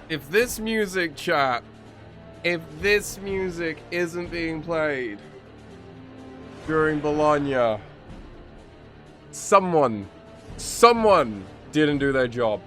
If this music, chat, if this music isn't being played during Bologna, someone didn't do their job.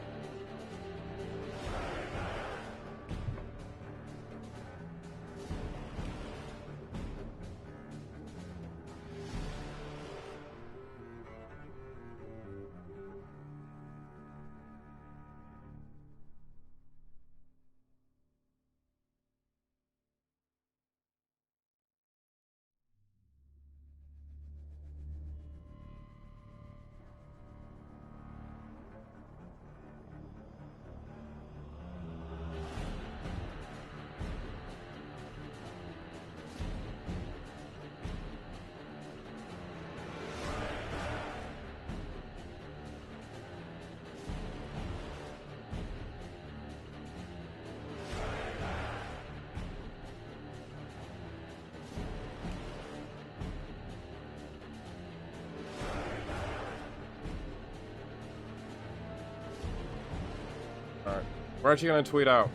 Alright. We're actually gonna tweet out.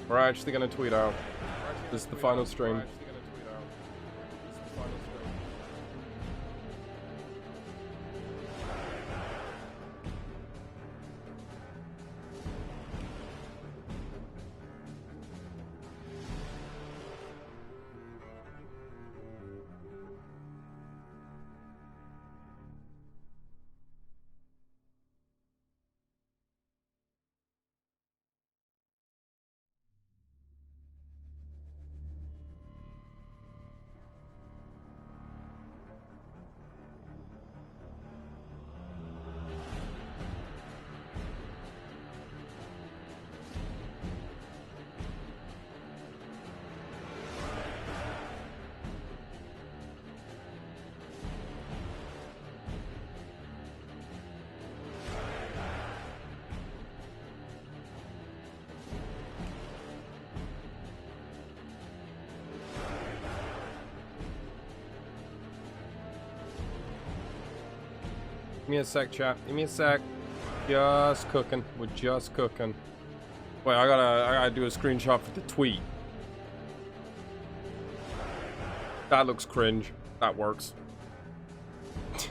This is the final stream. Give me a sec, chat. Give me a sec. Just cooking. We're just cooking. Wait, I gotta do a screenshot for the tweet. That looks cringe. That works. What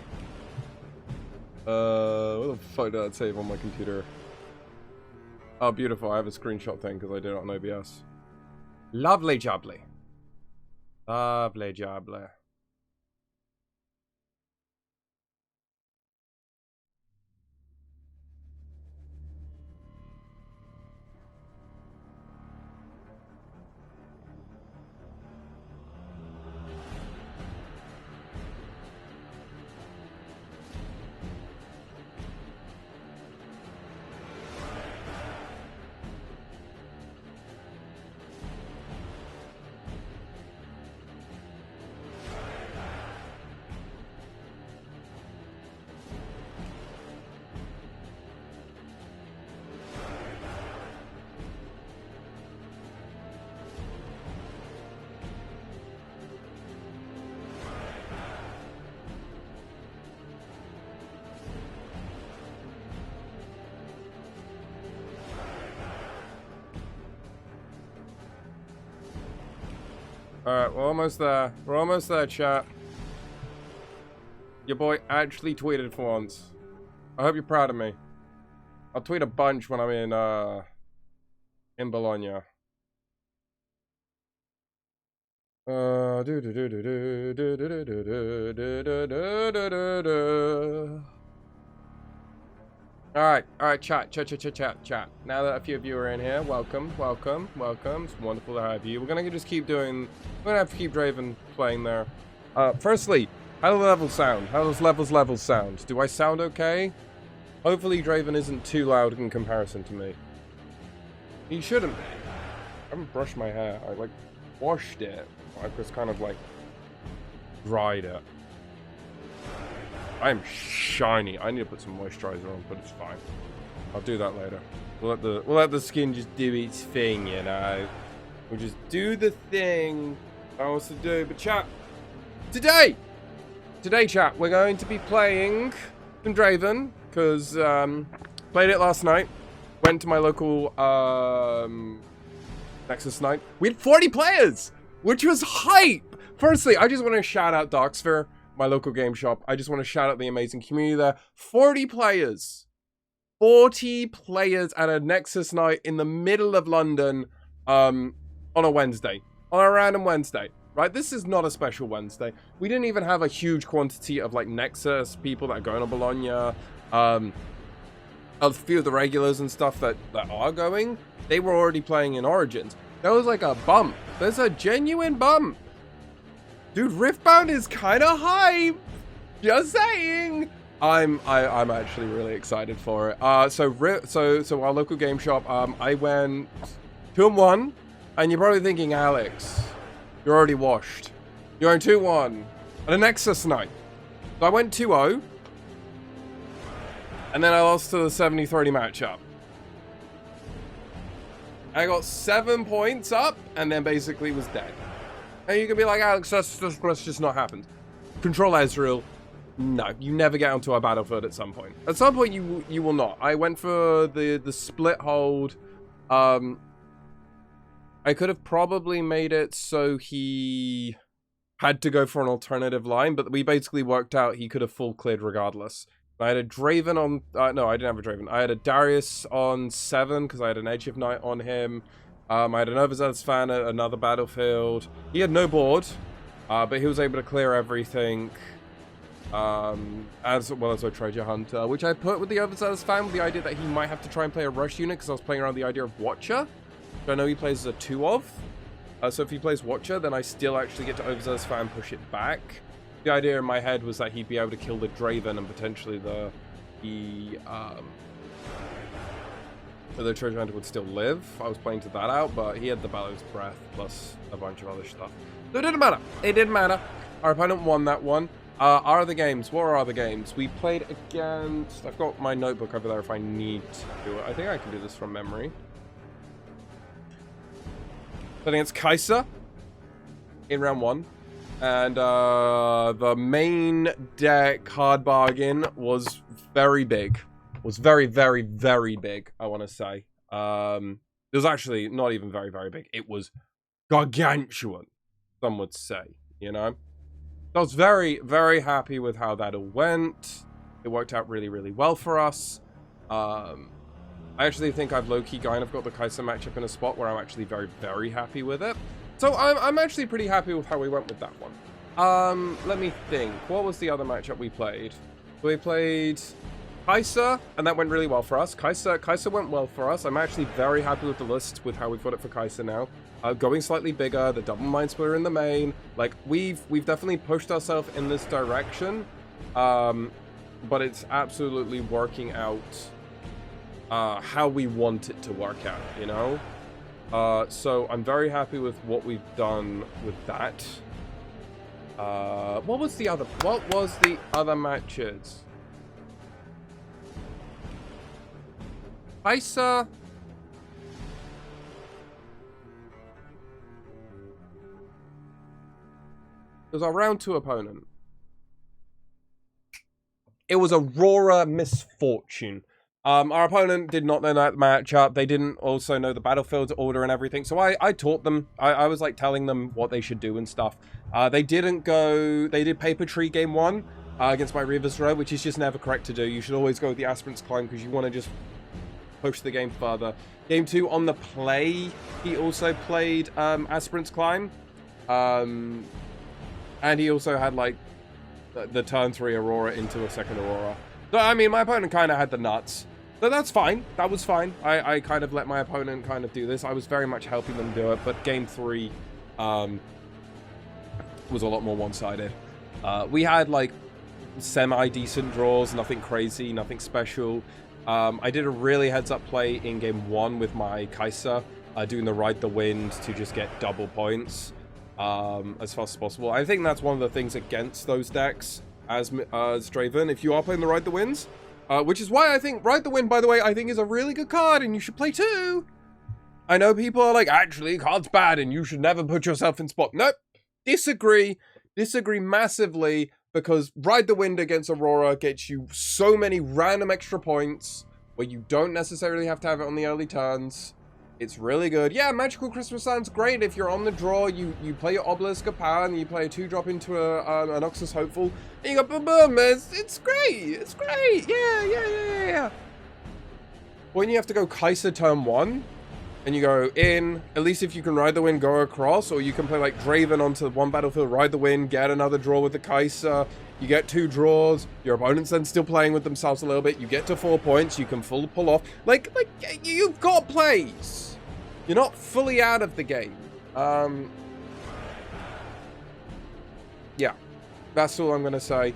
the fuck did that save on my computer? Oh, beautiful. I have a screenshot thing because I did it on OBS. Lovely jubbly. Lovely jubbly. Alright, we're almost there. We're almost there, chat. Your boy actually tweeted for once. I hope you're proud of me. I'll tweet a bunch when I'm in Bologna. Alright, chat. Now that a few of you are in here, welcome. It's wonderful to have you. We're gonna just keep doing, we're gonna have to keep DRAVEN playing there. Firstly, how do the levels sound? How does levels sound? Do I sound okay? Hopefully DRAVEN isn't too loud in comparison to me. He shouldn't be. I haven't brushed my hair. I, like, washed it. I just kind of, like, dried it. I am shiny. I need to put some moisturizer on, but it's fine. I'll do that later. We'll let the skin just do its thing, you know. We'll just do the thing I wants to do. But chat, today, chat, we're going to be playing some DRAVEN because played it last night. Went to my local Nexus Knight. We had 40 players, which was hype. Firstly, I just want to shout out Darksphere, my local game shop. I just want to shout out the amazing community there. 40 players. 40 players at a Nexus Night in the middle of London on a Wednesday. On a random Wednesday. Right? This is not a special Wednesday. We didn't even have a huge quantity of like Nexus people that are going to Bologna. A few of the regulars and stuff that are going, they were already playing in Origins. There was like a bump. There's a genuine bump. Dude, Riftbound is kind of hype. Just saying. I'm actually really excited for it. So our local game shop, I went 2-1, and you're probably thinking, Alex, you're already washed. You're in 2-1 at a Nexus Night. So I went 2-0. And then I lost to the 70-30 matchup. I got 7 points up, and then basically was dead. And you could be like, Alex, that's just not happened. Control Ezreal. No, you never get onto a battlefield at some point. At some point, you will not. I went for the split hold. I could have probably made it so he had to go for an alternative line, but we basically worked out he could have full cleared regardless. I had a DRAVEN on... no, I didn't have a DRAVEN. I had a Darius on 7 because I had an Edge of Night on him. I had an Overzealous fan at another battlefield. He had no board, but he was able to clear everything. As well as a Treasure Hunter, which I put with the Overzealous fan with the idea that he might have to try and play a rush unit because I was playing around the idea of Watcher. So I know he plays as a 2 of. So if he plays Watcher, then I still actually get to Overzealous fan push it back. The idea in my head was that he'd be able to kill the DRAVEN and potentially the Treasure Hunter would still live. I was playing to that out, but he had the Ballow's Breath plus a bunch of other stuff. So it didn't matter. It didn't matter. Our opponent won that one. Our other games. What are other games? We played against... I've got my notebook over there if I need to do it. I think I can do this from memory. Played against Kai'Sa in round 1. And the main deck hard bargain was very big. Was very, very, very big, I want to say. It was actually not even very, very big. It was gargantuan, some would say, you know? I was very, very happy with how that all went. It worked out really, really well for us. I actually think I've low-key kind of got the Kai'Sa matchup in a spot where I'm actually very, very happy with it. So I'm actually pretty happy with how we went with that one. Let me think. What was the other matchup we played? We played Kai'Sa, and that went really well for us. Kai'Sa went well for us. I'm actually very happy with the list, with how we've got it for Kai'Sa now. Going slightly bigger, the double Mind Splitter in the main. Like, we've definitely pushed ourselves in this direction. But it's absolutely working out how we want it to work out, you know? So I'm very happy with what we've done with that. What was the other matches? Kai'Sa. It was our round 2 opponent. It was Aurora Misfortune. Our opponent did not know that matchup. They didn't also know the battlefield order and everything. So I taught them. I was like telling them what they should do and stuff. They didn't go... They did Paper Tree game 1 against my Reaver's Row, which is just never correct to do. You should always go with the Aspirant's Climb because you want to just push the game further. Game 2 on the play, he also played Aspirant's Climb. And he also had like the turn 3 Aurora into a second Aurora. So, I mean, my opponent kind of had the nuts. But that's fine. That was fine. I kind of let my opponent kind of do this. I was very much helping them do it. But game 3 was a lot more one-sided. We had, like, semi-decent draws. Nothing crazy. Nothing special. I did a really heads-up play in game 1 with my Kai'Sa. Doing the Ride the Wind to just get double points as fast as possible. I think that's one of the things against those decks as DRAVEN, if you are playing the Ride the Winds. Which is why I think Ride the Wind, by the way, I think is a really good card and you should play too. I know people are like, actually, card's bad and you should never put yourself in spot. Nope. Disagree. Disagree massively because Ride the Wind against Aurora gets you so many random extra points where you don't necessarily have to have it on the early turns. It's really good. Yeah, Magical Christmas sounds great. If you're on the draw, you play your Obelisk of Power and you play a 2-drop into an Oxus Hopeful. And you go boom boom. It's great. It's great. Yeah. When you have to go Kaiser turn 1, and you go in, at least if you can ride the wind, go across, or you can play like Draven onto one battlefield, ride the wind, get another draw with the Kaiser. You get 2 draws. Your opponent's then still playing with themselves a little bit. You get to 4 points. You can pull off. Like you've got plays. You're not fully out of the game. Yeah, that's all I'm gonna say.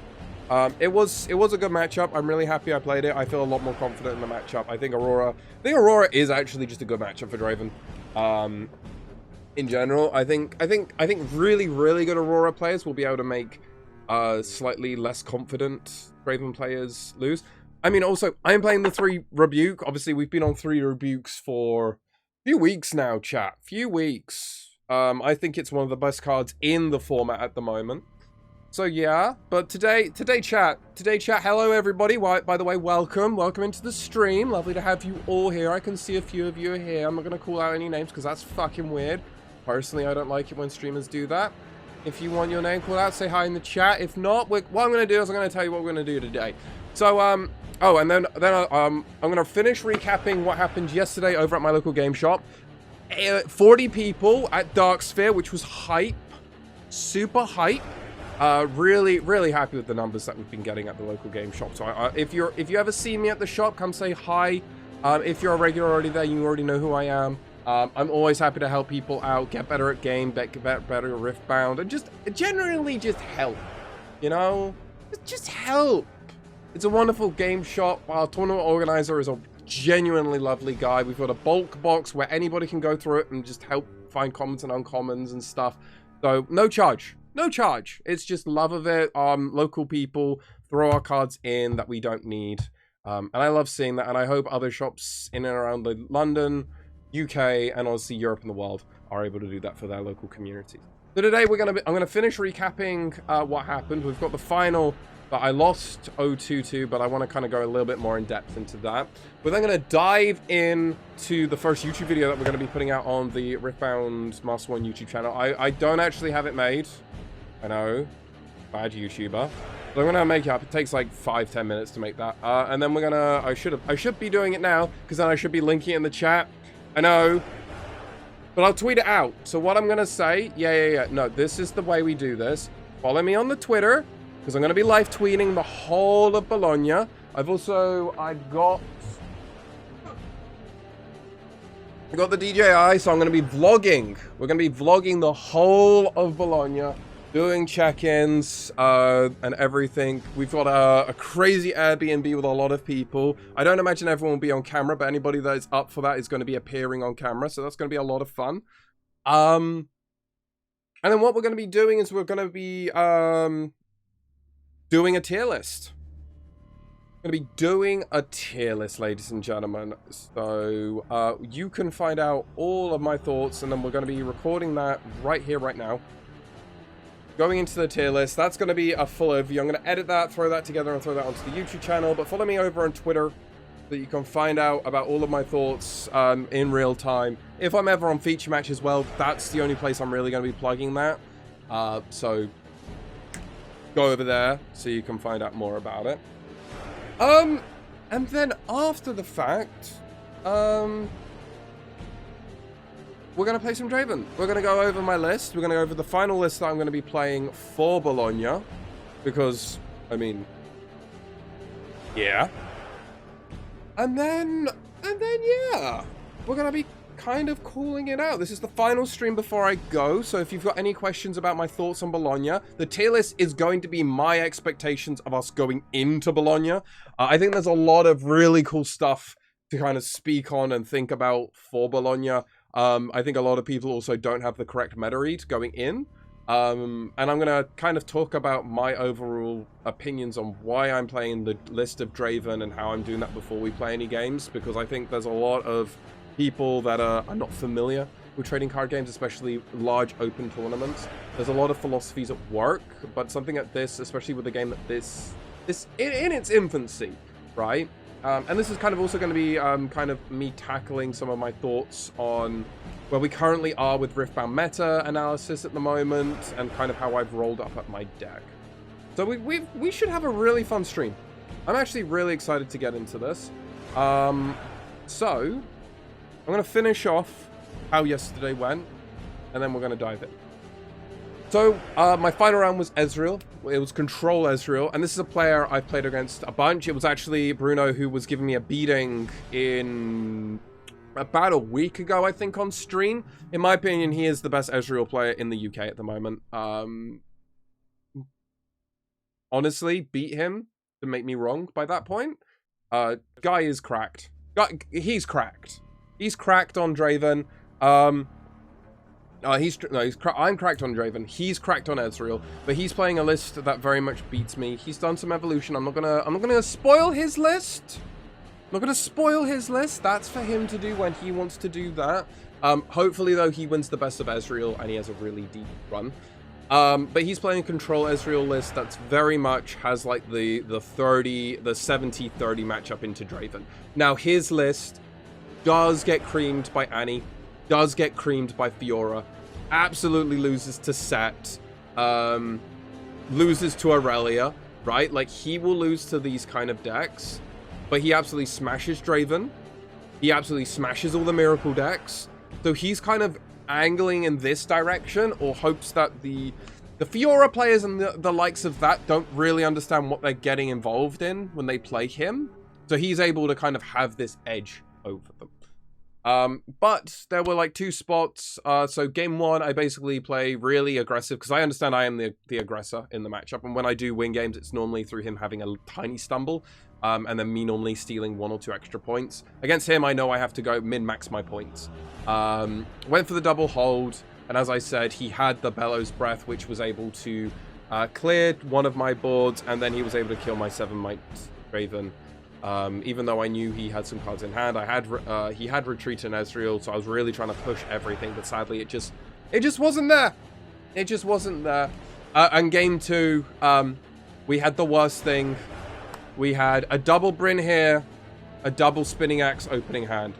It was a good matchup. I'm really happy I played it. I feel a lot more confident in the matchup. I think Aurora is actually just a good matchup for Draven. In general, I think really good Aurora players will be able to make slightly less confident Draven players lose. I mean, also, I'm playing the 3 Rebuke. Obviously, we've been on 3 Rebukes for a few weeks now, chat. Few weeks. I think it's one of the best cards in the format at the moment. So yeah, but today chat, hello everybody. By the way, welcome into the stream. Lovely to have you all here. I can see a few of you are here. I'm not going to call out any names because that's fucking weird. Personally, I don't like it when streamers do that. If you want your name called out, say hi in the chat. If not, what I'm going to do is I'm going to tell you what we're going to do today. So, oh, and then I'm going to finish recapping what happened yesterday over at my local game shop. 40 people at Dark Sphere, which was hype. Super hype. Really happy with the numbers that we've been getting at the local game shop. So if you ever see me at the shop, come say hi. If you're a regular already there, you already know who I am. I'm always happy to help people out, get better at game, get better at Riftbound, and just generally just help. You know, just help. It's a wonderful game shop. Our tournament organizer is a genuinely lovely guy. We've got a bulk box where anybody can go through it and just help find commons and uncommons and stuff. So no charge. No charge. It's just love of it. Local people throw our cards in that we don't need. And I love seeing that. And I hope other shops in and around London, UK, and obviously Europe and the world are able to do that for their local communities. So today I'm gonna finish recapping what happened. We've got the final that I lost 0-2-2, but I want to kind of go a little bit more in depth into that. We're then going to dive into the first YouTube video that we're going to be putting out on the Riftbound Master 1 YouTube channel. I don't actually have it made. I know, bad YouTuber. But I'm gonna make it up. It takes like 5-10 minutes to make that. And then we're gonna. I should be doing it now because then I should be linking it in the chat. I know, but I'll tweet it out. So what I'm gonna say? Yeah. No, this is the way we do this. Follow me on the Twitter because I'm gonna be live tweeting the whole of Bologna. I've got the DJI, so I'm gonna be vlogging. We're gonna be vlogging the whole of Bologna. Doing check-ins and everything. We've got a crazy Airbnb with a lot of people. I don't imagine everyone will be on camera, but anybody that is up for that is going to be appearing on camera. So that's going to be a lot of fun. And then what we're going to be doing is we're going to be doing a tier list. We're going to be doing a tier list, ladies and gentlemen. So you can find out all of my thoughts, and then we're going to be recording that right here, right now. Going into the tier list, that's going to be a full overview. I'm going to edit that, throw that together, and throw that onto the YouTube channel. But follow me over on Twitter so that you can find out about all of my thoughts in real time. If I'm ever on Feature Match as well, that's the only place I'm really going to be plugging that. So go over there so you can find out more about it. And then after the fact, we're going to play some Draven. We're going to go over my list. We're going to go over the final list that I'm going to be playing for Bologna. Because, I mean, yeah. And then, yeah. We're going to be kind of calling it out. This is the final stream before I go. So if you've got any questions about my thoughts on Bologna, the tier list is going to be my expectations of us going into Bologna. I think there's a lot of really cool stuff to kind of speak on and think about for Bologna. I think a lot of people also don't have the correct meta read going in. And I'm going to kind of talk about my overall opinions on why I'm playing the list of Draven and how I'm doing that before we play any games. Because I think there's a lot of people that are not familiar with trading card games, especially large open tournaments. There's a lot of philosophies at work, but something like this, especially with a game that this in its infancy, right? And this is kind of also going to be kind of me tackling some of my thoughts on where we currently are with Riftbound meta analysis at the moment, and kind of how I've rolled up at my deck. So we should have a really fun stream. I'm actually really excited to get into this. So I'm going to finish off how yesterday went, and then we're going to dive in. So my final round was Ezreal. It was Control Ezreal, and this is a player I've played against a bunch. It was actually Bruno who was giving me a beating in about a week ago, I think, on stream. In my opinion, he is the best Ezreal player in the UK at the moment. Honestly, beat him to make me wrong by that point. Guy is cracked. He's cracked. He's cracked on DRAVEN. I'm cracked on DRAVEN. He's cracked on Ezreal, but he's playing a list that very much beats me. He's done some evolution. I'm not gonna spoil his list. I'm not gonna spoil his list. That's for him to do when he wants to do that. Hopefully, though, he wins the best of Ezreal and he has a really deep run. But he's playing a Control Ezreal list that's very much has like the 70-30 matchup into DRAVEN. Now, his list does get creamed by Annie, does get creamed by Fiora, absolutely loses to Set, loses to Aurelia, right? Like, he will lose to these kind of decks, but he absolutely smashes DRAVEN. He absolutely smashes all the Miracle decks. So he's kind of angling in this direction, or hopes that the Fiora players and the likes of that don't really understand what they're getting involved in when they play him. So he's able to kind of have this edge over them. But there were like two spots. So game one, I basically play really aggressive because I understand I am the aggressor in the matchup. And when I do win games, it's normally through him having a tiny stumble. And then me normally stealing 1 or 2 extra points. Against him, I know I have to go min-max my points. Went for the double hold. And as I said, he had the Bellows Breath, which was able to clear one of my boards. And then he was able to kill my 7-Might DRAVEN. Even though I knew he had some cards in hand, he had Retreat in Ezreal, so I was really trying to push everything, but sadly it just wasn't there. It just wasn't there. And game two, we had the worst thing. We had a double Bryn here, a double Spinning Axe opening hand.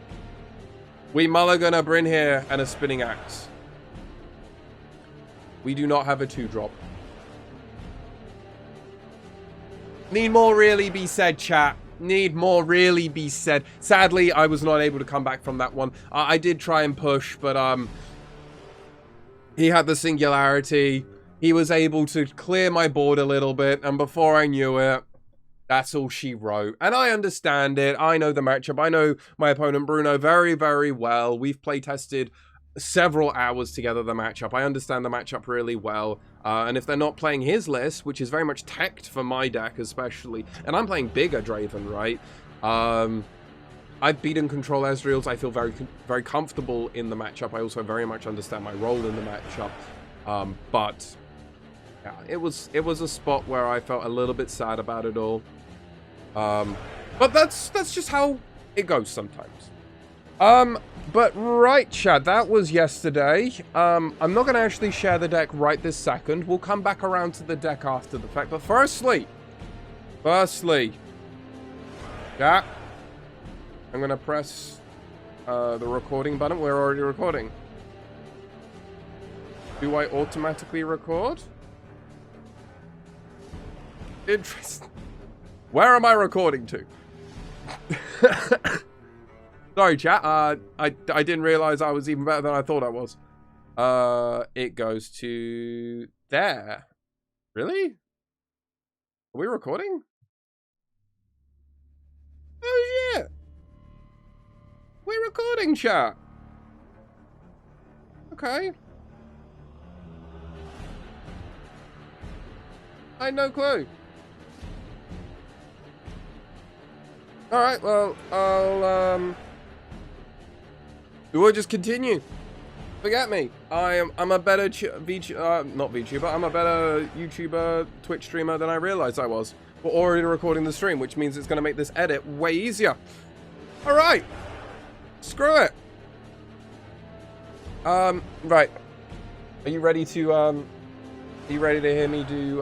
We mulligan a Bryn here and a Spinning Axe. We do not have a 2-drop. Need more really be said, chat. Need more really be said. Sadly, I was not able to come back from that one. I did try and push, but he had the Singularity. He was able to clear my board a little bit, and before I knew it, that's all she wrote. And I understand it. I know the matchup. I know my opponent Bruno very, very well. We've play tested several hours together the matchup. I understand the matchup really well. And if they're not playing his list, which is very much teched for my deck especially, and I'm playing bigger DRAVEN, right? I've beaten Control Ezreals. I feel very, very comfortable in the matchup. I also very much understand my role in the matchup. But yeah, it was a spot where I felt a little bit sad about it all. But that's just how it goes sometimes. But right, Chad, that was yesterday. I'm not going to actually share the deck right this second. We'll come back around to the deck after the fact. But firstly, yeah, I'm going to press the recording button. We're already recording. Do I automatically record? Interesting. Where am I recording to? Sorry, chat. I didn't realize I was even better than I thought I was. It goes to there. Really? Are we recording? Oh, shit. We're recording, chat. Okay. I had no clue. Alright, well, we'll just continue. Forget me. I'm a better not VTuber, I'm a better YouTuber, Twitch streamer than I realized I was. We're already recording the stream, which means it's going to make this edit way easier. Alright. Screw it. Right. Are you ready to hear me do,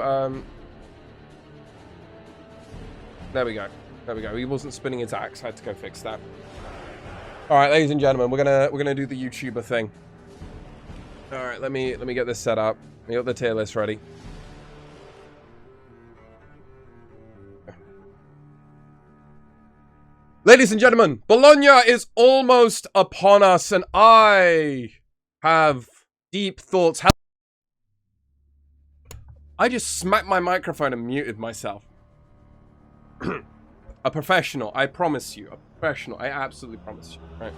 there we go. There we go. He wasn't spinning his axe. I had to go fix that. All right, ladies and gentlemen, we're gonna do the YouTuber thing. All right, let me get this set up. We got the tier list ready. Ladies and gentlemen, Bologna is almost upon us, and I have deep thoughts. I just smacked my microphone and muted myself. A professional, I promise you. A professional, I absolutely promise you. Right.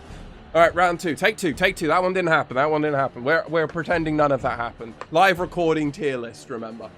All right, round two. Take two. That one didn't happen. That one didn't happen. We're pretending none of that happened. Live recording tier list, remember.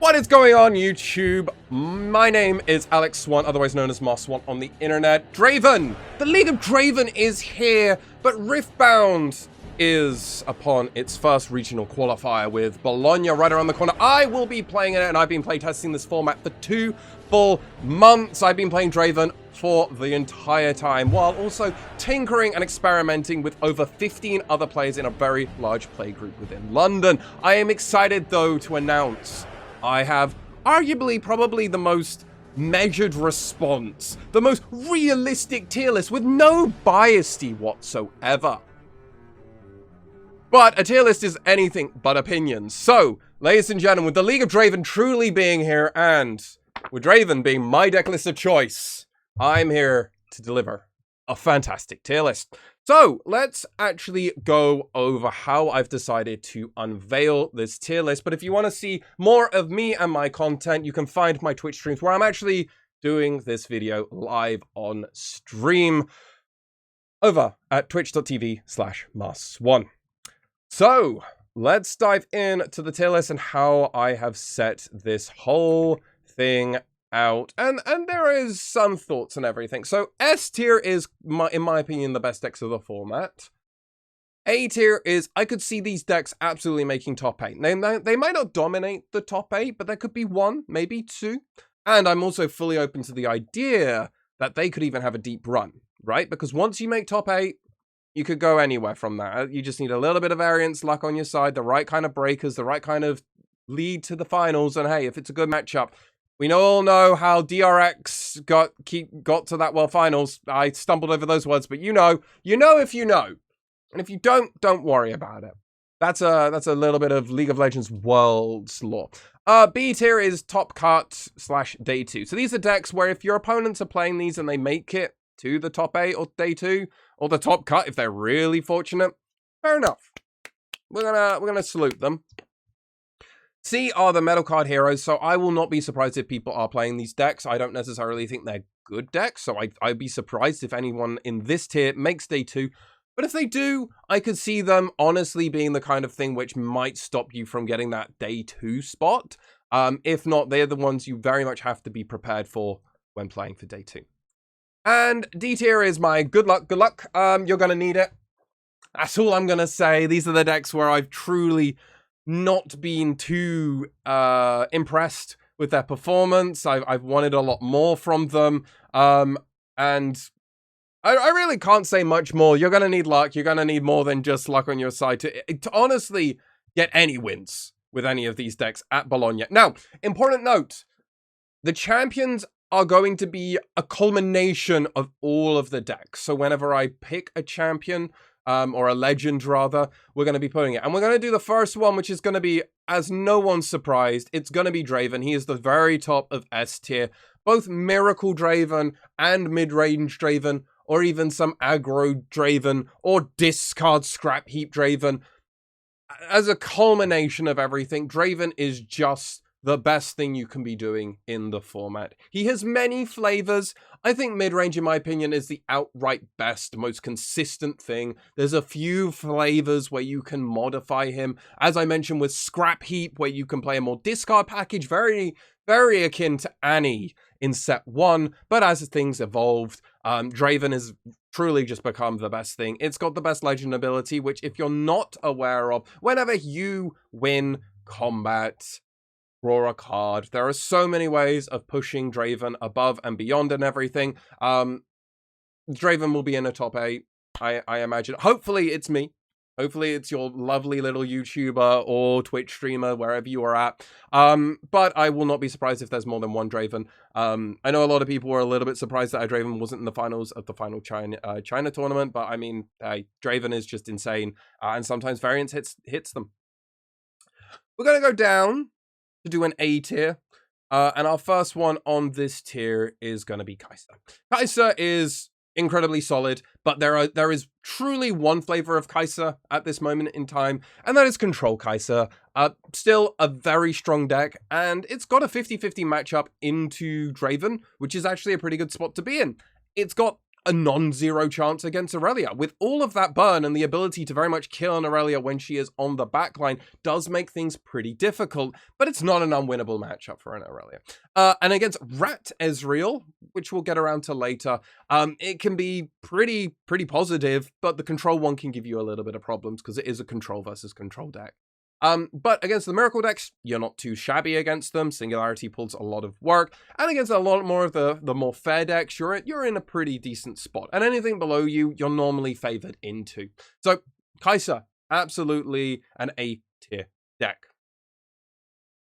What is going on, YouTube? My name is Alex Swan, otherwise known as Moss Swan on the internet. DRAVEN! The League of DRAVEN is here, but Riftbound is upon its first regional qualifier with Bologna right around the corner. I will be playing it, and I've been playtesting this format for 2 full months. I've been playing DRAVEN for the entire time, while also tinkering and experimenting with over 15 other players in a very large playgroup within London. I am excited, though, to announce I have arguably probably the most measured response, the most realistic tier list with no bias whatsoever. But a tier list is anything but opinions. So, ladies and gentlemen, with the League of DRAVEN truly being here, and with DRAVEN being my deck list of choice, I'm here to deliver a fantastic tier list. So, let's actually go over how I've decided to unveil this tier list. But if you want to see more of me and my content, you can find my Twitch streams where I'm actually doing this video live on stream over at twitch.tv/MassSwan. So, let's dive in to the tier list and how I have set this whole thing out. And there is some thoughts and everything. So, S tier is, in my opinion, the best decks of the format. A tier is, I could see these decks absolutely making top 8. They might not dominate the top 8, but there could be 1, maybe 2. And I'm also fully open to the idea that they could even have a deep run, right? Because once you make top 8, you could go anywhere from that. You just need a little bit of variance, luck on your side, the right kind of breakers, the right kind of lead to the finals. And hey, if it's a good matchup, we all know how DRX got to that well finals. I stumbled over those words, but you know if you know. And if you don't worry about it. That's a little bit of League of Legends Worlds lore. B tier is top cut / day 2. So these are decks where if your opponents are playing these and they make it to the top 8 or day 2, or the top cut if they're really fortunate, fair enough. We're gonna salute them. C are the metal card heroes, so I will not be surprised if people are playing these decks. I don't necessarily think they're good decks, so I'd be surprised if anyone in this tier makes day 2. But if they do, I could see them honestly being the kind of thing which might stop you from getting that day 2 spot. If not, they're the ones you very much have to be prepared for when playing for day 2. And D tier is my good luck. You're going to need it. That's all I'm going to say. These are the decks where I've truly not been too impressed with their performance. I've wanted a lot more from them. And I really can't say much more. You're going to need luck. You're going to need more than just luck on your side to honestly get any wins with any of these decks at Bologna. Now, important note, the champions are going to be a culmination of all of the decks. So whenever I pick a champion, or a legend rather, we're going to be putting it. And we're going to do the first one, which is going to be, as no one's surprised, it's going to be DRAVEN. He is the very top of S tier. Both Miracle DRAVEN and mid-range DRAVEN, or even some aggro DRAVEN, or discard scrap heap DRAVEN. As a culmination of everything, DRAVEN is just the best thing you can be doing in the format. He has many flavors. I think mid-range, in my opinion, is the outright best, most consistent thing. There's a few flavors where you can modify him. As I mentioned with Scrap Heap, where you can play a more discard package, very, very akin to Annie in set 1. But as things evolved, DRAVEN has truly just become the best thing. It's got the best legend ability, which if you're not aware of, whenever you win combat, draw a card. There are so many ways of pushing DRAVEN above and beyond and everything. DRAVEN will be in a top 8, I imagine. Hopefully it's me. Hopefully it's your lovely little YouTuber or Twitch streamer, wherever you are at. But I will not be surprised if there's more than one Draven. I know a lot of people were a little bit surprised that a Draven wasn't in the finals of the final China tournament, but I mean, Draven is just insane, and sometimes variance hits them. We're going to go down to do an A tier. And our first one on this tier is going to be Kai'Sa. Kai'Sa is incredibly solid, but there is truly one flavor of Kai'Sa at this moment in time, and that is Control Kai'Sa. Still a very strong deck, and it's got a 50-50 matchup into Draven, which is actually a pretty good spot to be in. It's got a non-zero chance against Aurelia. With all of that burn and the ability to very much kill an Aurelia when she is on the backline does make things pretty difficult, but it's not an unwinnable matchup for an Aurelia. And against Rat Ezreal, which we'll get around to later, it can be pretty positive, but the control one can give you a little bit of problems because it is a control versus control deck. But against the Miracle decks, you're not too shabby against them. Singularity pulls a lot of work. And against a lot more of the more fair decks, you're in a pretty decent spot. And anything below you, you're normally favored into. So, Kai'Sa, absolutely an A-tier deck.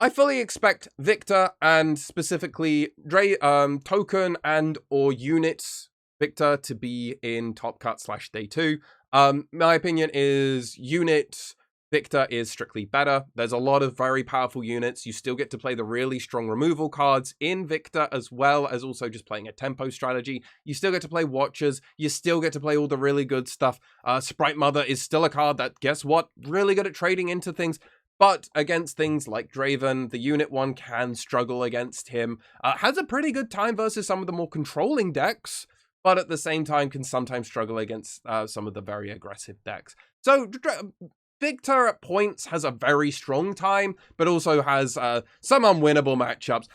I fully expect Victor and specifically Token and or Units Victor to be in Top Cut / Day 2. My opinion is Unit Victor is strictly better. There's a lot of very powerful units. You still get to play the really strong removal cards in Victor, as well as also just playing a tempo strategy. You still get to play Watchers. You still get to play all the really good stuff. Sprite Mother is still a card that, guess what? Really good at trading into things. But against things like Draven, the unit one can struggle against him. Has a pretty good time versus some of the more controlling decks, but at the same time can sometimes struggle against some of the very aggressive decks. So Victor at points has a very strong time, but also has some unwinnable matchups,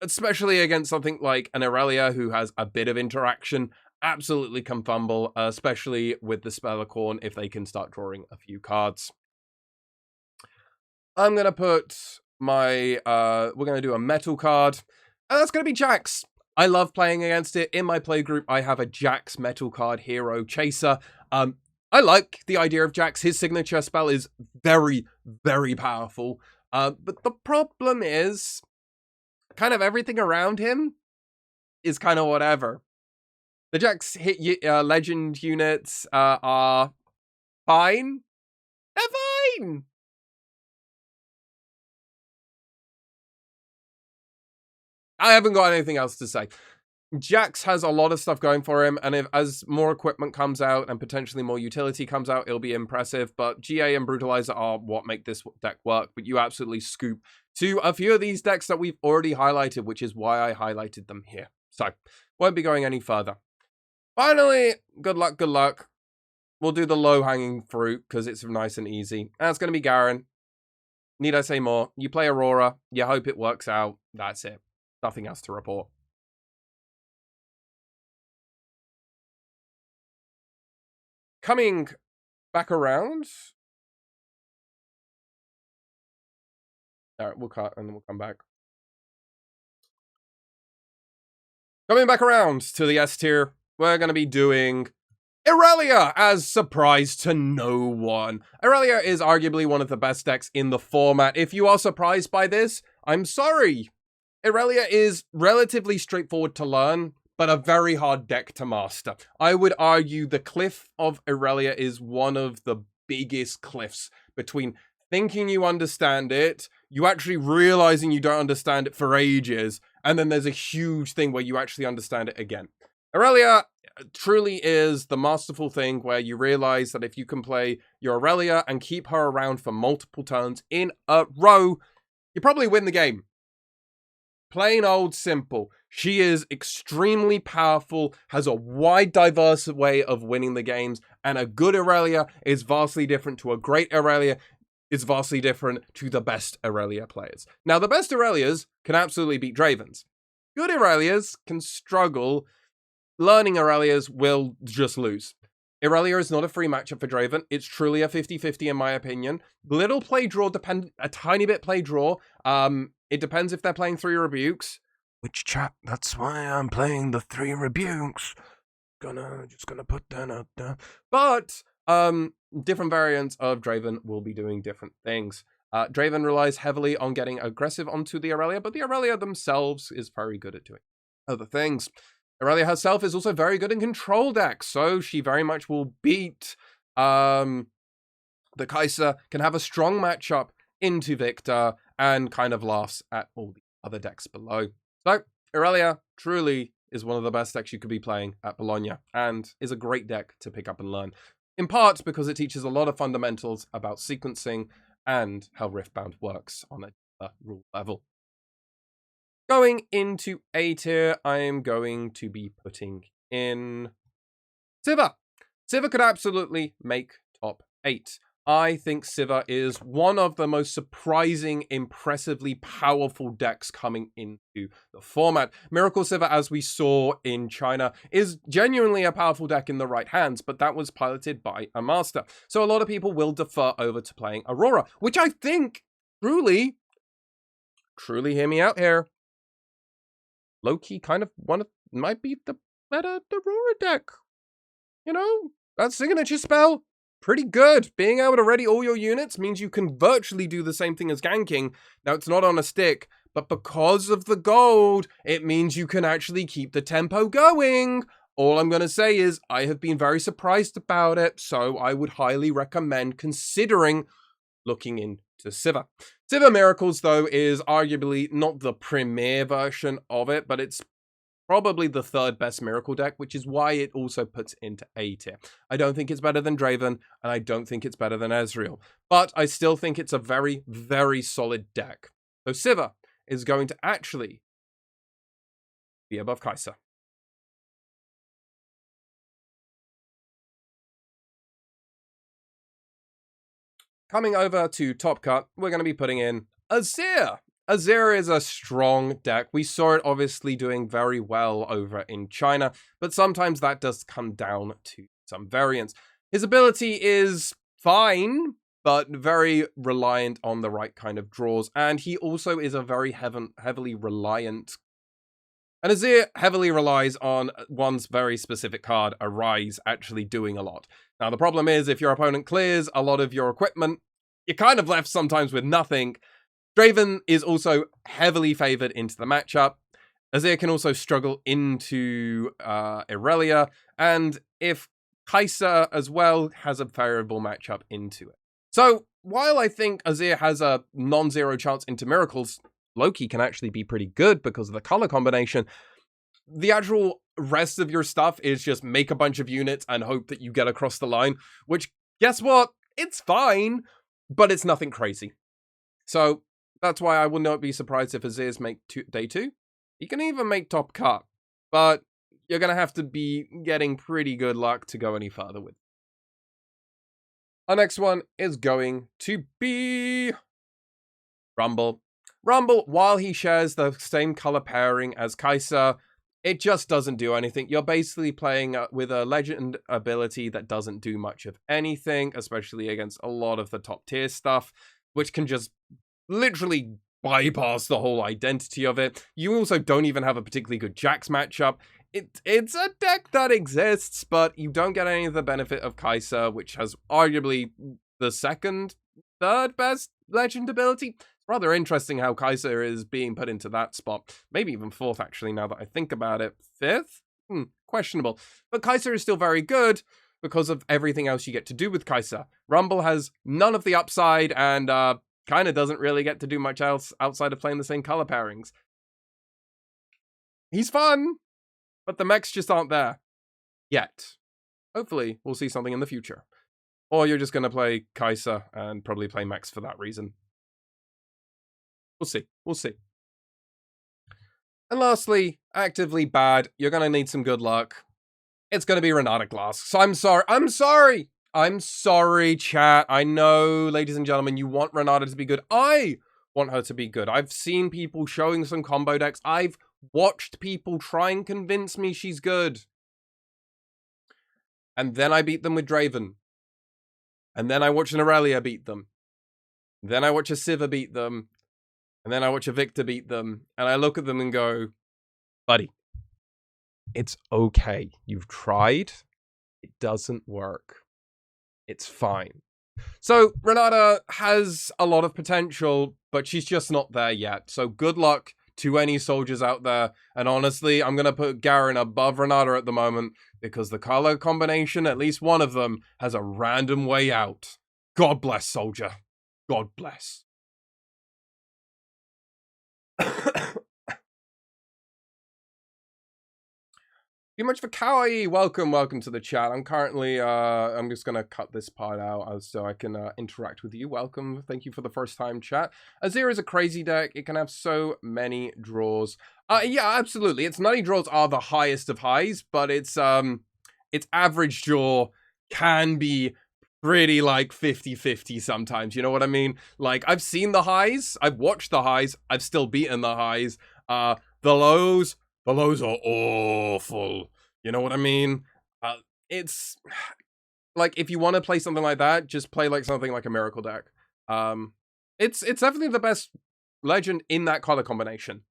especially against something like an Aurelia who has a bit of interaction. Absolutely can fumble, especially with the Spellicorn if they can start drawing a few cards. I'm going to put my, we're going to do a metal card, and that's going to be Jax. I love playing against it. In my play group, I have a Jax metal card hero chaser. I like the idea of Jax. His signature spell is very powerful. But the problem is kind of everything around him is kind of whatever. The Jax legend units are fine. They're fine. I haven't got anything else to say. Jax has a lot of stuff going for him, and as more equipment comes out and potentially more utility comes out, it'll be impressive. But GA and Brutalizer are what make this deck work, but you absolutely scoop to a few of these decks that we've already highlighted, which is why I highlighted them here. So, won't be going any further. Finally, good luck. We'll do the low-hanging fruit, because it's nice and easy. And it's going to be Garen. Need I say more? You play Aurora, you hope it works out, that's it. Nothing else to report. Coming back around. All right, we'll cut and then we'll come back. Coming back around to the S tier, we're going to be doing Aurelia as surprise to no one. Aurelia is arguably one of the best decks in the format. If you are surprised by this, I'm sorry. Aurelia is relatively straightforward to learn, but a very hard deck to master. I would argue the cliff of Aurelia is one of the biggest cliffs between thinking you understand it, you actually realizing you don't understand it for ages, and then there's a huge thing where you actually understand it again. Aurelia truly is the masterful thing where you realize that if you can play your Aurelia and keep her around for multiple turns in a row, you probably win the game. Plain old simple. She is extremely powerful, has a wide, diverse way of winning the games, and a good Aurelia is vastly different to a great Aurelia, is vastly different to the best Aurelia players. Now, the best Aurelias can absolutely beat Dravens. Good Aurelias can struggle. Learning Aurelias will just lose. Aurelia is not a free matchup for Draven. It's truly a 50-50 in my opinion. Little play draw, a tiny bit play draw. It depends if they're playing 3 rebukes. Which chat, that's why I'm playing the 3 rebukes. Just gonna put that out there. But different variants of Draven will be doing different things. Draven relies heavily on getting aggressive onto the Aurelia, but the Aurelia themselves is very good at doing other things. Aurelia herself is also very good in control decks, so she very much will beat the Kai'Sa, can have a strong matchup into Victor, and kind of laughs at all the other decks below. So, Aurelia truly is one of the best decks you could be playing at Bologna, and is a great deck to pick up and learn. In part because it teaches a lot of fundamentals about sequencing and how Riftbound works on a rule level. Going into A tier, I am going to be putting in Sivir. Sivir could absolutely make top 8. I think Sivir is one of the most surprising, impressively powerful decks coming into the format. Miracle Sivir, as we saw in China, is genuinely a powerful deck in the right hands, but that was piloted by a master. So a lot of people will defer over to playing Aurora, which I think, truly hear me out here, low-key kind of might be the better Aurora deck. You know, that signature spell, pretty good. Being able to ready all your units means you can virtually do the same thing as ganking. Now, it's not on a stick, but because of the gold, it means you can actually keep the tempo going. All I'm going to say is I have been very surprised about it, so I would highly recommend considering looking into Sivir. Sivir Miracles, though, is arguably not the premier version of it, but it's probably the third best Miracle deck, which is why it also puts into A tier. I don't think it's better than Draven, and I don't think it's better than Ezreal, but I still think it's a very, very solid deck. So Sivir is going to actually be above Kai'Sa. Coming over to Top Cut, we're going to be putting in Azir. Azir is a strong deck. We saw it obviously doing very well over in China, but sometimes that does come down to some variance. His ability is fine, but very reliant on the right kind of draws, and he also is a very heavily reliant. And Azir heavily relies on one's very specific card, Arise, actually doing a lot. Now, the problem is, if your opponent clears a lot of your equipment, you're kind of left sometimes with nothing. Draven is also heavily favored into the matchup. Azir can also struggle into Irelia, and if Kai'Sa as well has a favorable matchup into it. So, while I think Azir has a non-zero chance into Miracles, Loki can actually be pretty good because of the color combination. The actual rest of your stuff is just make a bunch of units and hope that you get across the line, which, guess what? It's fine, but it's nothing crazy. So, that's why I will not be surprised if Azir's make day 2. He can even make top cut, but you're going to have to be getting pretty good luck to go any further with. Our next one is going to be Rumble. Rumble, while he shares the same color pairing as Kai'Sa, it just doesn't do anything. You're basically playing with a legend ability that doesn't do much of anything, especially against a lot of the top tier stuff, which can just literally bypass the whole identity of it. You also don't even have a particularly good Jax matchup. It's a deck that exists, but you don't get any of the benefit of Kai'Sa, which has arguably the third best legend ability. It's rather interesting how Kai'Sa is being put into that spot. Maybe even 4th, actually, now that I think about it. 5th? Questionable. But Kai'Sa is still very good because of everything else you get to do with Kai'Sa. Rumble has none of the upside and kind of doesn't really get to do much else outside of playing the same color pairings. He's fun, but the mechs just aren't there yet. Hopefully, we'll see something in the future. Or you're just going to play Kai'Sa and probably play mechs for that reason. We'll see. We'll see. And lastly, actively bad. You're going to need some good luck. It's going to be Renata Glass. So I'm sorry. I'm sorry, chat. I know, ladies and gentlemen, you want Renata to be good. I want her to be good. I've seen people showing some combo decks. I've watched people try and convince me she's good. And then I beat them with Draven. And then I watch an Aurelia beat them. Then I watch a Sivir beat them. And then I watch a Victor beat them. And I look at them and go, buddy, it's okay. You've tried. It doesn't work. It's fine. So Renata has a lot of potential, but she's just not there yet. So good luck to any soldiers out there. And honestly, I'm going to put Garen above Renata at the moment because the color combination, at least one of them, has a random way out. God bless, soldier. God bless. Too much for kawaii. Welcome to the chat. I'm currently, I'm just gonna cut this part out so I can interact with you. Welcome. Thank you for the first time chat. Azir is a crazy deck. It can have so many draws. Yeah, absolutely. Its nutty draws are the highest of highs, but its average draw can be pretty like 50-50 sometimes. You know what I mean? Like, I've seen the highs. I've watched the highs. I've still beaten the highs. The lows are awful. You know what I mean? It's like, if you want to play something like that, just play like something like a miracle deck. It's definitely the best legend in that color combination.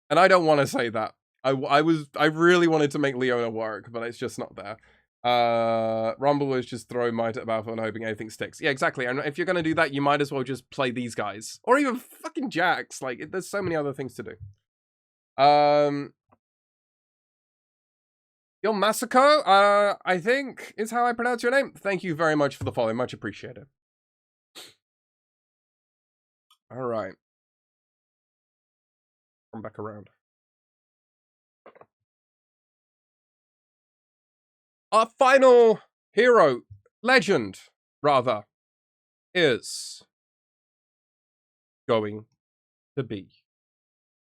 And I don't want to say that. I really wanted to make Leona work, but it's just not there. Rumble was just throwing might at the battlefield and hoping anything sticks. Yeah, exactly. And if you're gonna do that, you might as well just play these guys. Or even fucking Jax. Like, there's so many other things to do. Yo, Masako, I think is how I pronounce your name. Thank you very much for the follow. Much appreciated. All right. Come back around. Our final hero, legend, rather, is going to be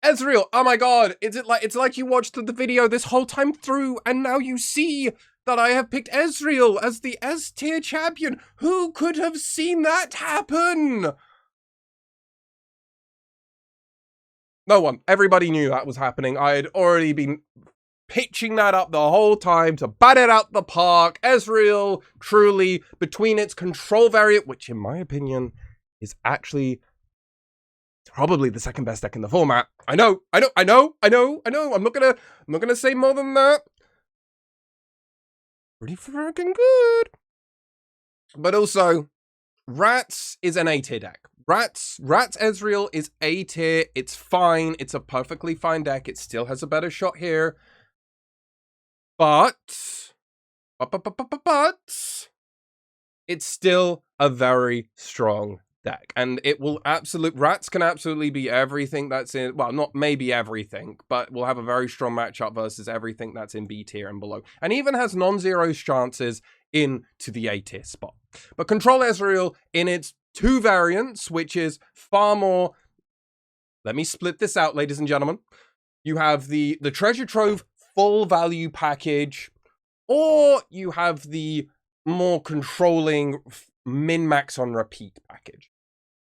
Ezreal. Oh my god, it's like you watched the video this whole time through and now you see that I have picked Ezreal as the S tier champion. Who could have seen that happen? No one. Everybody knew that was happening. I had already been pitching that up the whole time to bat it out the park. Ezreal, truly, between its control variant, which in my opinion is actually probably the second best deck in the format. I know. I'm not gonna say more than that. Pretty freaking good. But also, Rats is an A tier deck. Rats Ezreal is A tier. It's fine. It's a perfectly fine deck. It still has a better shot here. But it's still a very strong deck, and it will Rats can absolutely be everything that's in, well, not maybe everything, but will have a very strong matchup versus everything that's in B tier and below, and even has non-zero chances into the A tier spot. But Control Ezreal in its two variants, which is far more, let me split this out, ladies and gentlemen. You have the Treasure Trove full value package, or you have the more controlling min-max on repeat package.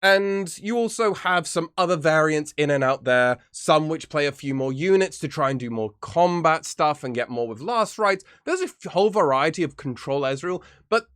And you also have some other variants in and out there, some which play a few more units to try and do more combat stuff and get more with last rights. There's a whole variety of Control Ezreal, but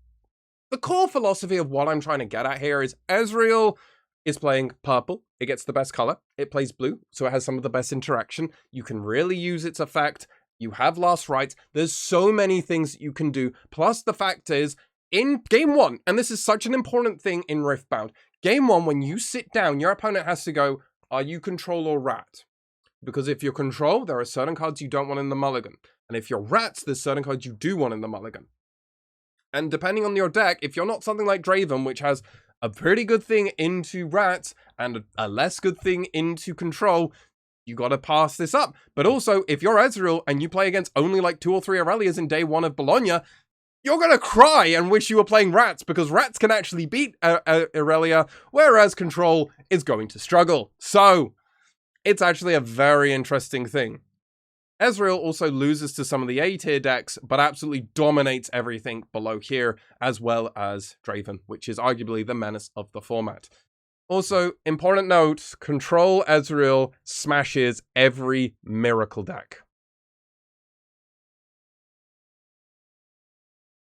the core philosophy of what I'm trying to get at here is Ezreal is playing purple. It gets the best color. It plays blue, so it has some of the best interaction. You can really use its effect. You have last rights. There's so many things that you can do. Plus, the fact is, in game one, and this is such an important thing in Riftbound, game one, when you sit down, your opponent has to go, are you control or rat? Because if you're control, there are certain cards you don't want in the mulligan. And if you're rats, there's certain cards you do want in the mulligan. And depending on your deck, if you're not something like DRAVEN, which has a pretty good thing into rats and a less good thing into control, you gotta pass this up. But also, if you're Ezreal and you play against only like 2 or 3 Aurelias in day one of Bologna, you're gonna cry and wish you were playing rats, because rats can actually beat Aurelia, whereas control is going to struggle. So, it's actually a very interesting thing. Ezreal also loses to some of the A-tier decks, but absolutely dominates everything below here, as well as DRAVEN, which is arguably the menace of the format. Also, important note, Control Ezreal smashes every miracle deck.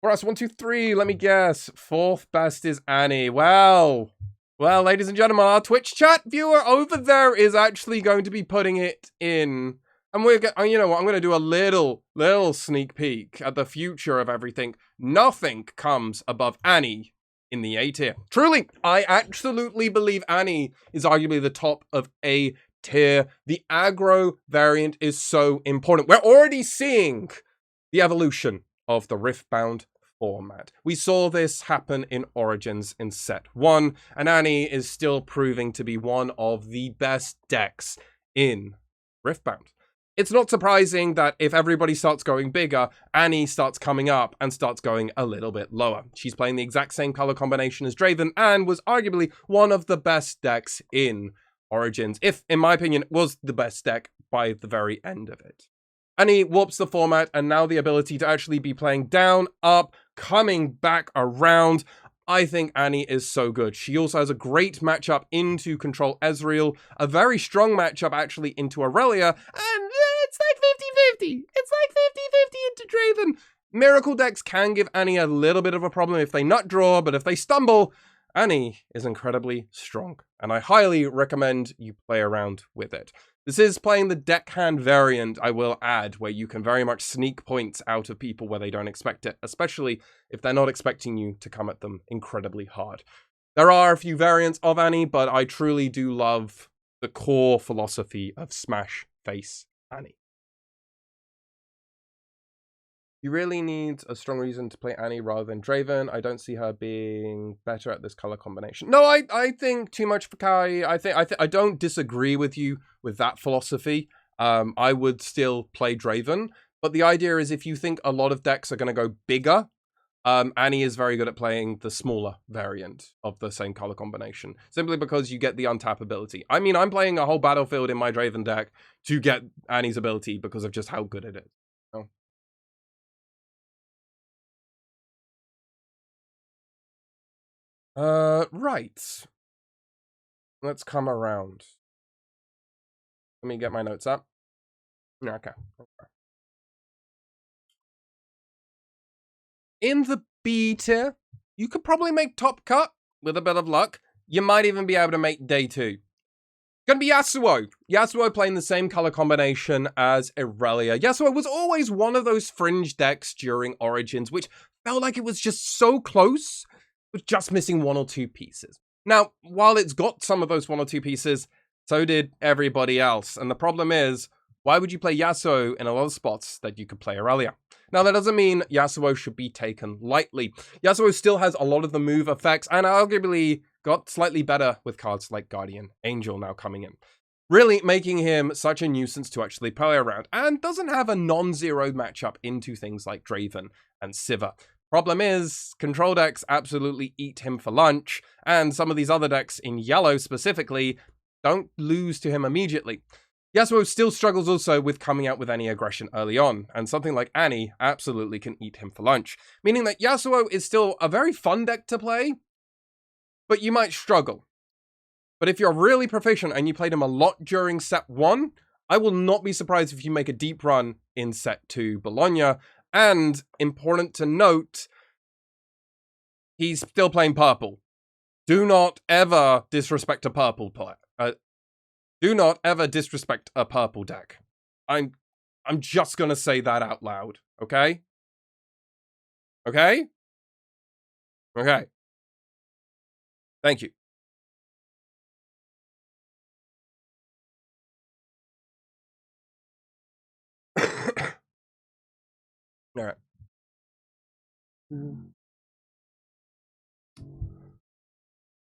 For us, 1, 2, 3, let me guess. 4th best is Annie. Well, ladies and gentlemen, our Twitch chat viewer over there is actually going to be putting it in And you know what, I'm going to do a little sneak peek at the future of everything. Nothing comes above Annie in the A tier. Truly, I absolutely believe Annie is arguably the top of A tier. The aggro variant is so important. We're already seeing the evolution of the Riftbound format. We saw this happen in Origins in set 1, and Annie is still proving to be one of the best decks in Riftbound. It's not surprising that if everybody starts going bigger, Annie starts coming up and starts going a little bit lower. She's playing the exact same color combination as DRAVEN and was arguably one of the best decks in Origins, if, in my opinion, was the best deck by the very end of it. Annie warps the format, and now the ability to actually be playing down, up, coming back around. I think Annie is so good. She also has a great matchup into Control Ezreal, a very strong matchup actually into Aurelia, and it's like 50-50. It's like 50-50 into DRAVEN. Miracle decks can give Annie a little bit of a problem if they nut draw, but if they stumble, Annie is incredibly strong, and I highly recommend you play around with it. This is playing the deckhand variant, I will add, where you can very much sneak points out of people where they don't expect it, especially if they're not expecting you to come at them incredibly hard. There are a few variants of Annie, but I truly do love the core philosophy of Smash Face Annie. You really need a strong reason to play Annie rather than DRAVEN. I don't see her being better at this color combination. No, I think too much for Kai. I don't disagree with you with that philosophy. I would still play DRAVEN, but the idea is if you think a lot of decks are going to go bigger, Annie is very good at playing the smaller variant of the same color combination, simply because you get the untap ability. I mean, I'm playing a whole battlefield in my DRAVEN deck to get Annie's ability because of just how good it is. Oh. Right. Let's come around. Let me get my notes up. Okay. In the B tier, you could probably make top cut with a bit of luck. You might even be able to make day 2. Gonna be Yasuo. Yasuo playing the same color combination as Aurelia. Yasuo was always one of those fringe decks during Origins, which felt like it was just so close, with just missing 1 or 2 pieces. Now, while it's got some of those 1 or 2 pieces, so did everybody else. And the problem is, why would you play Yasuo in a lot of spots that you could play Aurelia? Now, that doesn't mean Yasuo should be taken lightly. Yasuo still has a lot of the move effects, and arguably got slightly better with cards like Guardian Angel now coming in, really making him such a nuisance to actually play around, and doesn't have a non-zero matchup into things like DRAVEN and Sivir. Problem is, control decks absolutely eat him for lunch, and some of these other decks, in yellow specifically, don't lose to him immediately. Yasuo still struggles also with coming out with any aggression early on, and something like Annie absolutely can eat him for lunch, meaning that Yasuo is still a very fun deck to play, but you might struggle. But if you're really proficient and you played him a lot during set 1, I will not be surprised if you make a deep run in set 2 Bologna. And, important to note, he's still playing purple. Do not ever disrespect a purple player. Do not ever disrespect a purple deck. I'm just gonna say that out loud, okay? Okay? Okay. Thank you. All right.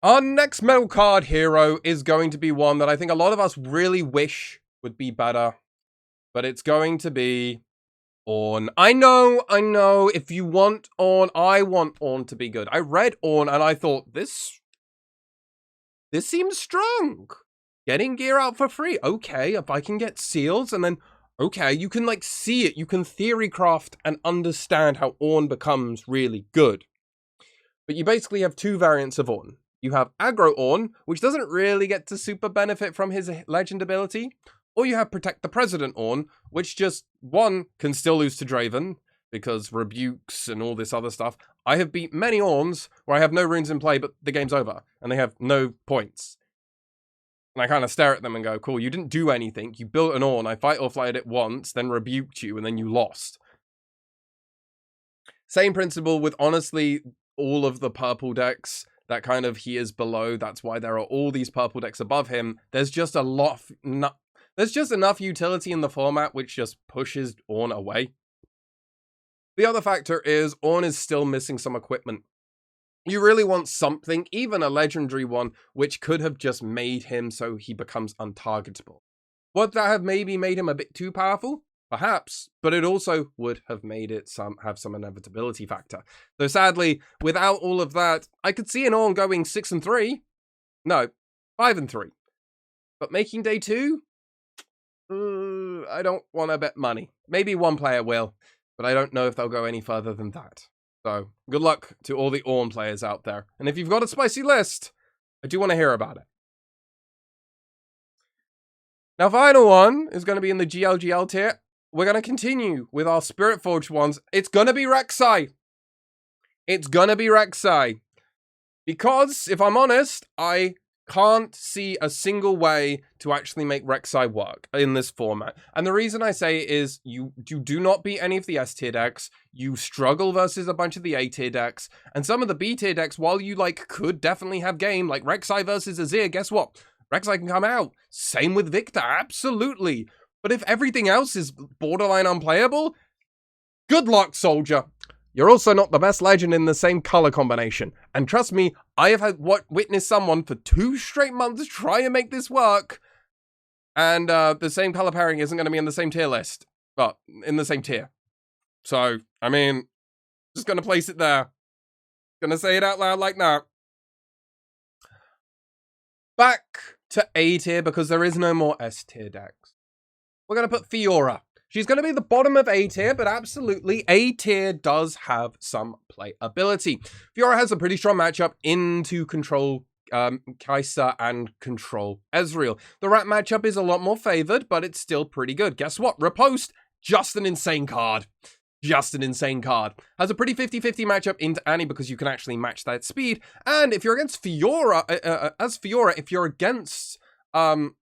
Our next metal card hero is going to be one that I think a lot of us really wish would be better, but it's going to be Ornn. I know, if you want Ornn, I want Ornn to be good. I read Ornn and I thought, this seems strong. Getting gear out for free. Okay, if I can get seals and then, okay, you can like see it. You can theory craft and understand how Ornn becomes really good. But you basically have 2 variants of Ornn. You have Aggro Ornn, which doesn't really get to super benefit from his legend ability. Or you have Protect the President Ornn, which just, 1, can still lose to DRAVEN, because rebukes and all this other stuff. I have beat many Ornns where I have no runes in play, but the game's over, and they have no points. And I kind of stare at them and go, cool, you didn't do anything. You built an Ornn. I fight or flighted it once, then rebuked you, and then you lost. Same principle with, honestly, all of the purple decks that kind of he is below. That's why there are all these purple decks above him. There's just a lot of... There's just enough utility in the format which just pushes Ornn away. The other factor is Ornn is still missing some equipment. You really want something, even a legendary one, which could have just made him so he becomes untargetable. Would that have maybe made him a bit too powerful? Perhaps, but it also would have made it have some inevitability factor. Though sadly, without all of that, I could see an Ornn going 6-3. No, 5-3. But making day 2? I don't want to bet money. Maybe one player will, but I don't know if they'll go any further than that. So, good luck to all the Ornn players out there. And if you've got a spicy list, I do want to hear about it. Now, final one is going to be in the GLGL tier. We're going to continue with our Spirit Forged ones. It's going to be Rek'Sai. It's going to be Rek'Sai. Because, if I'm honest, I can't see a single way to actually make Rek'Sai work in this format. And the reason I say is you do not beat any of the S tier decks. You struggle versus a bunch of the A tier decks. And some of the B tier decks, while you could definitely have game, like Rek'Sai versus Azir, guess what? Rek'Sai can come out. Same with Victor, absolutely. But if everything else is borderline unplayable, good luck, soldier. You're also not the best legend in the same color combination. And trust me, I have witnessed someone for 2 straight months try and make this work. And the same color pairing isn't going to be in the same tier list. But in the same tier. So, I mean, just going to place it there. Going to say it out loud like that. Back to A tier because there is no more S tier decks. We're going to put Fiora. She's going to be the bottom of A tier, but absolutely, A tier does have some playability. Fiora has a pretty strong matchup into control Kai'Sa and control Ezreal. The Rat matchup is a lot more favored, but it's still pretty good. Guess what? Riposte, just an insane card. Just an insane card. Has a pretty 50-50 matchup into Annie because you can actually match that speed. And if you're against Fiora, if you're against the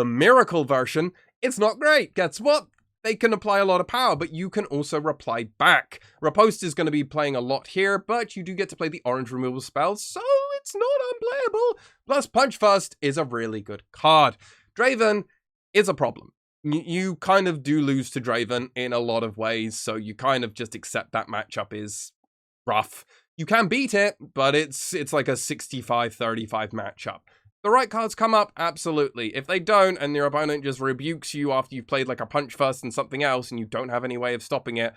Miracle version, it's not great. Guess what? They can apply a lot of power, but you can also reply back. Riposte is going to be playing a lot here, but you do get to play the orange removal spells, so it's not unplayable. Plus, Punch First is a really good card. DRAVEN is a problem. You kind of do lose to DRAVEN in a lot of ways, so you kind of just accept that matchup is rough. You can beat it, but it's like a 65-35 matchup. The right cards come up, absolutely. If they don't, and your opponent just rebukes you after you've played like a Punch First and something else, and you don't have any way of stopping it,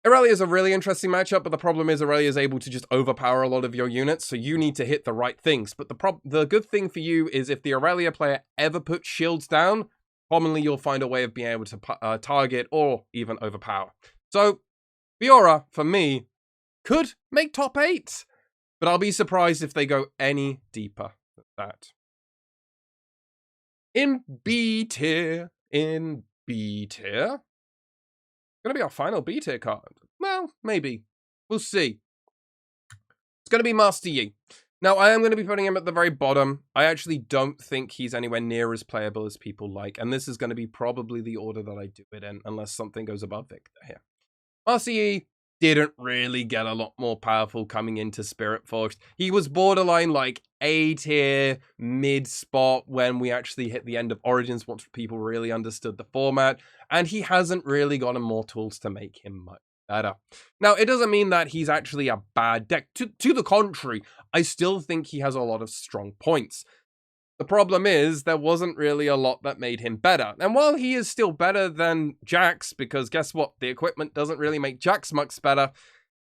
Irelia is a really interesting matchup, but the problem is Irelia is able to just overpower a lot of your units, so you need to hit the right things. But the good thing for you is if the Irelia player ever puts shields down, commonly you'll find a way of being able to target or even overpower. So, Fiora, for me, could make top 8. But I'll be surprised if they go any deeper than that. In B tier, going to be our final B tier card. Well, maybe. We'll see. It's going to be Master Yi. Now, I am going to be putting him at the very bottom. I actually don't think he's anywhere near as playable as people like. And this is going to be probably the order that I do it in, unless something goes above Victor here. Master Yi didn't really get a lot more powerful coming into Spirit Forged. He was borderline like A tier, mid spot when we actually hit the end of Origins, once people really understood the format, and he hasn't really gotten more tools to make him much better. Now, it doesn't mean that he's actually a bad deck. To the contrary, I still think he has a lot of strong points. The problem is, there wasn't really a lot that made him better. And while he is still better than Jax, because guess what? The equipment doesn't really make Jax much better.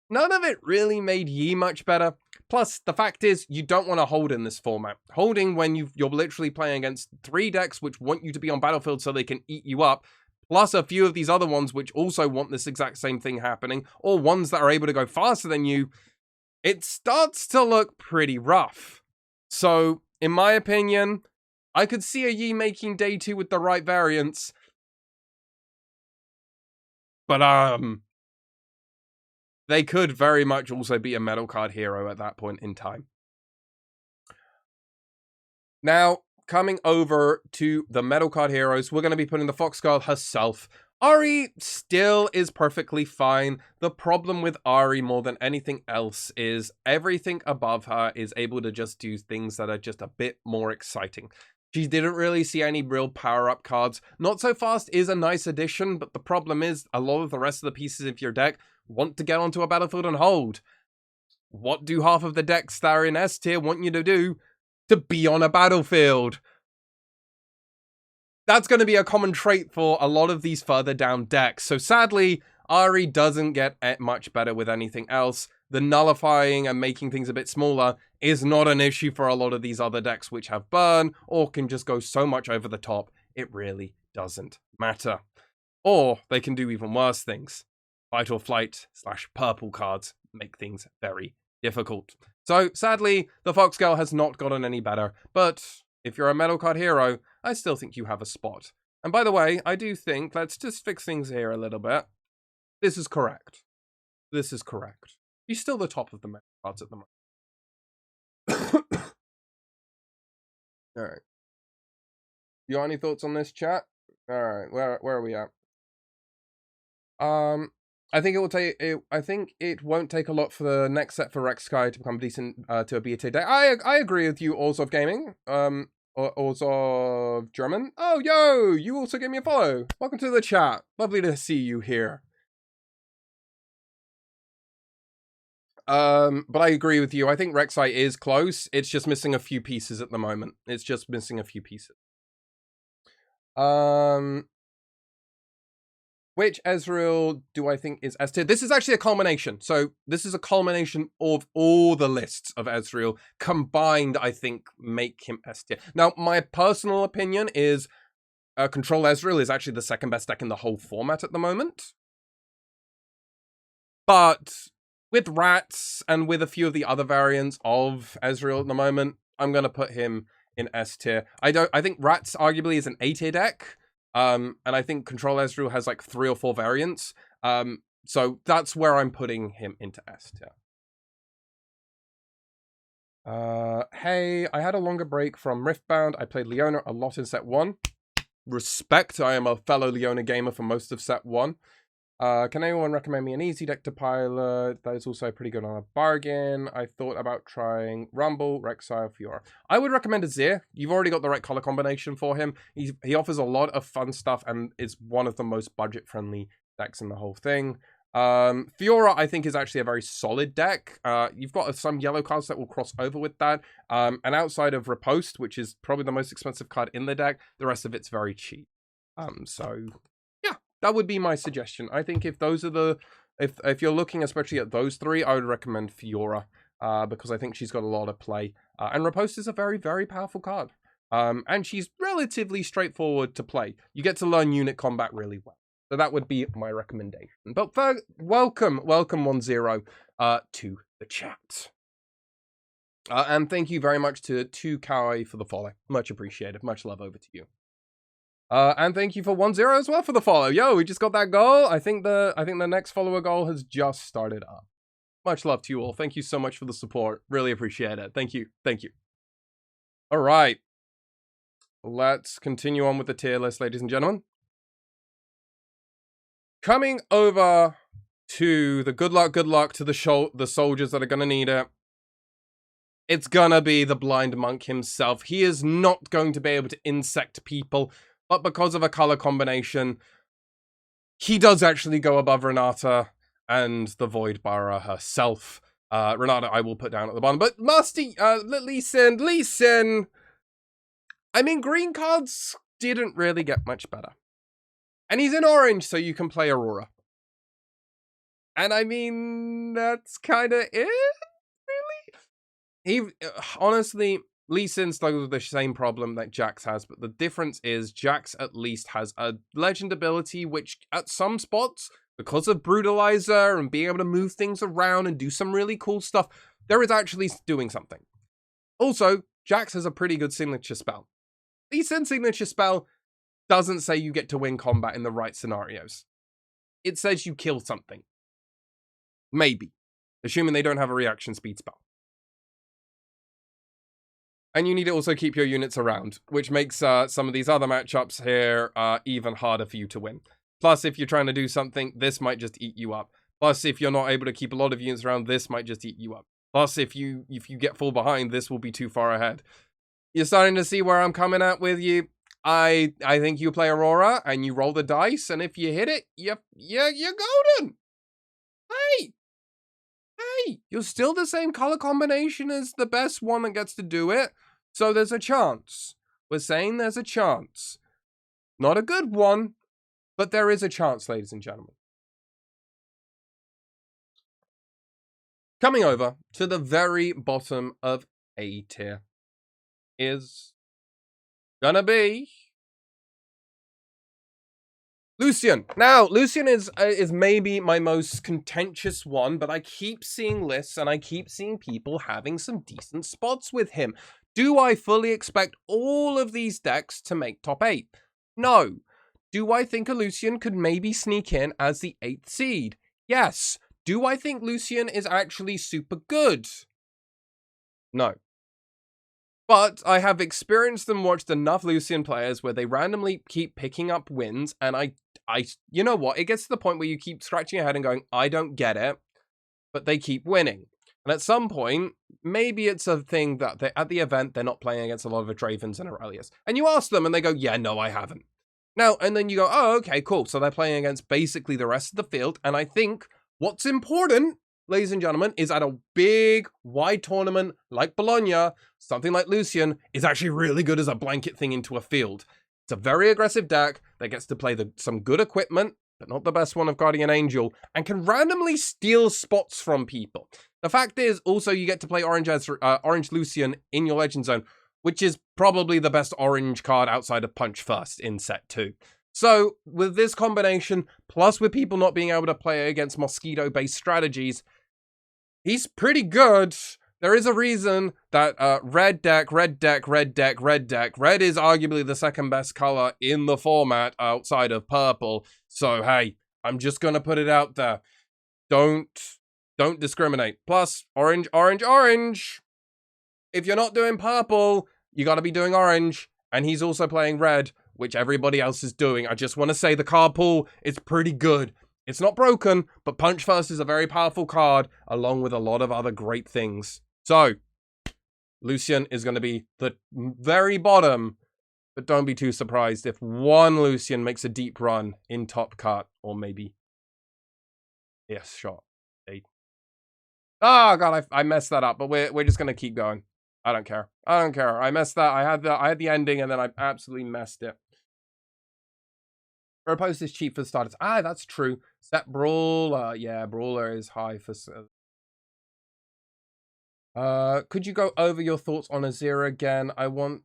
None of it really made Yi much better. Plus, the fact is, you don't want to hold in this format. Holding when you're literally playing against 3 decks which want you to be on battlefield so they can eat you up, plus a few of these other ones which also want this exact same thing happening, or ones that are able to go faster than you, it starts to look pretty rough. So, in my opinion, I could see a Yi making day 2 with the right variants. But, they could very much also be a metal card hero at that point in time. Now, coming over to the metal card heroes, we're going to be putting the Fox Girl herself. Ari still is perfectly fine. The problem with Ari more than anything else is everything above her is able to just do things that are just a bit more exciting. She didn't really see any real power-up cards. Not So Fast is a nice addition, but the problem is a lot of the rest of the pieces of your deck want to get onto a battlefield and hold. What do half of the decks that are in S tier want you to do? To be on a battlefield. That's going to be a common trait for a lot of these further down decks. So sadly, Ari doesn't get much better with anything else. The nullifying and making things a bit smaller is not an issue for a lot of these other decks which have burn or can just go so much over the top, it really doesn't matter. Or they can do even worse things. Fight or flight / purple cards make things very difficult. So sadly, the Fox Girl has not gotten any better, but if you're a metal card hero, I still think you have a spot. And by the way, I do think, let's just fix things here a little bit. This is correct. This is correct. You're still the top of the metal cards at the moment. Alright. You got any thoughts on this, chat? Alright, where are we at? I think it will take. I think it won't take a lot for the next set for Rek'Sai to become decent to a beta deck. I agree with you, Orzov Gaming. Orzov German. Oh, yo! You also gave me a follow. Welcome to the chat. Lovely to see you here. But I agree with you. I think Rek'Sai is close. It's just missing a few pieces at the moment. It's just missing a few pieces. Which Ezreal do I think is S tier? This is actually a culmination. So this is a culmination of all the lists of Ezreal combined, I think, make him S tier. Now, my personal opinion is Control Ezreal is actually the second best deck in the whole format at the moment. But with Rats and with a few of the other variants of Ezreal at the moment, I'm going to put him in S tier. I think Rats arguably is an A tier deck. And I think Control Ezreal has like 3 or 4 variants. So that's where I'm putting him into S tier. Hey, I had a longer break from Riftbound. I played Leona a lot in set 1. Respect, I am a fellow Leona gamer for most of set 1. Can anyone recommend me an easy deck to pilot that is also pretty good on a bargain? I thought about trying Rumble, Rek'Sai, Fiora. I would recommend Azir. You've already got the right color combination for him. He offers a lot of fun stuff and is one of the most budget-friendly decks in the whole thing. Fiora, I think, is actually a very solid deck. You've got some yellow cards that will cross over with that. And outside of Riposte, which is probably the most expensive card in the deck, the rest of it's very cheap. So yeah, that would be my suggestion. I think if those are the, if you're looking especially at those 3, I would recommend Fiora, because I think she's got a lot of play. And Riposte is a very, very powerful card. And she's relatively straightforward to play. You get to learn unit combat really well. So that would be my recommendation. But welcome 1-0 to the chat. And thank you very much to Kai for the follow. Much appreciated. Much love over to you. And thank you for 1-0 as well for the follow. Yo, we just got that goal. I think the next follower goal has just started up. Much love to you all. Thank you so much for the support. Really appreciate it. Thank you. Thank you. All right. Let's continue on with the tier list, ladies and gentlemen. Coming over to the good luck to the soldiers that are going to need it. It's going to be the Blind Monk himself. He is not going to be able to insect people, but because of a color combination, he does actually go above Renata and the Void Bara herself. Renata I will put down at the bottom, but Lee Sin. I mean, green cards didn't really get much better. And he's in orange, so you can play Aurora. And I mean, that's kind of it, really? Honestly, Lee Sin struggles with the same problem that Jax has, but the difference is Jax at least has a legend ability, which at some spots, because of Brutalizer and being able to move things around and do some really cool stuff, there is actually doing something. Also, Jax has a pretty good signature spell. Lee Sin's signature spell doesn't say you get to win combat in the right scenarios. It says you kill something. Maybe. Assuming they don't have a reaction speed spell. And you need to also keep your units around, which makes some of these other matchups here even harder for you to win. Plus, if you're trying to do something, this might just eat you up. Plus, if you're not able to keep a lot of units around, this might just eat you up. Plus, if you get fall behind, this will be too far ahead. You're starting to see where I'm coming at with you. I think you play Aurora and you roll the dice, and if you hit it, you're golden. Hey, you're still the same color combination as the best one that gets to do it. So there's a chance. We're saying there's a chance. Not a good one, but there is a chance, ladies and gentlemen. Coming over to the very bottom of A tier is gonna be Lucian. Now, Lucian is maybe my most contentious one, but I keep seeing lists and I keep seeing people having some decent spots with him. Do I fully expect all of these decks to make top 8? No. Do I think a Lucian could maybe sneak in as the 8th seed? Yes. Do I think Lucian is actually super good? No. But I have experienced and watched enough Lucian players where they randomly keep picking up wins, and I you know what? It gets to the point where you keep scratching your head and going, I don't get it, but they keep winning. And at some point, maybe it's a thing that at the event, they're not playing against a lot of DRAVENs and Aurelius. And you ask them and they go, yeah, no, I haven't. Now, and then you go, oh, okay, cool. So they're playing against basically the rest of the field. And I think what's important, ladies and gentlemen, is at a big, wide tournament like Bologna, something like Lucian is actually really good as a blanket thing into a field. It's a very aggressive deck that gets to play some good equipment, but not the best one of Guardian Angel, and can randomly steal spots from people. The fact is, also, you get to play Orange Lucian in your Legend Zone, which is probably the best orange card outside of Punch First in set 2. So, with this combination, plus with people not being able to play against Mosquito-based strategies, he's pretty good. There is a reason that red deck. Red is arguably the second best color in the format outside of purple. So, hey, I'm just going to put it out there. Don't discriminate. Plus, orange. If you're not doing purple, you got to be doing orange. And he's also playing red, which everybody else is doing. I just want to say the card pool is pretty good. It's not broken, but Punch First is a very powerful card, along with a lot of other great things. So, Lucian is going to be the very bottom, but don't be too surprised if one Lucian makes a deep run in top cut, or maybe yes, shot. 8. Oh god, I messed that up, but we're just going to keep going. I don't care. I messed that. I had the ending, and then I absolutely messed it. Riposte is cheap for starters. Ah, that's true. Set Brawler. Yeah, Brawler is high for... could you go over your thoughts on Azir again? I want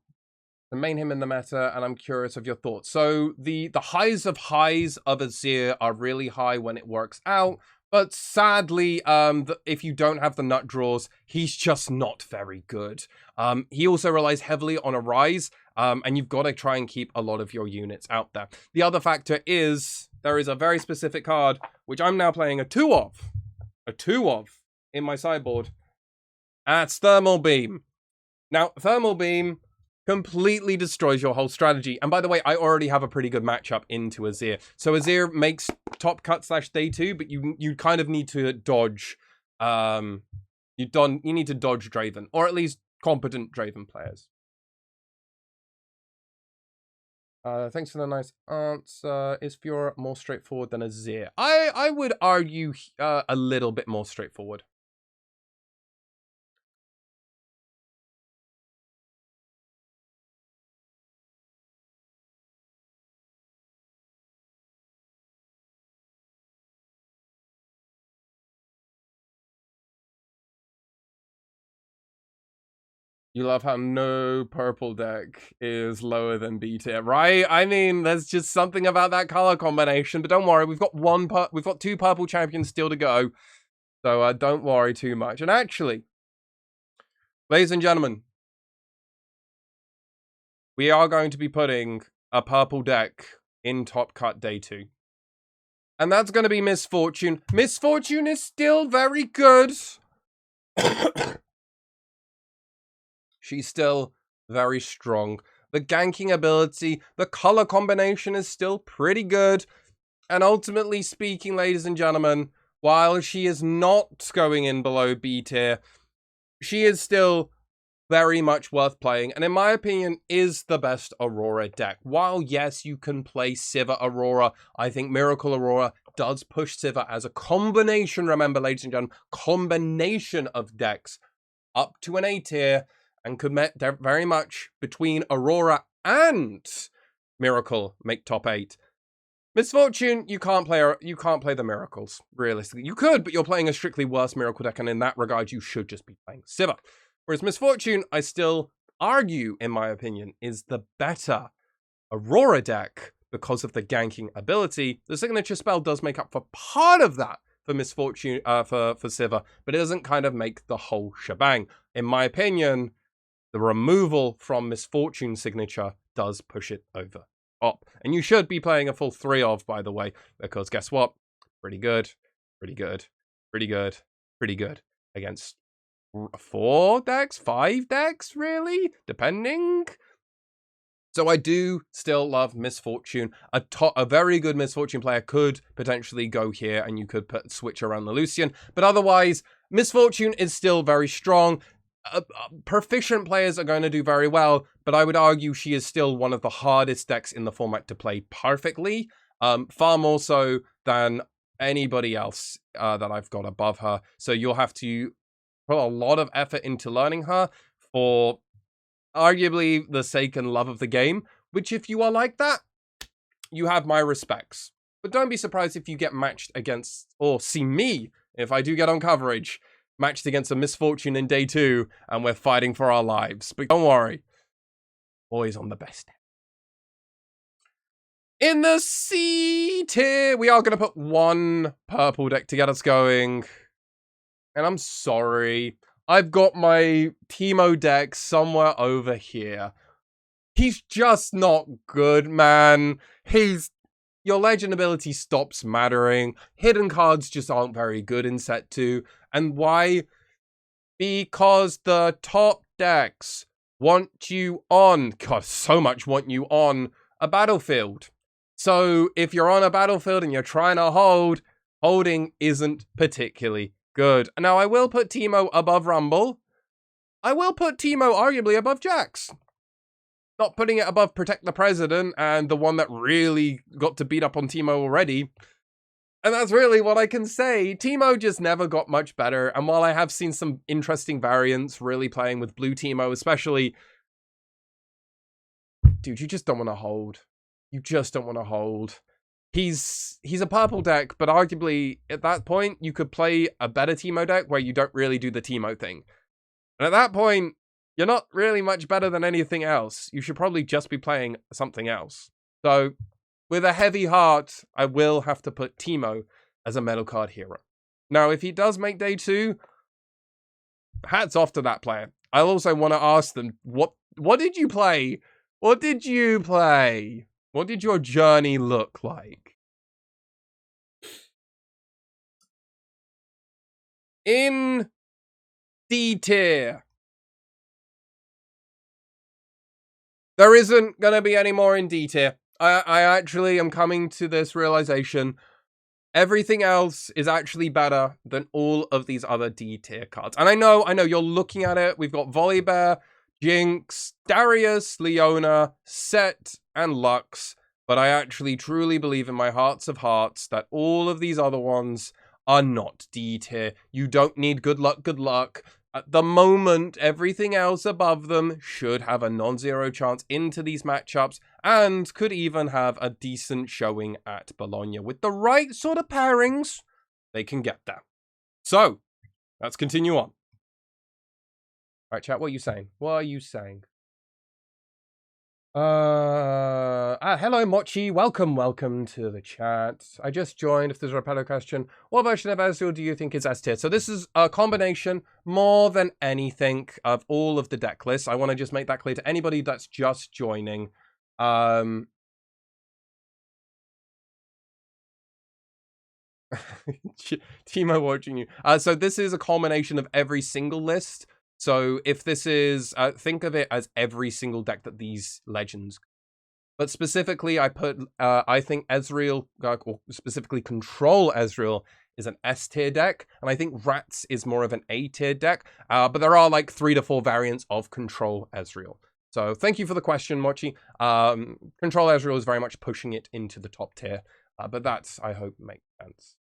to main him in the meta, and I'm curious of your thoughts. So, the highs of Azir are really high when it works out, but sadly, if you don't have the nut draws, he's just not very good. He also relies heavily on a rise, and you've got to try and keep a lot of your units out there. The other factor is, there is a very specific card, which I'm now playing a 2 of in my sideboard. That's Thermal Beam. Now, Thermal Beam completely destroys your whole strategy. And by the way, I already have a pretty good matchup into Azir. So Azir makes top cut / day 2, but you kind of need to dodge. You need to dodge DRAVEN, or at least competent DRAVEN players. Thanks for the nice answer. Is Fiora more straightforward than Azir? I would argue a little bit more straightforward. You love how no purple deck is lower than B tier, right? I mean, there's just something about that color combination, but don't worry, we've got 2 purple champions still to go. So don't worry too much. And actually, ladies and gentlemen, we are going to be putting a purple deck in Top Cut Day 2. And that's going to be Misfortune. Misfortune is still very good. She's still very strong. The ganking ability, the color combination is still pretty good. And ultimately speaking, ladies and gentlemen, while she is not going in below B tier, she is still very much worth playing, and in my opinion, is the best Aurora deck. While, yes, you can play Sivir Aurora, I think Miracle Aurora does push Sivir as a combination, remember, ladies and gentlemen, combination of decks up to an A tier, and could very much between Aurora and Miracle make top 8. Misfortune, you can't play the Miracles, realistically. You could, but you're playing a strictly worse Miracle deck, and in that regard, you should just be playing Sivir. Whereas Misfortune, I still argue, in my opinion, is the better Aurora deck because of the ganking ability. The signature spell does make up for part of that for Misfortune, for Sivir, but it doesn't kind of make the whole shebang. In my opinion, the removal from Misfortune signature does push it over top. And you should be playing a full 3 of, by the way, because guess what? Pretty good, pretty good, pretty good, pretty good against 4 decks, 5 decks, really, depending. So I do still love Misfortune. A very good Misfortune player could potentially go here, and you could switch around the Lucian. But otherwise, Misfortune is still very strong. Proficient players are going to do very well, but I would argue she is still one of the hardest decks in the format to play perfectly. Far more so than anybody else that I've got above her. So you'll have to put a lot of effort into learning her for arguably the sake and love of the game, which if you are like that, you have my respects. But don't be surprised if you get matched against, or see me, if I do get on coverage, matched against a Misfortune in day 2, and we're fighting for our lives. But don't worry, always on the best. In the C tier, we are going to put one purple deck to get us going. And I'm sorry, I've got my Teemo deck somewhere over here. He's just not good, man. Your legend ability stops mattering. Hidden cards just aren't very good in set 2. And why? Because the top decks want you on, God, so much want you on a battlefield. So if you're on a battlefield and you're trying to hold, holding isn't particularly good. Now, I will put Teemo above Rumble. I will put Teemo arguably above Jax. Not putting it above Protect the President and the one that really got to beat up on Teemo already. And that's really what I can say. Teemo just never got much better. And while I have seen some interesting variants really playing with blue Teemo, especially, dude, you just don't want to hold. You just don't want to hold. He's a purple deck, but arguably at that point you could play a better Teemo deck where you don't really do the Teemo thing. And at that point, you're not really much better than anything else. You should probably just be playing something else. So, with a heavy heart, I will have to put Teemo as a metal card hero. Now, if he does make day 2, hats off to that player. I also want to ask them, what did you play? What did you play? What did your journey look like? In D tier, there isn't going to be any more in D tier. I actually am coming to this realization. Everything else is actually better than all of these other D tier cards. And I know, you're looking at it. We've got Volibear, Jinx, Darius, Leona, Set, and Lux. But I actually truly believe in my hearts of hearts that all of these other ones are not D tier. You don't need good luck. At the moment, everything else above them should have a non-zero chance into these matchups and could even have a decent showing at Bologna. With the right sort of pairings, they can get there. So, let's continue on. All right, chat, what are you saying? What are you saying? Hello, Mochi. Welcome to the chat. I just joined. If there's a repetitive question, what version of Ezreal do you think is S tier? So this is a combination, more than anything, of all of the deck lists. I want to just make that clear to anybody that's just joining. Timo watching you. So this is a culmination of every single list. So if this is, think of it as every single deck that these legends. But specifically, I think Ezreal, or specifically Control Ezreal, is an S tier deck, and I think Rats is more of an A tier deck. But there are like 3 to 4 variants of Control Ezreal. So thank you for the question, Mochi. Control Ezreal is very much pushing it into the top tier, but that's, I hope, makes sense.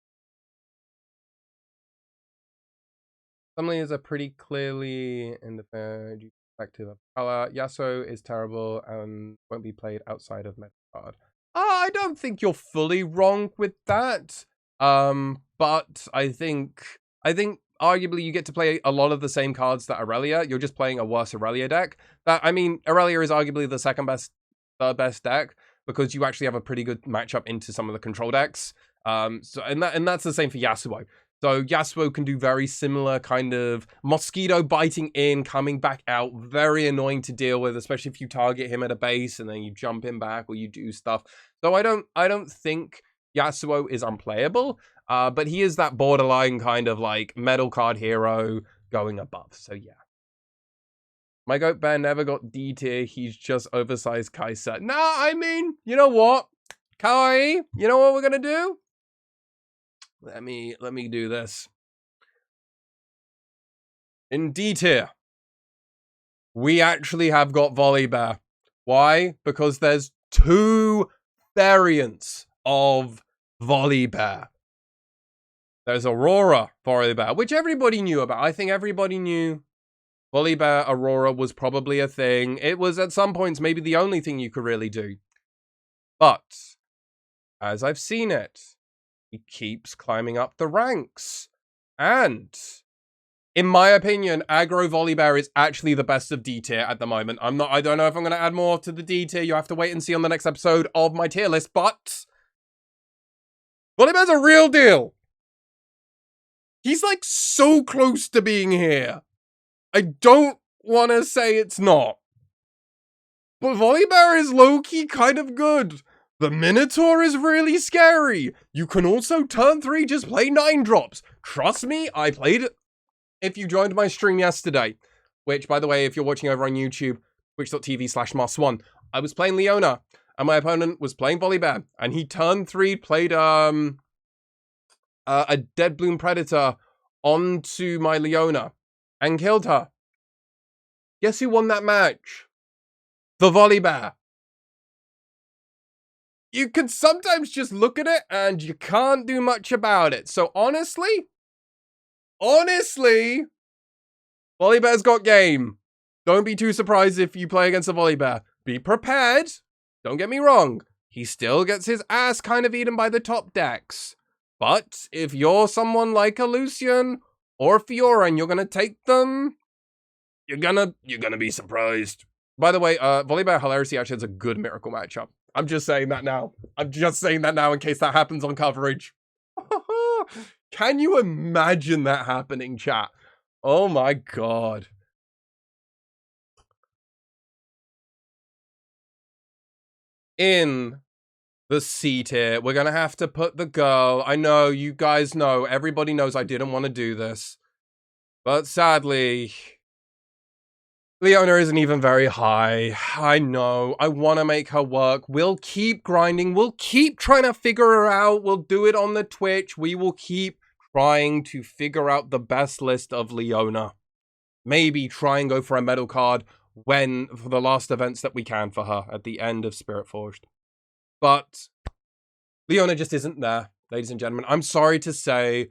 Some leaders are pretty clearly in the perspective of color. Yasuo is terrible and won't be played outside of meta card. I don't think you're fully wrong with that. But I think arguably you get to play a lot of the same cards that Aurelia. You're just playing a worse Aurelia deck. I mean, Aurelia is arguably the third best deck because you actually have a pretty good matchup into some of the control decks. And that's the same for Yasuo. So Yasuo can do very similar kind of mosquito biting in, coming back out, very annoying to deal with, especially if you target him at a base and then you jump him back or you do stuff. So I don't think Yasuo is unplayable, but he is that borderline kind of like metal card hero going above. So yeah. My goat bear never got D tier. He's just oversized Kai'Sa. No, I mean, you know what? Kawaii, you know what we're gonna do? Let me do this. In D tier, we actually have got Volibear. Why? Because there's 2 variants of Volibear. There's Aurora Volibear, which everybody knew about. I think everybody knew Volibear Aurora was probably a thing. It was at some points maybe the only thing you could really do. But as I've seen it, he keeps climbing up the ranks. And in my opinion, aggro Volibear is actually the best of D tier at the moment. I don't know if I'm going to add more to the D tier. You have to wait and see on the next episode of my tier list, but Volibear's a real deal. He's like so close to being here. I don't want to say it's not. But Volibear is low-key kind of good. The Minotaur is really scary. You can also turn 3 just play 9 drops. Trust me, I played it. If you joined my stream yesterday, which, by the way, if you're watching over on YouTube, twitch.tv/Moss1, I was playing Leona, and my opponent was playing Volibear, and he turn 3 played a Dead Bloom Predator onto my Leona and killed her. Guess who won that match? The Volibear. You can sometimes just look at it and you can't do much about it. So honestly, Volibear's got game. Don't be too surprised if you play against a Volibear. Be prepared. Don't get me wrong. He still gets his ass kind of eaten by the top decks. But if you're someone like a Lucian or a Fiora and you're going to take them, you're gonna be surprised. By the way, Volibear Hilarity actually has a good Miracle matchup. I'm just saying that now. I'm just saying that now in case that happens on coverage. Can you imagine that happening, chat? Oh my god. In the C tier, we're gonna have to put the girl. I know, you guys know, everybody knows I didn't want to do this. But sadly, Leona isn't even very high. I know. I want to make her work. We'll keep grinding. We'll keep trying to figure her out. We'll do it on the Twitch. We will keep trying to figure out the best list of Leona. Maybe try and go for a medal card for the last events that we can for her at the end of Spirit Forged. But Leona just isn't there, ladies and gentlemen. I'm sorry to say,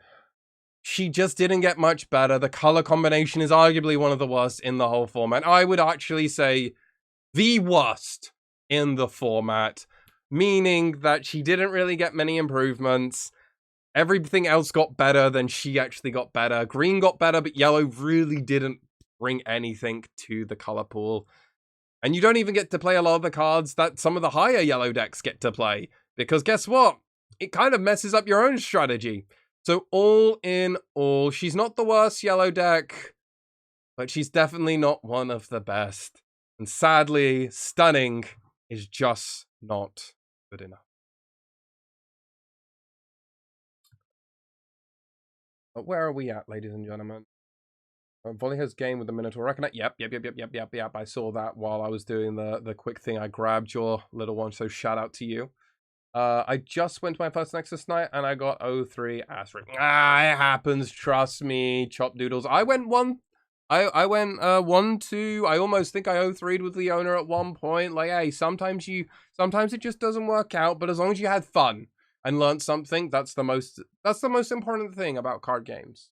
she just didn't get much better. The color combination is arguably one of the worst in the whole format. I would actually say the worst in the format, meaning that she didn't really get many improvements. Everything else got better than she actually got better. Green got better, but yellow really didn't bring anything to the color pool. And you don't even get to play a lot of the cards that some of the higher yellow decks get to play. Because guess what? It kind of messes up your own strategy. So all in all, she's not the worst yellow deck, but she's definitely not one of the best. And sadly, stunning is just not good enough. Where are we at, ladies and gentlemen? Volley has game with the Minotaur. Reckon it? Yep. I saw that while I was doing the quick thing. I grabbed your little one, so shout out to you. I just went to my first Nexus night and I got 0-3 asterisk. It happens, trust me, chop doodles. I went 1-2. I almost think I 0-3'd with Leona at one point. Like, hey, sometimes it just doesn't work out, but as long as you had fun and learned something, that's the most important thing about card games.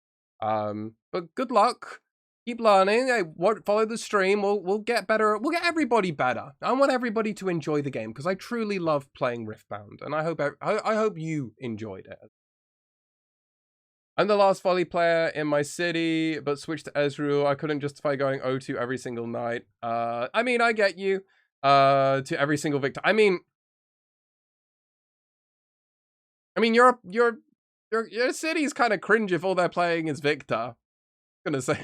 But good luck. Keep learning. Hey, follow the stream. We'll get better. We'll get everybody better. I want everybody to enjoy the game because I truly love playing Riftbound, and I hope you enjoyed it. I'm the last volley player in my city, but switched to Ezreal. I couldn't justify going 0-2 every single night. I mean, I get you. To every single victor. I mean, your city's kind of cringe if all they're playing is Victor. I'm gonna say.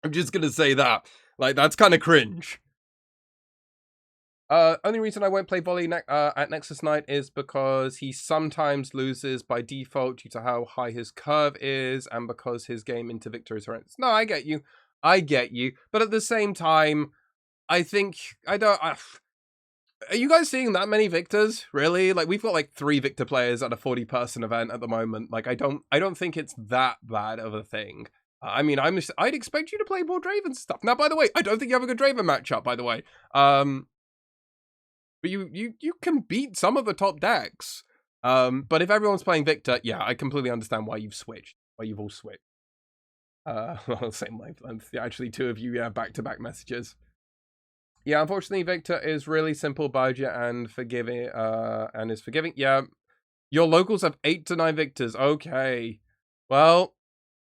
I'm just gonna say that. Like, that's kind of cringe. Only reason I won't play volley at Nexus Night is because he sometimes loses by default due to how high his curve is and because his game into Victor is horrendous. No, I get you. But at the same time, I think, are you guys seeing that many Victors? Really? Like, we've got like 3 Victor players at a 40-person event at the moment. Like, I don't think it's that bad of a thing. I mean, I'd expect you to play more Draven stuff. Now, by the way, I don't think you have a good Draven matchup, by the way. But you can beat some of the top decks. But if everyone's playing Victor, yeah, I completely understand why you've switched. Why you've all switched. Same wavelength. Yeah, actually, 2 of you, yeah, back-to-back messages. Yeah, unfortunately, Victor is really simple budget and forgiving, and is forgiving. Yeah, your locals have 8 to 9 Victors. Okay. Well,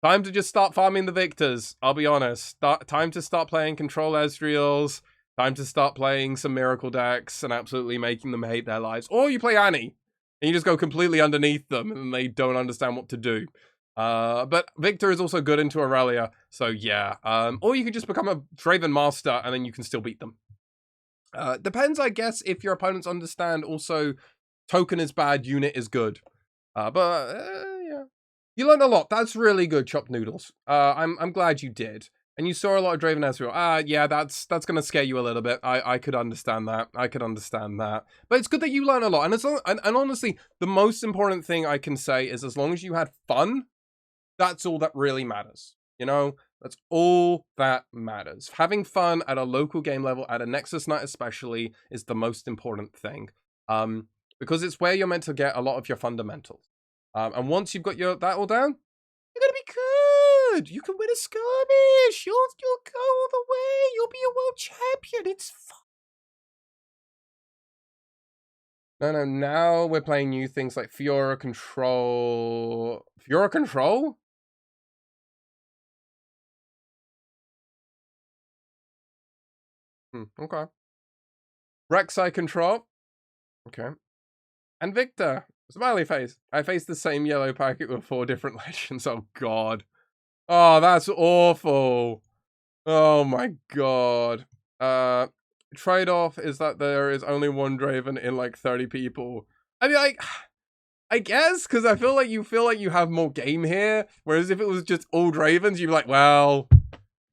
time to just start farming the Victors. I'll be honest. Time to start playing Control Ezreals. Time to start playing some Miracle decks and absolutely making them hate their lives. Or you play Annie, and you just go completely underneath them, and they don't understand what to do. But Victor is also good into Aurelia, so yeah. Or you could just become a Draven Master, and then you can still beat them. Depends, I guess, if your opponents understand also token is bad, unit is good. Yeah. You learned a lot. That's really good, Chopped Noodles. I'm glad you did. And you saw a lot of Draven Ezreal. Yeah, that's gonna scare you a little bit. I could understand that. But it's good that you learn a lot. And honestly, the most important thing I can say is as long as you had fun, that's all that really matters. You know? That's all that matters. Having fun at a local game level, at a Nexus night especially, is the most important thing. Because it's where you're meant to get a lot of your fundamentals. And once you've got that all down, you're gonna be good. You can win a skirmish. You'll go all the way. You'll be a world champion. It's fun. No. Now we're playing new things like Fiora Control. Fiora Control? Okay. Rek'Sai Control. Okay. And Victor. Smiley face. I faced the same yellow packet with 4 different legends. Oh, God. Oh, that's awful. Oh, my God. Trade-off is that there is only 1 Draven in, like, 30 people. I mean, I guess, because I feel like you have more game here. Whereas if it was just all Dravens, you'd be like, well,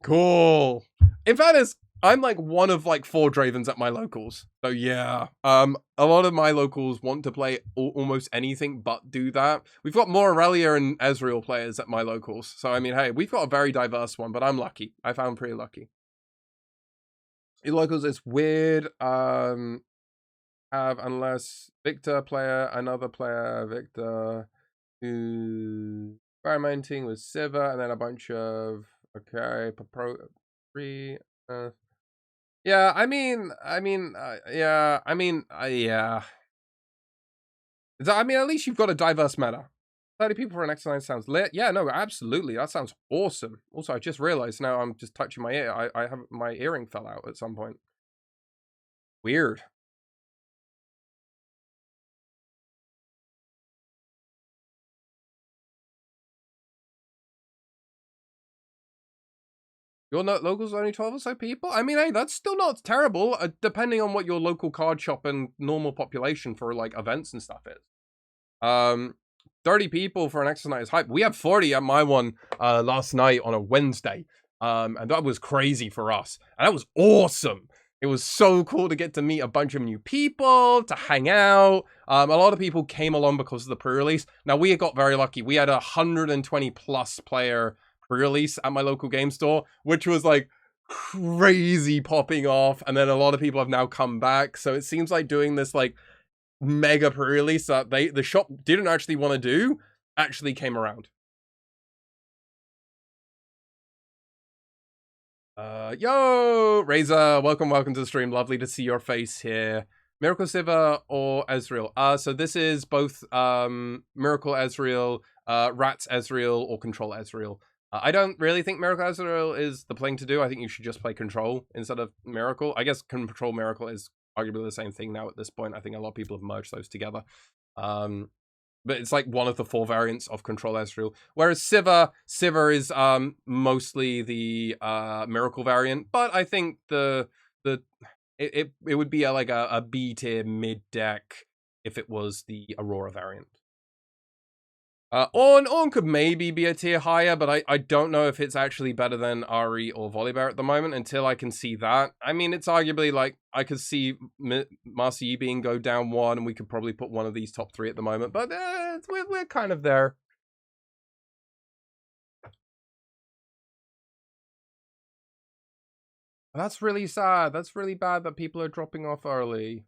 cool. In fairness, I'm like one of like 4 Dravens at my locals. So yeah, a lot of my locals want to play almost anything but do that. We've got more Aurelia and Ezreal players at my locals. So I mean, hey, we've got a very diverse one, but I'm lucky. I found pretty lucky. Your locals is weird. Have unless Victor player, another player, Victor, who experimenting with Siva, and then a bunch of yeah, yeah. I mean, at least you've got a diverse meta. 30 people for an exercise sounds lit. Yeah, no, absolutely. That sounds awesome. Also, I just realized now I'm just touching my ear. I have my earring fell out at some point. Weird. Your locals only 12 or so people? I mean, hey, that's still not terrible, depending on what your local card shop and normal population for, like, events and stuff is. 30 people for an extra night is hype. We had 40 at my one last night on a Wednesday. And that was crazy for us. And that was awesome. It was so cool to get to meet a bunch of new people, to hang out. A lot of people came along because of the pre-release. Now, we got very lucky. We had a 120 plus player pre-release at my local game store, which was like crazy popping off. And then a lot of people have now come back. So it seems like doing this like mega pre-release that the shop didn't actually want to do actually came around. Yo, Razor, welcome to the stream. Lovely to see your face here. Miracle Siva or Ezreal? So this is both Miracle Ezreal, Rats Ezreal, or Control Ezreal. I don't really think Miracle Ezreal is the playing to do. I think you should just play Control instead of Miracle. I guess Control Miracle is arguably the same thing now at this point. I think a lot of people have merged those together. But it's like one of the 4 variants of Control Ezreal. Whereas Siva is mostly the Miracle variant. But I think it would be like a B tier mid deck if it was the Aurora variant. Ornn could maybe be a tier higher, but I don't know if it's actually better than Ahri or Volibear at the moment until I can see that. I mean, it's arguably like I could see Master Yi being go down 1, and we could probably put one of these top 3 at the moment, but we're kind of there. That's really sad. That's really bad that people are dropping off early.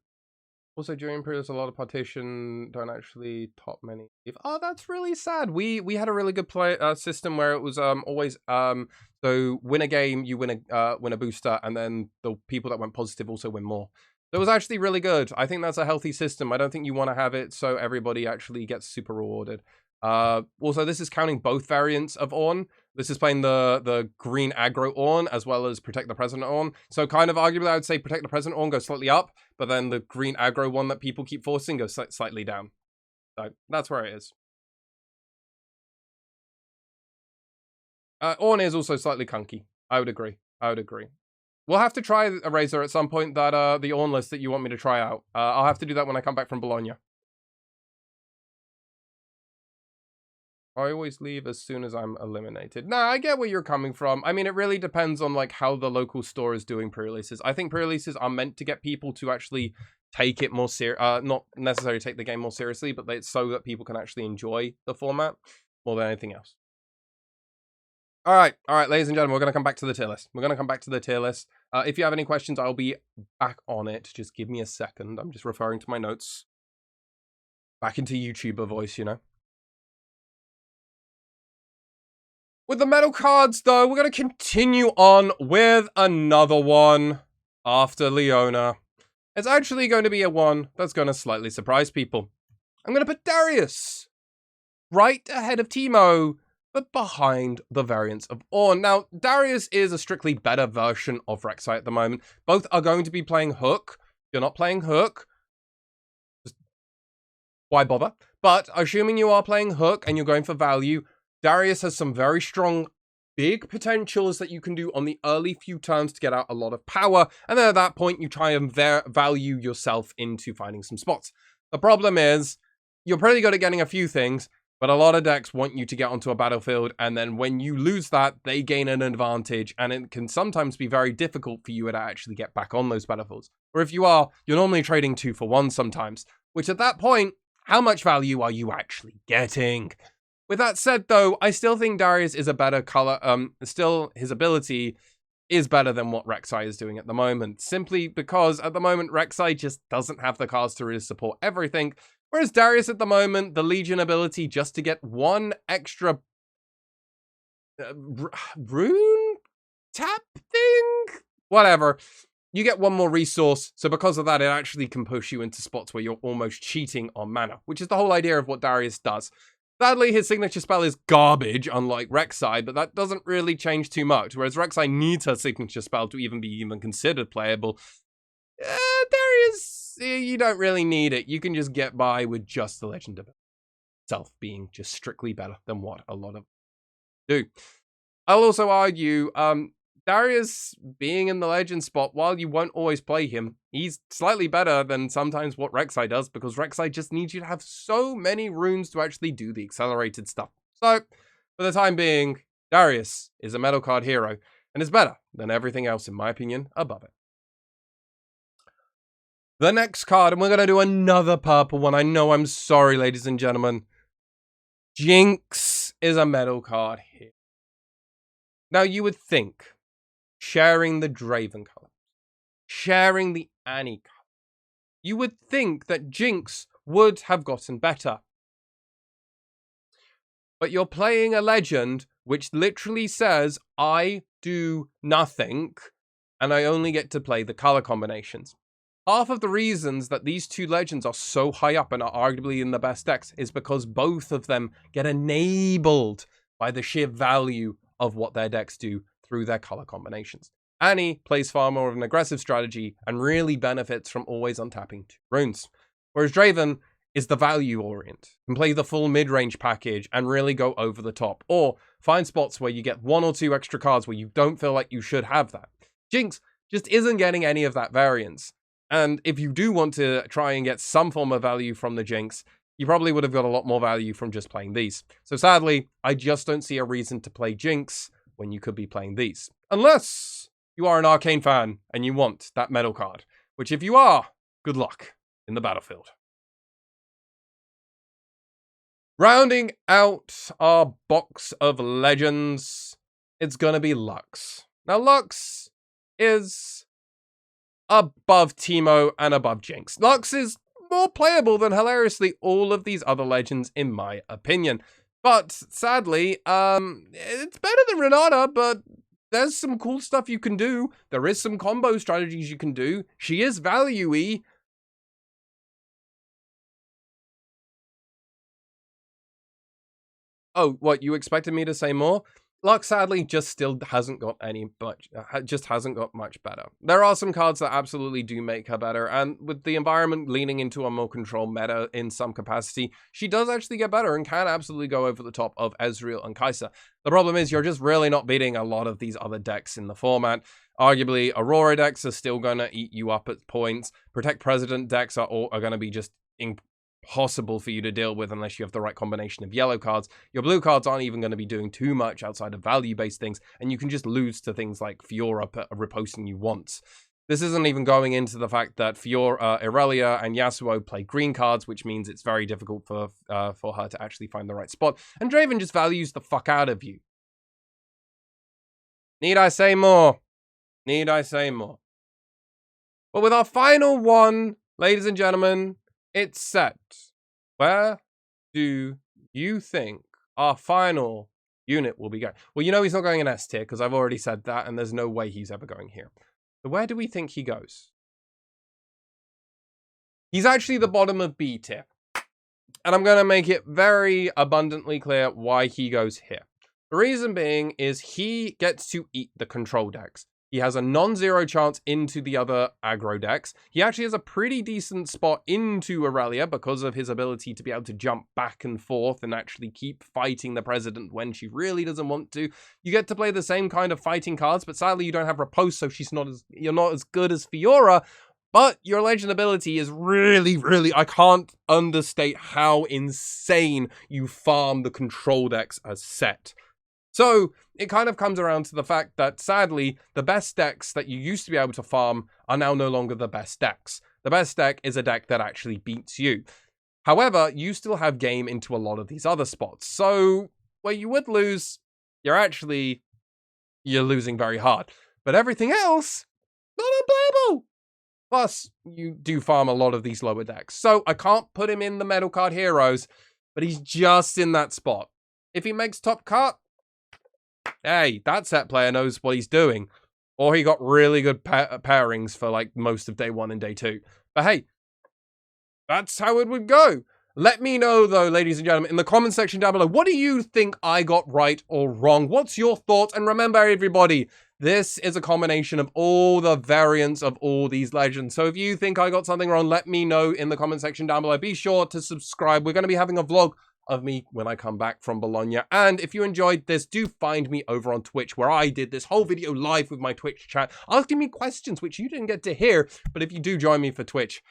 Also, during periods, a lot of partition don't actually top many. Oh, that's really sad. We had a really good play system where it was always so win a game, you win a booster, and then the people that went positive also win more. So it was actually really good. I think that's a healthy system. I don't think you want to have it so everybody actually gets super rewarded. Also, this is counting both variants of Ornn. This is playing the green aggro Ornn as well as Protect the President Ornn. So kind of arguably, I would say Protect the President Ornn goes slightly up, but then the green aggro one that people keep forcing goes slightly down. So that's where it is. Ornn is also slightly clunky. I would agree. We'll have to try a Razor at some point, that the Ornn list that you want me to try out. I'll have to do that when I come back from Bologna. I always leave as soon as I'm eliminated. Nah, I get where you're coming from. I mean, it really depends on like how the local store is doing pre-releases. I think pre-releases are meant to get people to actually take it more not necessarily take the game more seriously, but it's so that people can actually enjoy the format more than anything else. All right, ladies and gentlemen, we're going to come back to the tier list. If you have any questions, I'll be back on it. Just give me a second. I'm just referring to my notes. Back into YouTuber voice, you know. With the metal cards, though, we're going to continue on with another one after Leona. It's actually going to be a one that's going to slightly surprise people. I'm going to put Darius right ahead of Teemo, but behind the variants of Ornn. Now, Darius is a strictly better version of Rek'Sai at the moment. Both are going to be playing Hook. If you're not playing Hook, why bother? But assuming you are playing Hook and you're going for value, Darius has some very strong, big potentials that you can do on the early few turns to get out a lot of power. And then at that point, you try and value yourself into finding some spots. The problem is, you're pretty good at getting a few things, but a lot of decks want you to get onto a battlefield. And then when you lose that, they gain an advantage. And it can sometimes be very difficult for you to actually get back on those battlefields. Or if you are, you're normally trading 2 for 1 sometimes. Which at that point, how much value are you actually getting? With that said, though, I still think Darius is a better color. Still, his ability is better than what Rek'Sai is doing at the moment. Simply because at the moment, Rek'Sai just doesn't have the cards to really support everything. Whereas Darius at the moment, the Legion ability just to get 1 extra rune tap thing? Whatever. You get 1 more resource. So because of that, it actually can push you into spots where you're almost cheating on mana, which is the whole idea of what Darius does. Sadly, his signature spell is garbage, unlike Rek'Sai, but that doesn't really change too much. Whereas Rek'Sai needs her signature spell to even be considered playable. Darius, you don't really need it. You can just get by with just the legend of itself being just strictly better than what a lot of do. I'll also argue, Darius being in the legend spot, while you won't always play him, he's slightly better than sometimes what Rek'Sai does, because Rek'Sai just needs you to have so many runes to actually do the accelerated stuff. So, for the time being, Darius is a metal card hero, and is better than everything else, in my opinion, above it. The next card, and we're going to do another purple one. I know, I'm sorry, ladies and gentlemen. Jinx is a metal card here. Now, you would think, sharing the DRAVEN color, sharing the Annie color, you would think that Jinx would have gotten better. But you're playing a legend which literally says, I do nothing, and I only get to play the color combinations. Half of the reasons that these two legends are so high up and are arguably in the best decks is because both of them get enabled by the sheer value of what their decks do through their color combinations. Annie plays far more of an aggressive strategy and really benefits from always untapping 2 runes. Whereas DRAVEN is the value orient. You can play the full mid-range package and really go over the top, or find spots where you get 1 or 2 extra cards where you don't feel like you should have that. Jinx just isn't getting any of that variance. And if you do want to try and get some form of value from the Jinx, you probably would have got a lot more value from just playing these. So sadly, I just don't see a reason to play Jinx when you could be playing these. Unless you are an Arcane fan and you want that metal card. Which if you are, good luck in the battlefield. Rounding out our box of legends, it's gonna be Lux. Now Lux is above Teemo and above Jinx. Lux is more playable than hilariously all of these other legends, in my opinion. But sadly, it's better than Renata, but there's some cool stuff you can do. There is some combo strategies you can do. She is value-y. Oh, what, you expected me to say more? Lux sadly just still hasn't got much better. There are some cards that absolutely do make her better, and with the environment leaning into a more controlled meta in some capacity, she does actually get better and can absolutely go over the top of Ezreal and Kai'Sa. The problem is you're just really not beating a lot of these other decks in the format. Arguably, Aurora decks are still going to eat you up at points. Protect President decks are going to be just impossible for you to deal with unless you have the right combination of yellow cards. Your blue cards aren't even going to be doing too much outside of value-based things, and you can just lose to things like Fiora riposting you once. This isn't even going into the fact that Irelia and Yasuo play green cards, which means it's very difficult for her to actually find the right spot, and DRAVEN just values the fuck out of you. Need I say more? Need I say more? But with our final one, ladies and gentlemen, it's set. Where do you think our final unit will be going? Well, you know he's not going in S tier, because I've already said that, and there's no way he's ever going here. So where do we think he goes? He's actually the bottom of B tier. And I'm going to make it very abundantly clear why he goes here. The reason being is he gets to eat the control decks. He has a non-zero chance into the other aggro decks. He actually has a pretty decent spot into Irelia because of his ability to be able to jump back and forth and actually keep fighting the president when she really doesn't want to. You get to play the same kind of fighting cards, but sadly you don't have Riposte, so you're not as good as Fiora. But your legend ability is really, I can't understate how insane you farm the control decks as set. So it kind of comes around to the fact that, sadly, the best decks that you used to be able to farm are now no longer the best decks. The best deck is a deck that actually beats you. However, you still have game into a lot of these other spots. So where you would lose, you're losing very hard. But everything else, not unplayable. Plus, you do farm a lot of these lower decks. So I can't put him in the metal card heroes, but he's just in that spot. If he makes top cut, hey, that set player knows what he's doing. Or he got really good pairings for like most of day 1 and day 2. But hey, that's how it would go. Let me know though, ladies and gentlemen, in the comment section down below, what do you think I got right or wrong? What's your thoughts? And remember everybody, this is a combination of all the variants of all these legends. So if you think I got something wrong, let me know in the comment section down below. Be sure to subscribe. We're going to be having a vlog of me when I come back from Bologna. And if you enjoyed this, do find me over on Twitch, where I did this whole video live with my Twitch chat, asking me questions which you didn't get to hear. But if you do join me for Twitch,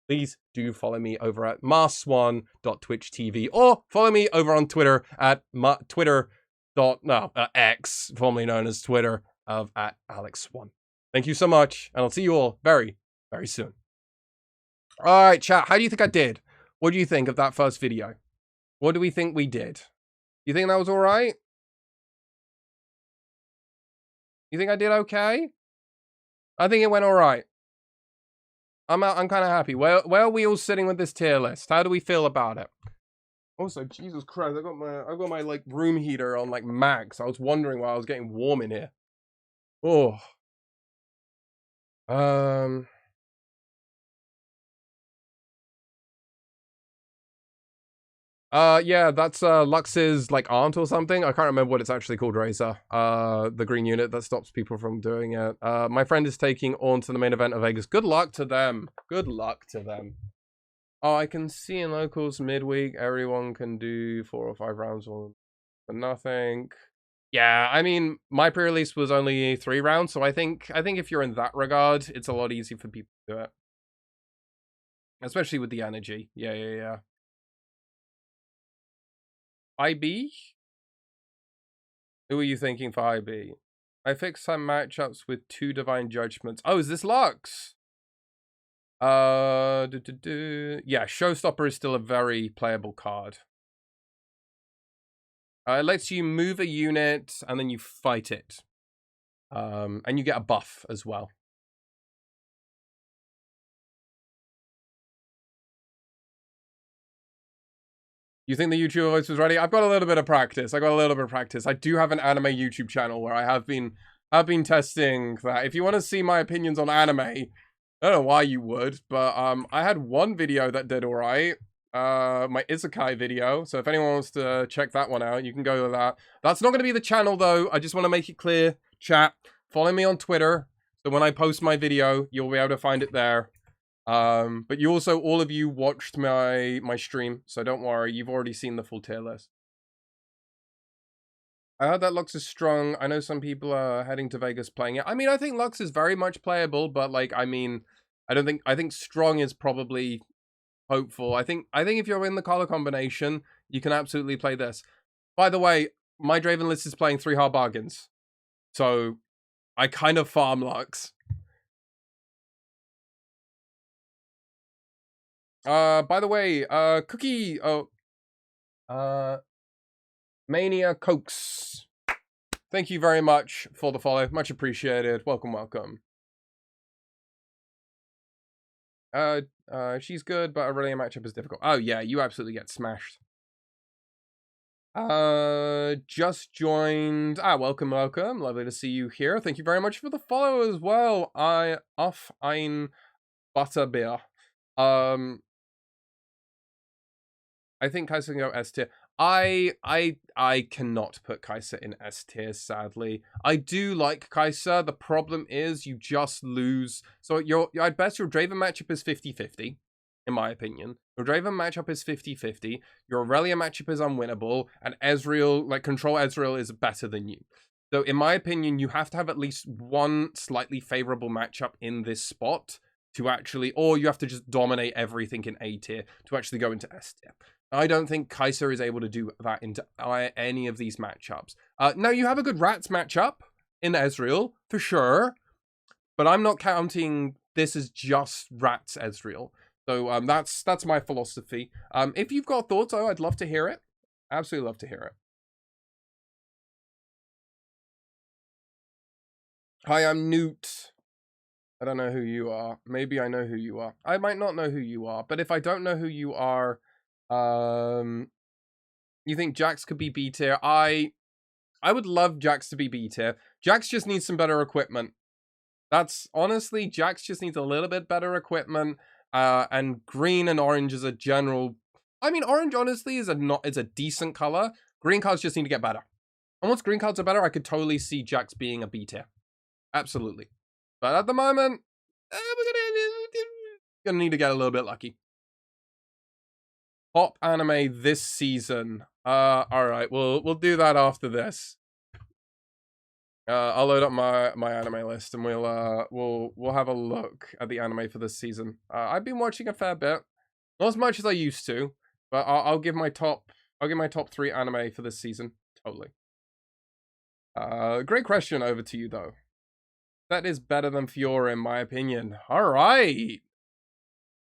please do follow me over at marsswan.twitch.tv, or follow me over on Twitter at X, formerly known as Twitter, at Alex Swan. Thank you so much, and I'll see you all very, very soon. All right, chat, how do you think I did? What do you think of that first video? What do we think we did? You think that was all right? You think I did okay? I think it went all right. I'm kind of happy. Where are we all sitting with this tier list? How do we feel about it? Also, Jesus Christ, I got my like room heater on like max. I was wondering why I was getting warm in here. Oh. Yeah, that's Lux's like aunt or something. I can't remember what it's actually called, Razor. The green unit that stops people from doing it. My friend is taking on to the main event of Vegas. Good luck to them. Good luck to them. Oh, I can see in locals midweek, everyone can do 4 or 5 rounds for nothing. Yeah, I mean, my pre-release was only 3 rounds, so I think if you're in that regard, it's a lot easier for people to do it. Especially with the energy. Yeah. IB? Who are you thinking for IB? I fixed some matchups with 2 Divine Judgments. Oh, is this Lux? Yeah, Showstopper is still a very playable card. It lets you move a unit and then you fight it. And you get a buff as well. You think the YouTuber voice was ready? I've got a little bit of practice. I do have an anime YouTube channel where I have been testing that. If you want to see my opinions on anime, I don't know why you would, but I had one video that did alright. My Isekai video. So if anyone wants to check that one out, you can go to that. That's not going to be the channel though. I just want to make it clear. Chat, follow me on Twitter. So when I post my video, you'll be able to find it there. But you also, all of you watched my stream, so don't worry, you've already seen the full tier list. I heard that Lux is strong. I know some people are heading to Vegas playing it. I mean, I think Lux is very much playable, but like, I mean, I think strong is probably hopeful. I think if you're in the color combination, you can absolutely play this. By the way, my DRAVEN list is playing 3 hard bargains. So I kind of farm Lux. By the way, Cookie, Mania Cokes. Thank you very much for the follow. Much appreciated. Welcome. She's good, but Aurelia matchup is difficult. Oh, yeah, you absolutely get smashed. Just joined. Welcome. Lovely to see you here. Thank you very much for the follow as well. Auf ein Butterbeer. I think Kaiser can go S tier. I cannot put Kaiser in S tier, sadly. I do like Kaiser. The problem is you just lose. So at best, your DRAVEN matchup is 50-50, in my opinion. Your DRAVEN matchup is 50-50. Your Aurelia matchup is unwinnable. And Ezreal, like Control Ezreal, is better than you. So in my opinion, you have to have at least one slightly favorable matchup in this spot to actually, or you have to just dominate everything in A tier to actually go into S tier. I don't think Kaiser is able to do that into any of these matchups. Now, you have a good Rats matchup in Ezreal, for sure. But I'm not counting this as just Rats Ezreal. So that's my philosophy. If you've got thoughts, I'd love to hear it. Absolutely love to hear it. Hi, I'm Newt. I don't know who you are. Maybe I know who you are. I might not know who you are. But if I don't know who you are... you think Jax could be B tier? I would love Jax to be B tier. Jax just needs some better equipment. That's honestly, Jax just needs a little bit better equipment. And green and orange is a general. I mean, orange honestly is a decent color. Green cards just need to get better. And once green cards are better, I could totally see Jax being a B tier. Absolutely. But at the moment, we're gonna need to get a little bit lucky. top anime this season. All right, we'll do that after this. I'll load up my anime list and we'll have a look at the anime for this season. I've been watching a fair bit, not as much as I used to, but I'll give my top 3 anime for this season. Totally. Great question over to you though. That is better than Fiora in my opinion. All right.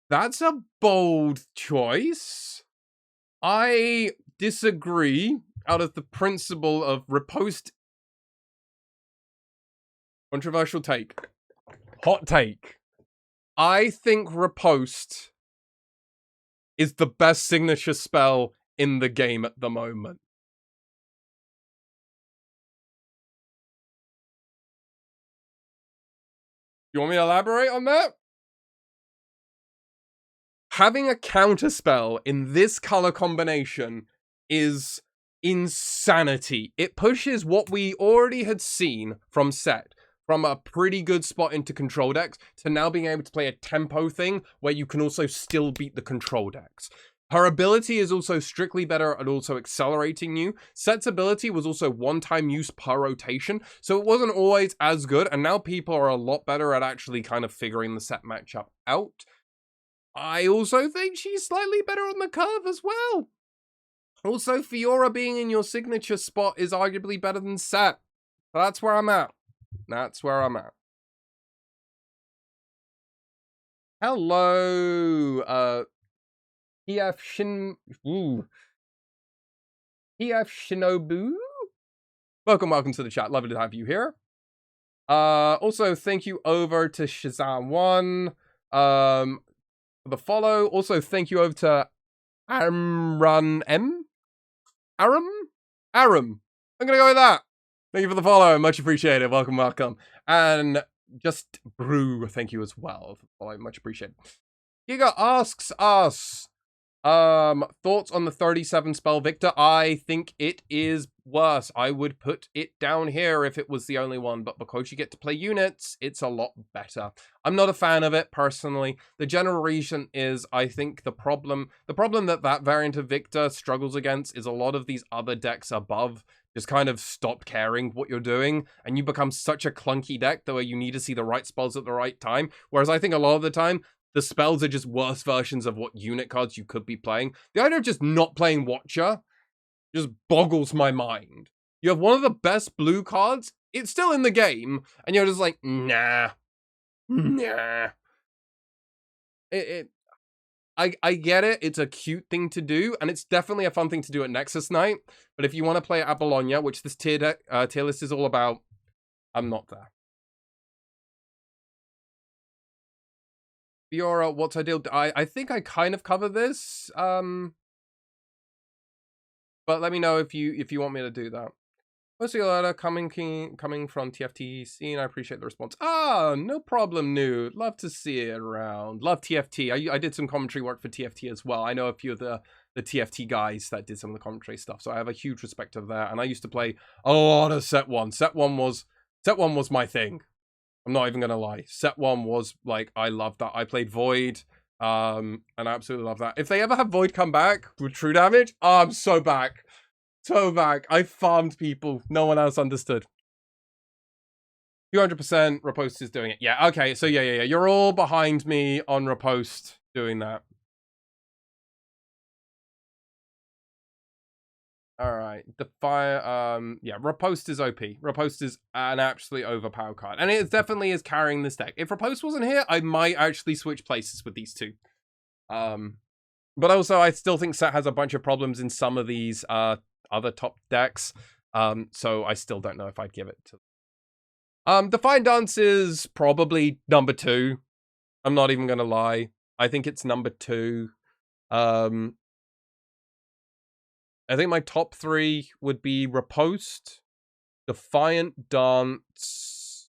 That's a bold choice. I disagree out of the principle of riposte. Controversial take. Hot take. I think riposte is the best signature spell in the game at the moment. You want me to elaborate on that? Having a counterspell in this color combination is insanity. It pushes what we already had seen from Set, from a pretty good spot into control decks, to now being able to play a tempo thing where you can also still beat the control decks. Her ability is also strictly better at also accelerating you. Set's ability was also one-time use per rotation, so it wasn't always as good, and now people are a lot better at actually kind of figuring the Set matchup out. I also think she's slightly better on the curve as well. Also, Fiora being in your signature spot is arguably better than Set. So that's where I'm at. That's where I'm at. Hello, PF Shinobu. Welcome to the chat. Lovely to have you here. Also, thank you over to Shazam1 for the follow. Also, thank you over to Aram. I'm gonna go with that. Thank you for the follow. Much appreciated. Welcome. And just Brew, thank you as well. Much appreciated. Giga asks us, thoughts on the 37 spell Victor? I think it is worse. I would put it down here if it was the only one, but because you get to play units, it's a lot better. I'm not a fan of it personally. The general reason is I think the problem that variant of Victor struggles against is a lot of these other decks above just kind of stop caring what you're doing, and you become such a clunky deck that where you need to see the right spells at the right time. Whereas I think a lot of the time, the spells are just worse versions of what unit cards you could be playing. The idea of just not playing Watcher just boggles my mind. You have one of the best blue cards, it's still in the game, and you're just like, nah. I get it, it's a cute thing to do, and it's definitely a fun thing to do at Nexus Night, but if you want to play it at Bologna, which this tier list is all about, I'm not there. Fiora, what's ideal? I think I kind of cover this, but let me know if you want me to do that. Mostly a letter coming from TFT scene. I appreciate the response. No problem, Nude. Love to see it around. Love TFT. I did some commentary work for TFT as well. I know a few of the TFT guys that did some of the commentary stuff, so I have a huge respect of that. And I used to play a lot of Set 1. Set 1 was my thing. I'm not even gonna lie. Set 1 was like, I loved that. I played Void, and I absolutely love that. If they ever have Void come back with True Damage, I'm so back. So back. I farmed people. No one else understood. 200% Riposte is doing it. Yeah, okay. So yeah. You're all behind me on Riposte doing that. Alright. Yeah, Riposte is OP. Riposte is an absolutely overpowered card. And it definitely is carrying this deck. If Riposte wasn't here, I might actually switch places with these two. But also, I still think Set has a bunch of problems in some of these other top decks, so I still don't know if I'd give it to Defiant Dance is probably number 2. I'm not even gonna lie. I think it's number 2. I think my top 3 would be Riposte, Defiant Dance,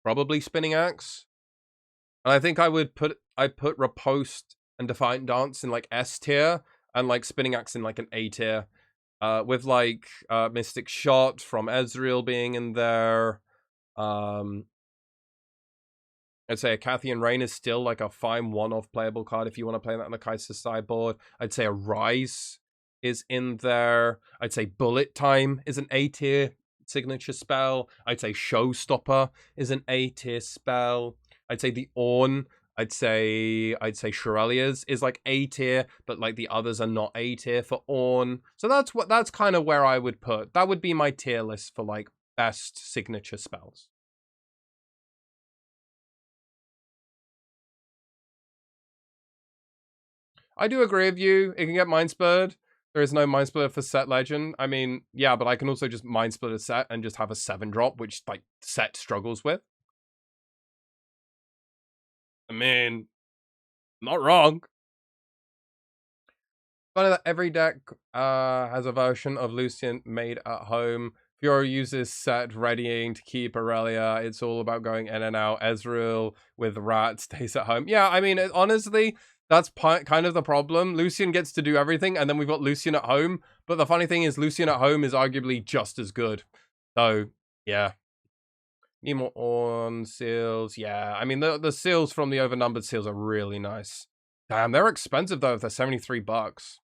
probably Spinning Axe. And I think I'd put Riposte and Defiant Dance in like S tier, and like Spinning Axe in like an A tier, with like Mystic Shot from Ezreal being in there, I'd say a Cathian Rain is still like a fine one-off playable card if you want to play that on the Kaiser sideboard. I'd say a Rise is in there. I'd say Bullet Time is an A-tier signature spell. I'd say Showstopper is an A-tier spell. I'd say the Ornn. I'd say Shirelia's is like A-tier, but like the others are not A-tier for Ornn. So that's kind of where I would put. That would be my tier list for like best signature spells. I do agree with you. It can get Mind Spurred. There is no Mind Splitter for Set Legend. I mean, yeah, but I can also just Mind Splitter Set and just have a 7-drop, which like Set struggles with. I mean, not wrong. Funny that every deck has a version of Lucian made at home. Fiora uses Set readying to keep Aurelia. It's all about going in and out. Ezreal with Rat stays at home. Yeah, I mean, honestly, that's kind of the problem. Lucian gets to do everything, and then we've got Lucian at home. But the funny thing is, Lucian at home is arguably just as good. So, yeah. Need more Ornn seals. Yeah, I mean, the seals from the overnumbered seals are really nice. Damn, they're expensive, though, if they're $73.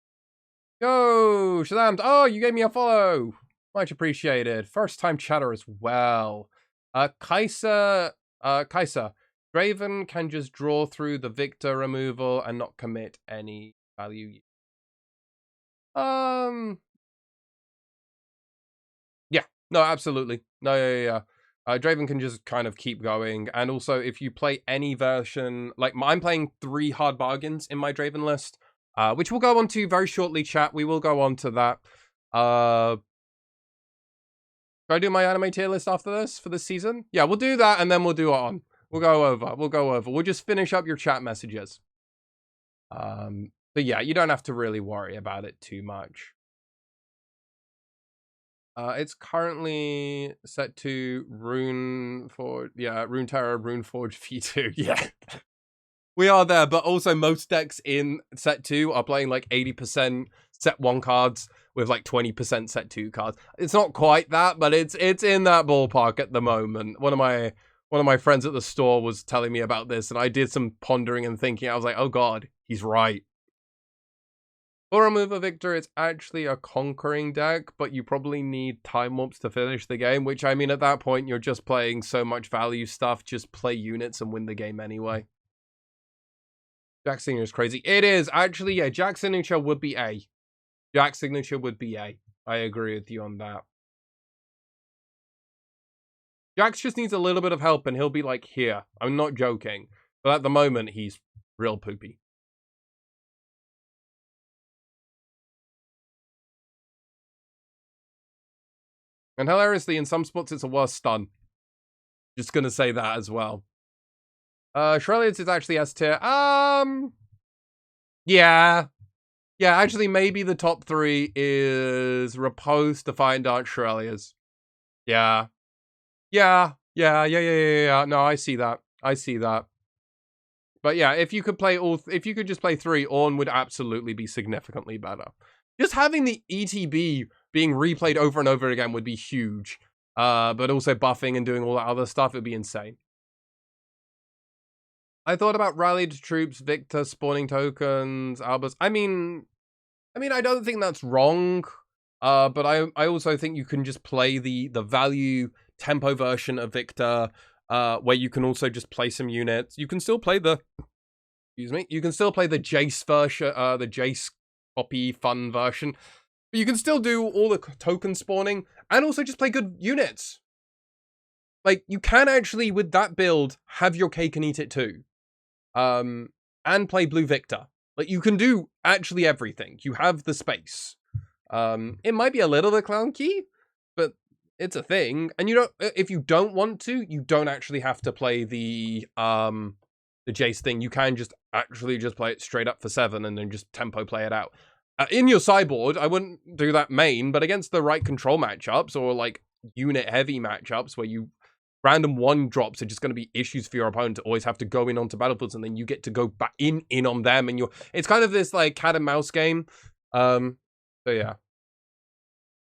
Yo, Shazam! Oh, you gave me a follow! Much appreciated. First time chatter as well. Kaiser, DRAVEN can just draw through the Victor removal and not commit any value. Yeah, no, absolutely. No, yeah. DRAVEN can just kind of keep going. And also, if you play any version, like I'm playing 3 hard bargains in my DRAVEN list, which we'll go on to very shortly, chat. We will go on to that. Do I do my anime tier list after this for this season? Yeah, we'll do that and then we'll do it on. We'll go over. We'll just finish up your chat messages. But yeah, you don't have to really worry about it too much. It's currently set to Runeforge. Yeah, Runeterra, Runeforge V2. Yeah. We are there, but also most decks in set 2 are playing like 80% set 1 cards with like 20% set 2 cards. It's not quite that, but it's in that ballpark at the moment. One of my friends at the store was telling me about this, and I did some pondering and thinking. I was like, oh god, he's right. For Remover Victor, it's actually a conquering deck, but you probably need Time Warps to finish the game, which, I mean, at that point, you're just playing so much value stuff. Just play units and win the game anyway. Jack's signature is crazy. It is. Actually, yeah, Jack's signature would be A. Jack's signature would be A. I agree with you on that. Jax just needs a little bit of help and he'll be like here. I'm not joking. But at the moment, he's real poopy. And hilariously, in some spots, it's a worse stun. Just gonna say that as well. Shrelians is actually S tier. Yeah. Yeah, actually, maybe the top 3 is Repose, Defiant Dart, Shrelians. Yeah. Yeah. No, I see that. But yeah, if you could play if you could just play 3, Ornn would absolutely be significantly better. Just having the ETB being replayed over and over again would be huge. But also buffing and doing all that other stuff would be insane. I thought about rallied troops, Victor, spawning tokens, Albus. I mean, I don't think that's wrong. But I also think you can just play the value tempo version of Victor, where you can also just play some units. You can still play the, you can still play the Jace version, the Jace copy fun version. But you can still do all the token spawning and also just play good units. Like, you can actually, with that build, have your cake and eat it too. And play Blue Victor. Like, you can do actually everything. You have the space. It might be a little bit clunky, but it's a thing. And you don't, if you don't want to, you don't actually have to play the Jace thing. You can just actually just play it straight up for 7 and then just tempo play it out. In your sideboard, I wouldn't do that main, but against the right control matchups or like unit heavy matchups where you random 1 drops are just going to be issues for your opponent to always have to go in onto battlefields, and then you get to go back in on them, and it's kind of this like cat and mouse game. So yeah.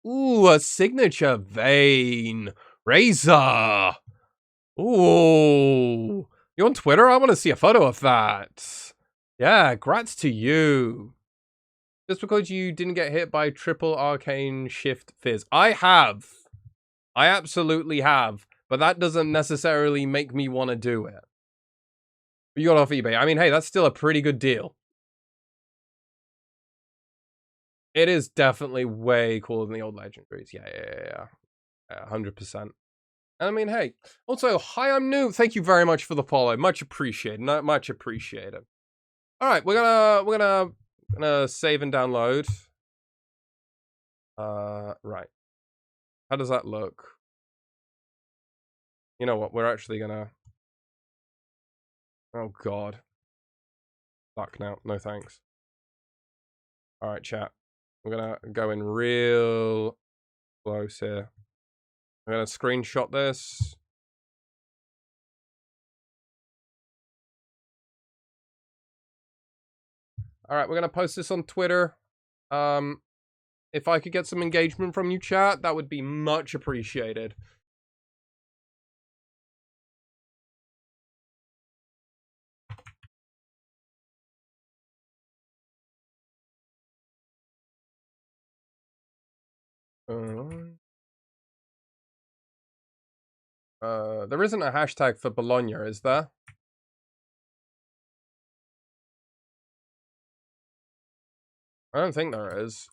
Ooh, a signature vein. Razor. Ooh. You on Twitter? I want to see a photo of that. Yeah, grats to you. Just because you didn't get hit by triple arcane shift fizz. I have. I absolutely have. But that doesn't necessarily make me want to do it. But you got off eBay. I mean, hey, that's still a pretty good deal. It is definitely way cooler than the old legendaries. Yeah. 100%. And I mean, hey. Also, hi, I'm new. Thank you very much for the follow. Much appreciated. Much appreciated. All right, we're gonna save and download. Right. How does that look? You know what? We're actually gonna. Oh God. Fuck now. No thanks. All right, chat. We're gonna go in real close here. I'm gonna screenshot this. All right, we're gonna post this on Twitter. If I could get some engagement from you, chat, that would be much appreciated. There isn't a hashtag for Bologna, is there? I don't think there is.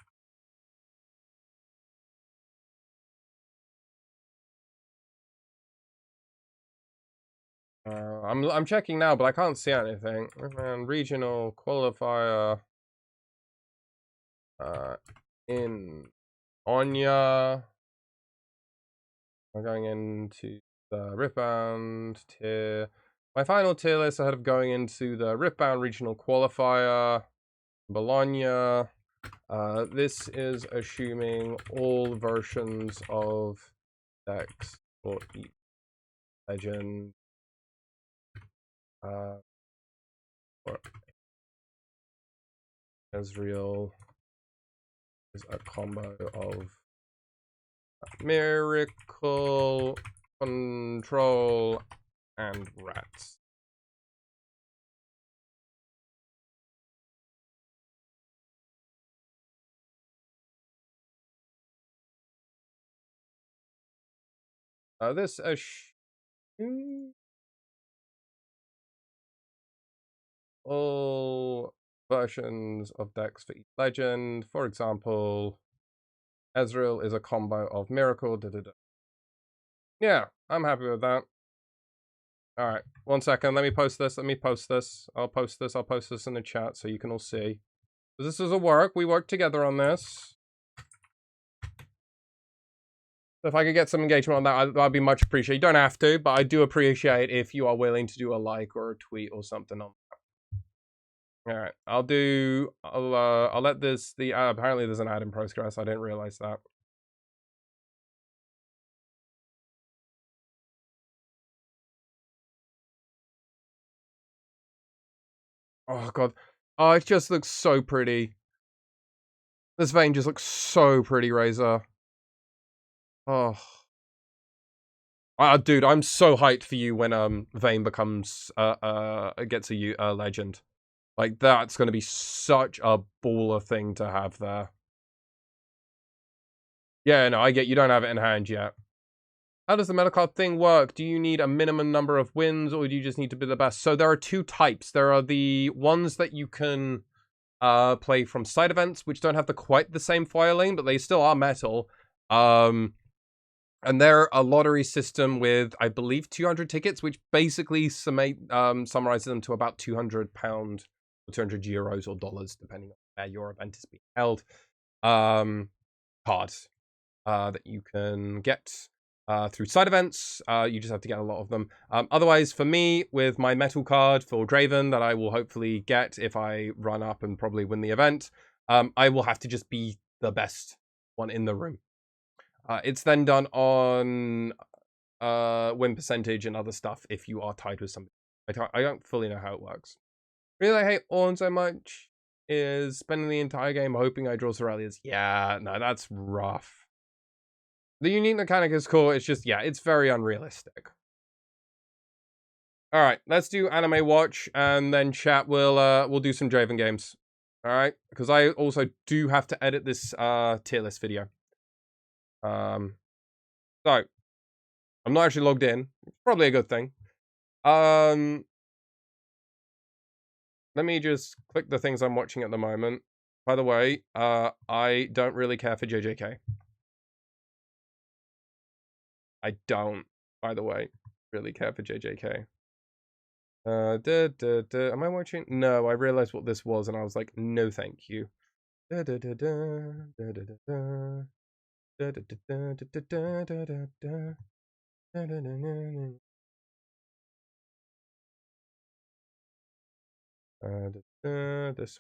I'm checking now, but I can't see anything. And regional qualifier in Onya. I'm going into the Ripbound tier. My final tier list ahead of going into the Ripbound regional qualifier. Bologna. This is assuming all versions of decks for each legend. For Ezreal is a combo of Miracle, Control, and Rats. This assumes all versions of decks for each legend. For example, Ezreal is a combo of Miracle. Yeah, I'm happy with that. All right, 1 second. Let me post this. I'll post this in the chat so you can all see. This is a work. We work together on this. If I could get some engagement on that, that'd be much appreciated. You don't have to, but I do appreciate if you are willing to do a like or a tweet or something on that. All right, I'll let this, apparently there's an ad in progress. I didn't realize that. Oh, God. Oh, it just looks so pretty. This vein just looks so pretty, Razor. Oh. Dude, I'm so hyped for you when Vayne becomes gets a legend. Like that's gonna be such a baller thing to have there. Yeah, no, I get you don't have it in hand yet. How does the meta card thing work? Do you need a minimum number of wins or do you just need to be the best? So there are two types. There are the ones that you can play from side events, which don't have quite the same foiling, but they still are metal. And they're a lottery system with, I believe, 200 tickets, which basically summarizes them to about £200 or 200 euros or dollars, depending on where your event is being held. Cards that you can get through side events. You just have to get a lot of them. Otherwise, for me, with my metal card for DRAVEN that I will hopefully get if I run up and probably win the event, I will have to just be the best one in the room. It's then done on win percentage and other stuff if you are tied with somebody. I don't fully know how it works. Really, I hate Ornn so much is spending the entire game hoping I draw Ceralias. Yeah, no, that's rough. The unique mechanic is cool. It's just, yeah, it's very unrealistic. All right, let's do anime watch, and then chat. We'll do some Draven games. All right, because I also do have to edit this tier list video. So I'm not actually logged in. It's probably a good thing. Let me just click the things I'm watching at the moment. By the way, I don't really care for JJK. I don't, by the way, really care for JJK. Am I watching? No, I realized what this was, and I was like, no, thank you. This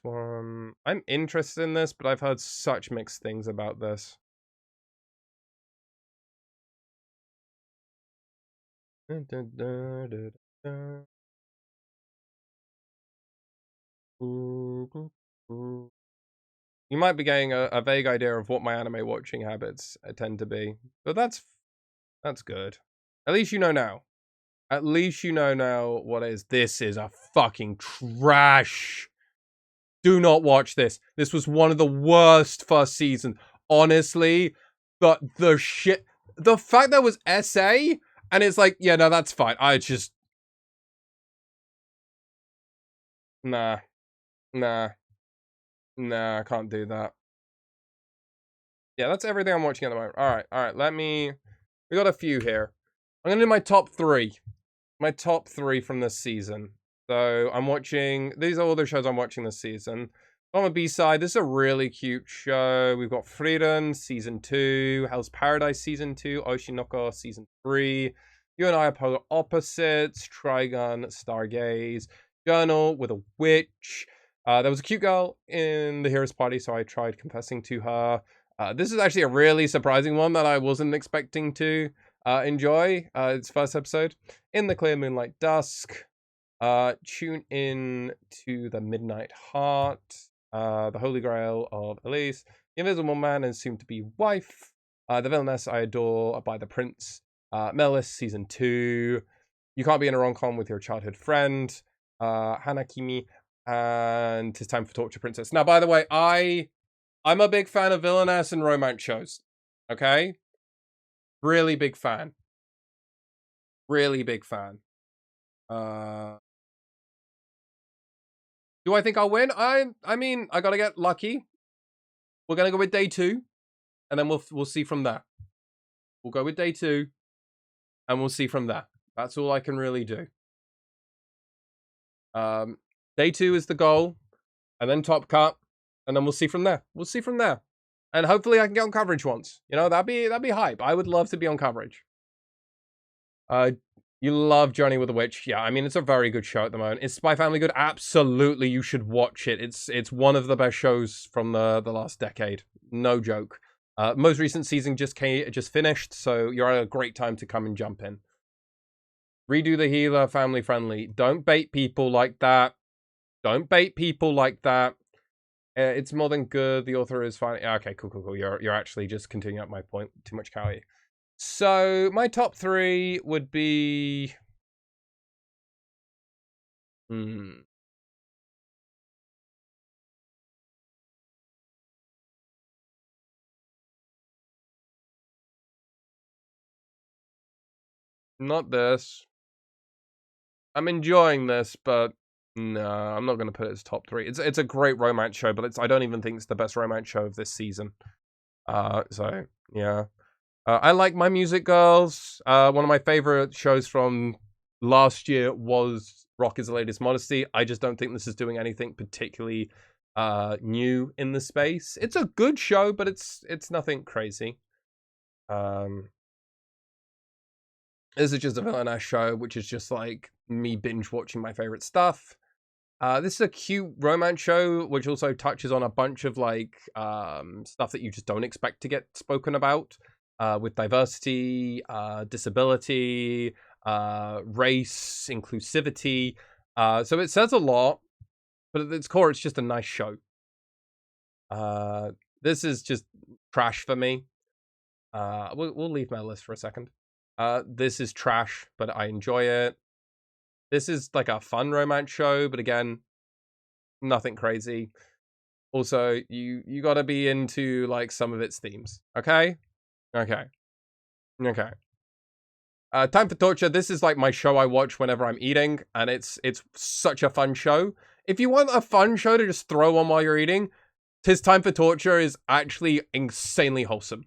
one. I'm interested in this, but I've heard such mixed things about this. You might be getting a vague idea of what my anime watching habits tend to be, but that's good. At least you know now. At least you know now what it is. This is a fucking trash. Do not watch this. This was one of the worst first seasons. Honestly, the shit. The fact that was SA, and it's like, yeah, no, that's fine. I just... Nah. Nah. Nah, I can't do that. Yeah, that's everything I'm watching at the moment. Alright, let me... We got a few here. I'm gonna do my top 3. My top 3 from this season. So, I'm watching... These are all the shows I'm watching this season. On the B-side, this is a really cute show. We've got Frieren, Season 2. Hell's Paradise, Season 2. Oshinoko, Season 3. You and I are polar opposites. Trigun, Stargaze. Journal with a Witch. There was a cute girl in the Heroes Party, so I tried confessing to her. This is actually a really surprising one that I wasn't expecting to enjoy. Its first episode. In the Clear Moonlight Dusk. Tune in to The Midnight Heart. The Holy Grail of Elise. The Invisible Man and soon-to-be wife. The Villainess I Adore by the Prince. Melis, Season 2. You Can't Be in a Rom-Com with Your Childhood Friend. Hanakimi. And Tis Time for Torture Princess. Now, by the way, I'm a big fan of villainess and romance shows. Okay? Really big fan. Really big fan. Do I think I'll win? I mean, I gotta get lucky. We're gonna go with day 2, and then we'll see from there. We'll go with day 2, and we'll see from there. That's all I can really do. Day 2 is the goal, and then top cut, and then we'll see from there. We'll see from there, and hopefully I can get on coverage once. You know, that'd be hype. I would love to be on coverage. You love Journey with the Witch. Yeah, I mean, it's a very good show at the moment. Is Spy Family good? Absolutely, you should watch it. It's one of the best shows from the last decade. No joke. Most recent season just finished, so you're at a great time to come and jump in. Redo the Healer, family friendly. Don't bait people like that. Don't bait people like that. It's more than good. The author is fine. Okay, cool. You're actually just continuing up my point. Too much Kali. So my top 3 would be... Not this. I'm enjoying this, but no, I'm not going to put it as top 3. It's a great romance show, but I don't even think it's the best romance show of this season. So yeah. I like My Music Girls. One of my favorite shows from last year was Rock Is the Latest Modesty. I just don't think this is doing anything particularly new in the space. It's a good show, but it's nothing crazy. This is just a villainous show, which is just like me binge watching my favorite stuff. This is a cute romance show, which also touches on a bunch of like stuff that you just don't expect to get spoken about, with diversity, disability, race, inclusivity. So it says a lot, but at its core, it's just a nice show. This is just trash for me. We'll leave my list for a second. This is trash, but I enjoy it. This is like a fun romance show, but again, nothing crazy. Also, you got to be into like some of its themes. Okay? Okay. Okay. Time for Torture. This is like my show I watch whenever I'm eating, and it's such a fun show. If you want a fun show to just throw on while you're eating, Tis Time for Torture is actually insanely wholesome.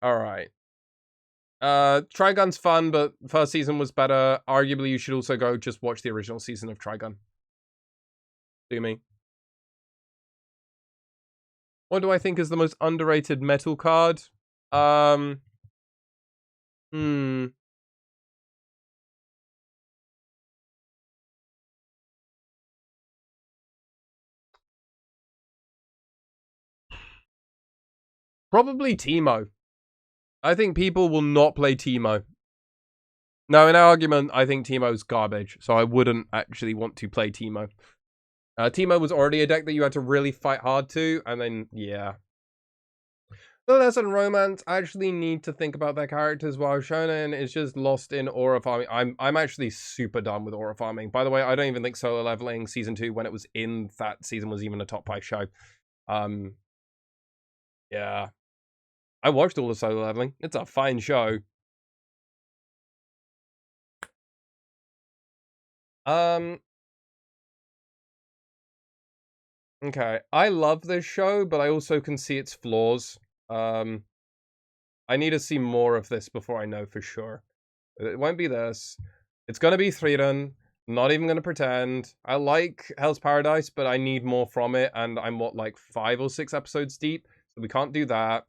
All right. Trigun's fun, but first season was better. Arguably, you should also go just watch the original season of Trigun. Do me. What do I think is the most underrated metal card? Hmm. Probably Teemo. I think people will not play Teemo. No, in our argument, I think Teemo's garbage, so I wouldn't actually want to play Teemo. Teemo was already a deck that you had to really fight hard to, and then, yeah. The lesson romance actually need to think about their characters, while Shonen is just lost in aura farming. I'm actually super done with aura farming. By the way, I don't even think Solo Leveling Season 2, when it was in that season, was even a top 5 show. Yeah. I watched all of Solo Leveling. It's a fine show. Okay. I love this show, but I also can see its flaws. I need to see more of this before I know for sure. It won't be this. It's gonna be Frieren. Not even gonna pretend. I like Hell's Paradise, but I need more from it, and I'm what, like 5 or 6 episodes deep, so we can't do that.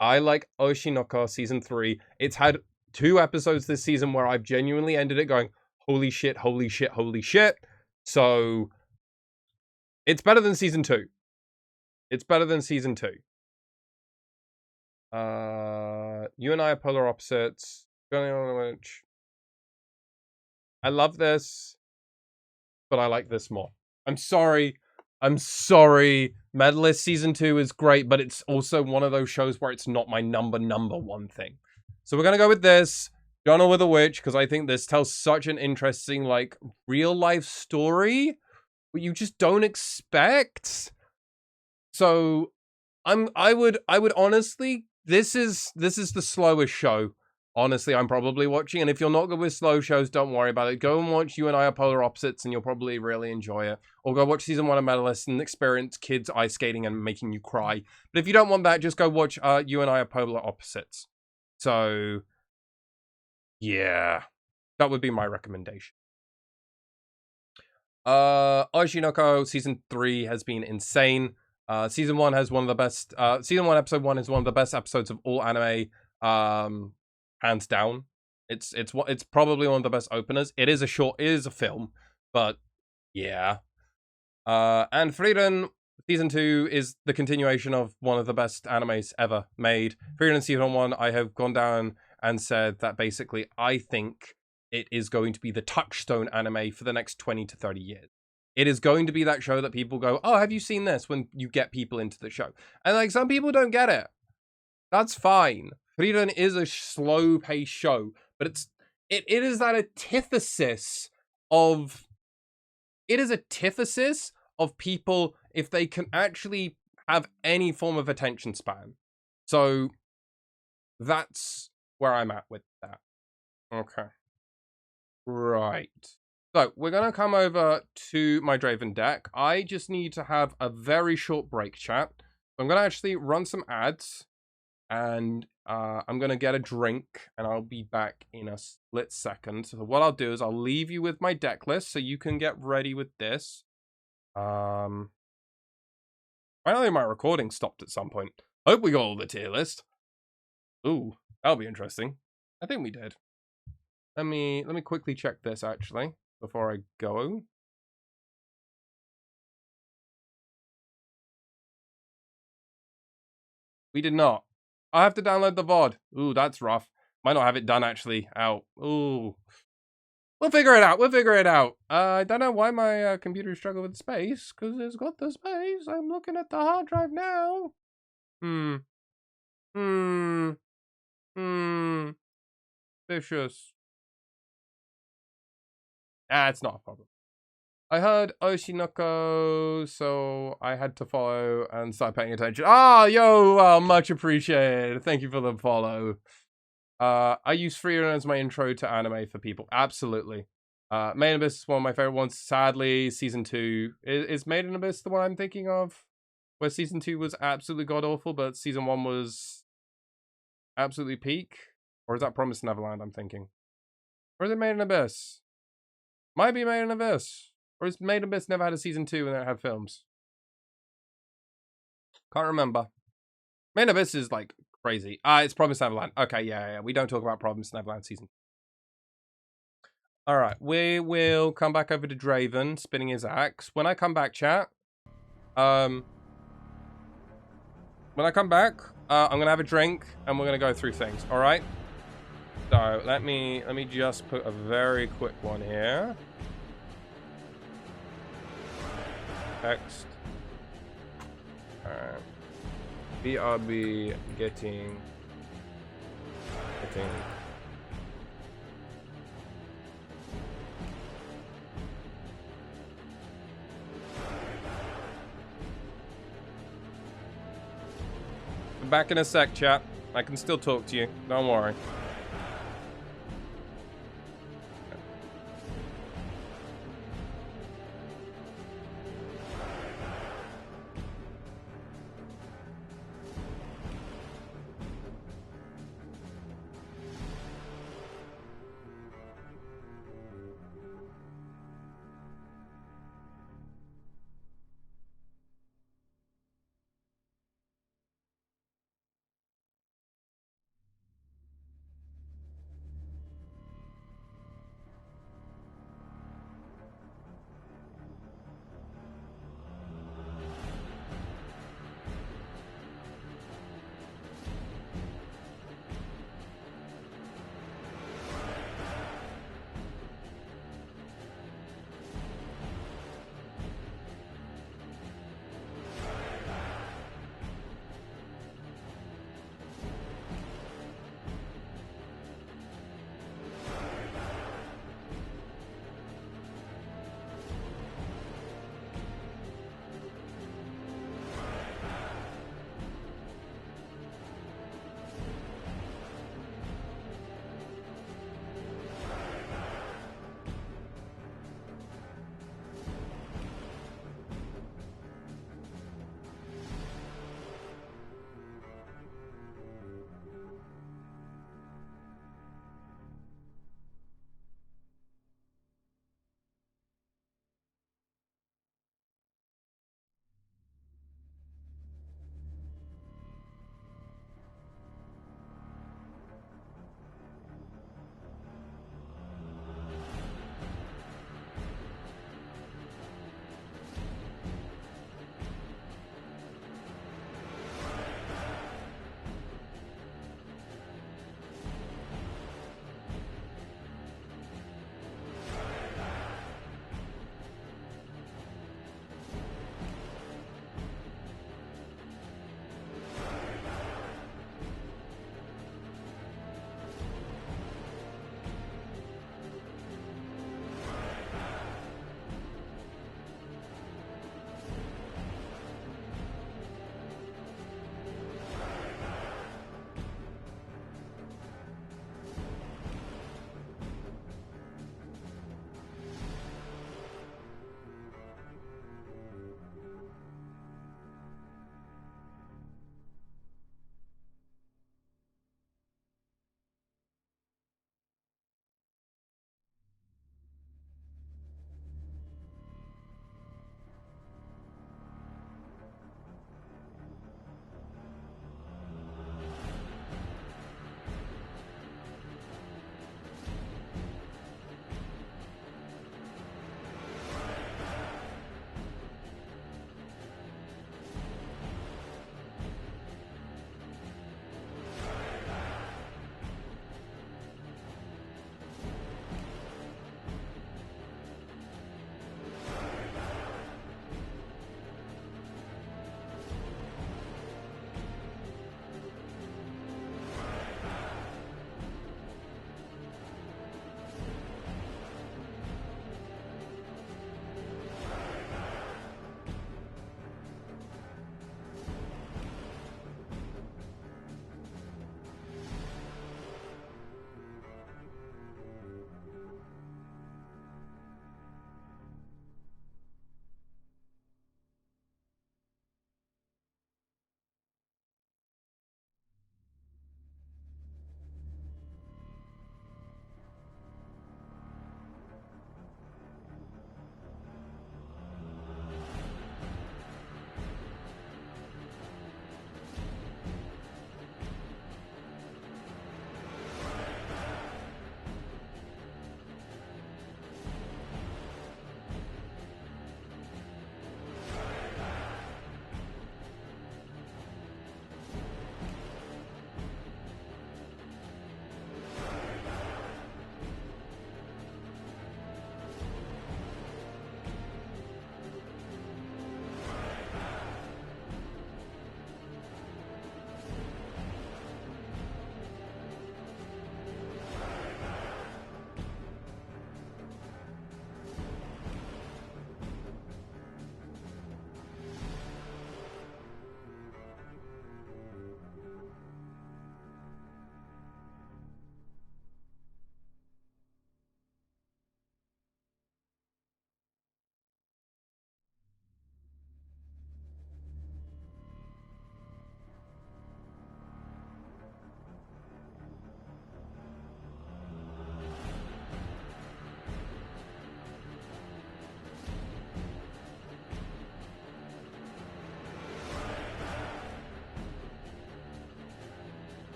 I like Oshinoko Season 3. It's had 2 episodes this season where I've genuinely ended it going, holy shit, holy shit, holy shit. So, it's better than Season 2. It's better than Season 2. You and I are polar opposites. I love this, but I like this more. I'm sorry. I'm sorry. Medalist Season 2 is great, but it's also one of those shows where it's not my number one thing. So we're going to go with this. Journal with a Witch, because I think this tells such an interesting, like, real life story, but you just don't expect. So I would honestly, this is the slowest show. Honestly, I'm probably watching, and if you're not good with slow shows, don't worry about it. Go and watch You and I Are Polar Opposites, and you'll probably really enjoy it. Or go watch Season 1 of Medalist and experience kids ice skating and making you cry. But if you don't want that, just go watch You and I Are Polar Opposites. So, yeah. That would be my recommendation. Oshinoko Season 3 has been insane. Season 1 has one of the best, Season 1, Episode 1 is one of the best episodes of all anime, hands down. It's probably one of the best openers. It is a film, but yeah. And Frieren Season 2 is the continuation of one of the best animes ever made. Frieren Season 1, I have gone down and said that basically I think it is going to be the touchstone anime for the next 20 to 30 years. It is going to be that show that people go, oh, have you seen this? When you get people into the show. And like some people don't get it. That's fine. Frieren is a slow-paced show, but it is that antithesis of... It is a antithesis of people if they can actually have any form of attention span. So that's where I'm at with that. Okay. Right. So we're going to come over to my DRAVEN deck. I just need to have a very short break, chat. I'm going to actually run some ads, and I'm going to get a drink, and I'll be back in a split second. So what I'll do is I'll leave you with my deck list so you can get ready with this. I know my recording stopped at some point. Hope we got all the tier list. Ooh, that'll be interesting. I think we did. Let me quickly check this actually before I go. We did not. I have to download the VOD. Ooh, that's rough. Might not have it done actually. Out. Ooh. We'll figure it out. We'll figure it out. I don't know why my computer struggled with space, because it's got the space. I'm looking at the hard drive now. Hmm. Vicious. It's not a problem. I heard Oshinoko, so I had to follow and start paying attention. Ah, yo, well, much appreciated. Thank you for the follow. I use Freedom as my intro to anime for people. Absolutely. Made in Abyss is one of my favorite ones. Sadly, season 2 is Made in Abyss the one I'm thinking of, where season 2 was absolutely god awful, but season 1 was absolutely peak. Or is that Promised Neverland? I'm thinking, or is it Made in Abyss? Might be Made in Abyss, or is Made in Abyss never had a season 2 and then it had films? Can't remember. Made in Abyss is like crazy. It's Promised Neverland. Okay, yeah. We don't talk about Promised Neverland season. All right, we will come back over to DRAVEN spinning his axe. When I come back, chat, when I come back, I'm gonna have a drink and we're gonna go through things. All right. So let me just put a very quick one here. Text. All right. BRB getting. Back in a sec, chat. I can still talk to you. Don't worry.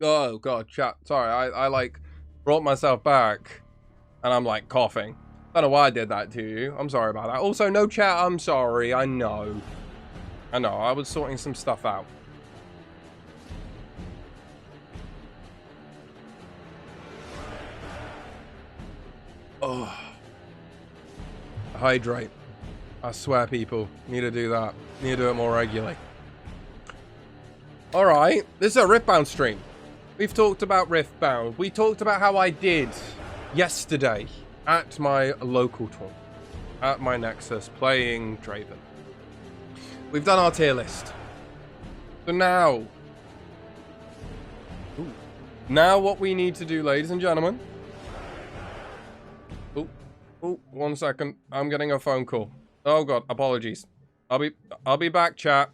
Oh god, chat. Sorry, I like brought myself back and I'm like coughing. Don't know why I did that to you. I'm sorry about that. Also, no chat, I'm sorry. I know. I was sorting some stuff out. Oh. Hydrate. I swear, people. Need to do that. Need to do it more regularly. Alright, this is a Riftbound stream. We've talked about Riftbound. We talked about how I did yesterday at my local tournament, at my Nexus, playing DRAVEN. We've done our tier list. So now... Ooh. Now what we need to do, ladies and gentlemen... Oh, 1 second. I'm getting a phone call. Oh god, apologies. I'll be back, chat.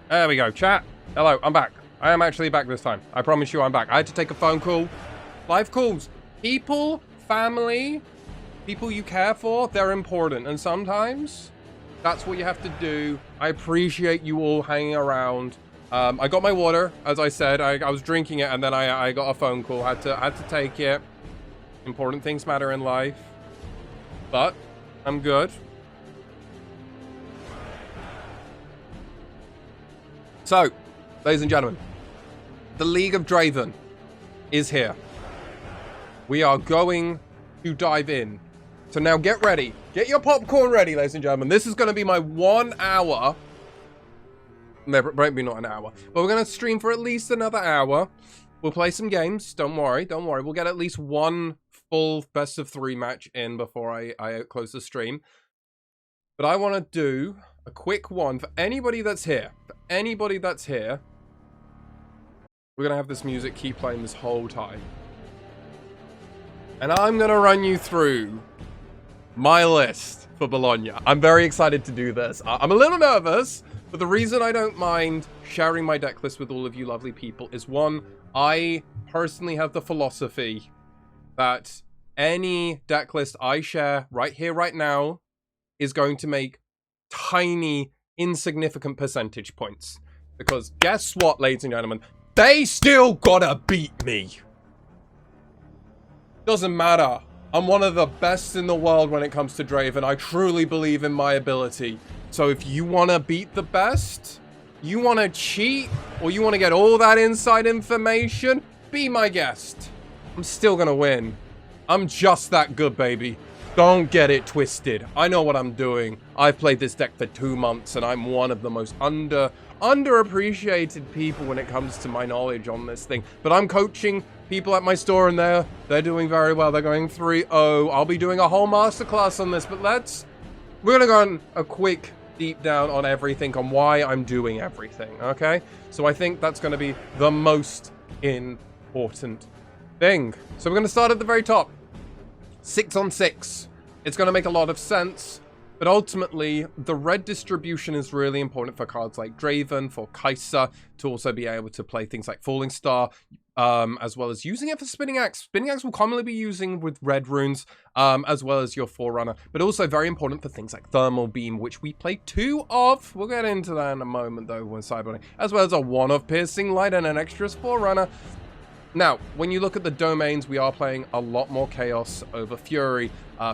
There we go, chat. Hello, I'm back. I am actually back this time. I promise you I'm back. I had to take a phone call. Live calls. People, family, people you care for, they're important. And sometimes that's what you have to do. I appreciate you all hanging around. I got my water, as I said. I was drinking it, and then I got a phone call. Had to take it. Important things matter in life. But I'm good. So, ladies and gentlemen, the League of Draven is here. We are going to dive in. So now get ready. Get your popcorn ready, ladies and gentlemen. This is going to be my 1 hour. Maybe not an hour. But we're going to stream for at least another hour. We'll play some games. Don't worry. Don't worry. We'll get at least one full best of 3 match in before I close the stream. But I want to do a quick one for anybody that's here. For anybody that's here. We're going to have this music keep playing this whole time. And I'm going to run you through my list for Bologna. I'm very excited to do this. I'm a little nervous, but the reason I don't mind sharing my deck list with all of you lovely people is, one, I personally have the philosophy that any deck list I share right here, right now, is going to make tiny, insignificant percentage points. Because guess what, ladies and gentlemen? They still gotta beat me. Doesn't matter. I'm one of the best in the world when it comes to Draven. I truly believe in my ability. So if you want to beat the best, you want to cheat, or you want to get all that inside information, be my guest. I'm still going to win. I'm just that good, baby. Don't get it twisted. I know what I'm doing. I've played this deck for 2 months, and I'm one of the most underappreciated people when it comes to my knowledge on this thing. But I'm coaching people at my store, and they're doing very well. They're going 3-0. I'll be doing a whole masterclass on this, but we're gonna go on a quick deep down on everything, on why I'm doing everything, okay? So I think that's gonna be the most important thing. So we're gonna start at the very top. 6 on 6. It's gonna make a lot of sense. But ultimately, the red distribution is really important for cards like Draven, for Kai'Sa, to also be able to play things like Falling Star, as well as using it for Spinning Axe. Spinning Axe will commonly be using with red runes, as well as your Forerunner, but also very important for things like Thermal Beam, which we play 2 of. We'll get into that in a moment, though, when sideboarding, as well as a 1 of Piercing Light and an extras Forerunner. Now, when you look at the domains, we are playing a lot more Chaos over Fury,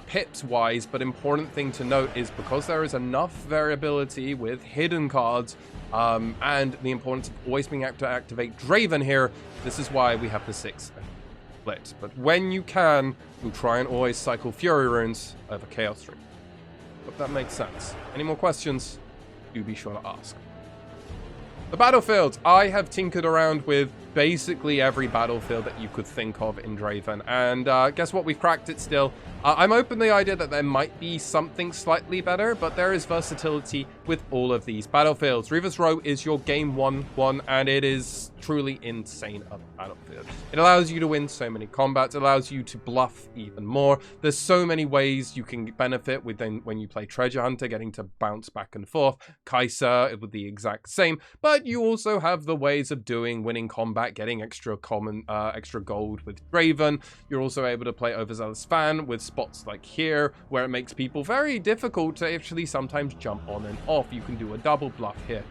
pips-wise, but important thing to note is because there is enough variability with hidden cards, and the importance of always being able to activate Draven here, this is why we have the 6 split. But when you can, we'll try and always cycle Fury runes over Chaos runes. Hope that makes sense. Any more questions? Do be sure to ask. The battlefields. I have tinkered around with basically every battlefield that you could think of in Draven, and guess what? We've cracked it still. I'm open to the idea that there might be something slightly better, but there is versatility with all of these battlefields. Reaver's Row is your game 1-1, and it is truly insane of a battlefield. It allows you to win so many combats, it allows you to bluff even more. There's so many ways you can benefit when you play Treasure Hunter, getting to bounce back and forth. Kai'Sa with the exact same, but you also have the ways of winning combat, getting extra gold with Draven. You're also able to play Overzealous Fan with spots like here, where it makes people very difficult to actually sometimes jump on and off. You can do a double bluff here.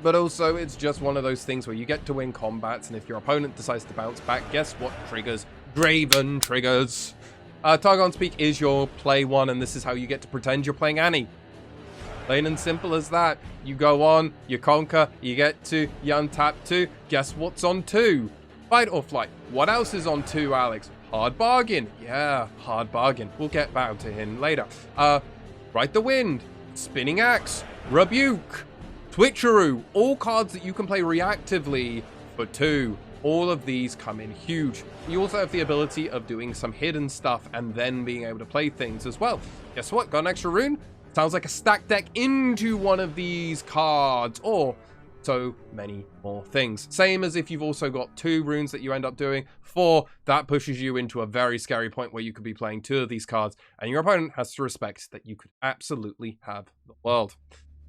But also, it's just one of those things where you get to win combats, and if your opponent decides to bounce back, guess what triggers? Draven triggers. Targon Speak is your play one, and this is how you get to pretend you're playing Annie. Plain and simple as that. You go on, you conquer, you get to, you untap 2. Guess what's on 2? Fight or Flight. What else is on 2, Alex? Hard Bargain. Yeah, Hard Bargain. We'll get back to him later. Ride the Wind. Spinning Axe. Rebuke. Twitcheroo. All cards that you can play reactively for 2. All of these come in huge. You also have the ability of doing some hidden stuff and then being able to play things as well. Guess what? Got an extra rune? Sounds like a stack deck into one of these cards, or so many more things. Same as if you've also got 2 runes that you end up doing. 4, that pushes you into a very scary point where you could be playing 2 of these cards, and your opponent has to respect that you could absolutely have the world.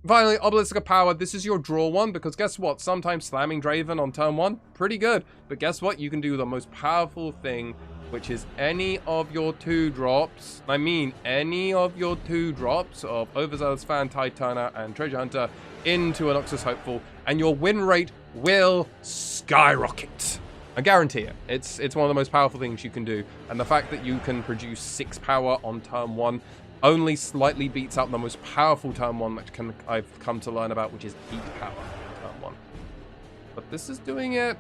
Finally, Obelisk of Power. This is your draw one, because guess what? Sometimes slamming Draven on turn 1, pretty good. But guess what? You can do the most powerful thing, which is any of your 2-drops. I mean, any of your 2-drops of Overzealous Fan, Tide Turner, and Treasure Hunter into an Noxus Hopeful, and your win rate will skyrocket. I guarantee it. It's one of the most powerful things you can do. And the fact that you can produce 6 power on turn 1 only slightly beats out the most powerful turn 1 that I've come to learn about, which is 8 power on turn 1. But this is doing it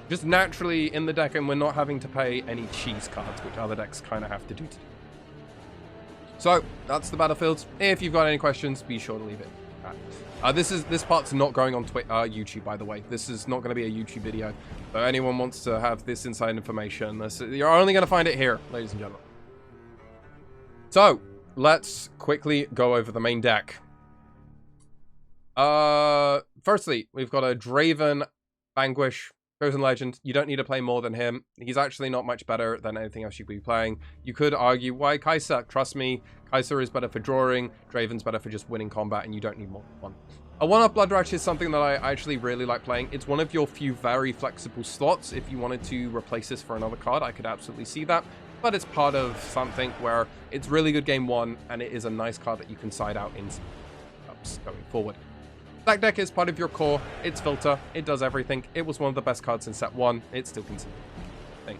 just naturally in the deck, and we're not having to pay any cheese cards, which other decks kind of have to do. So that's the battlefields. If you've got any questions, be sure to leave it. This part's not going on YouTube, by the way. This is not going to be a YouTube video. So anyone wants to have this inside information, you're only going to find it here, ladies and gentlemen. So, let's quickly go over the main deck. Firstly, we've got a DRAVEN Vanquish, Chosen Legend. You don't need to play more than him. He's actually not much better than anything else you could be playing. You could argue, why Kai'Sa? Trust me, Kai'Sa is better for drawing, DRAVEN's better for just winning combat, and you don't need more than one. A 1-off Blood Rush is something that I actually really like playing. It's one of your few very flexible slots. If you wanted to replace this for another card, I could absolutely see that. But it's part of something where it's really good game 1, and it is a nice card that you can side out in ups going forward. Stack Deck is part of your core. It's Filter. It does everything. It was one of the best cards in set 1. It's still considered a thing.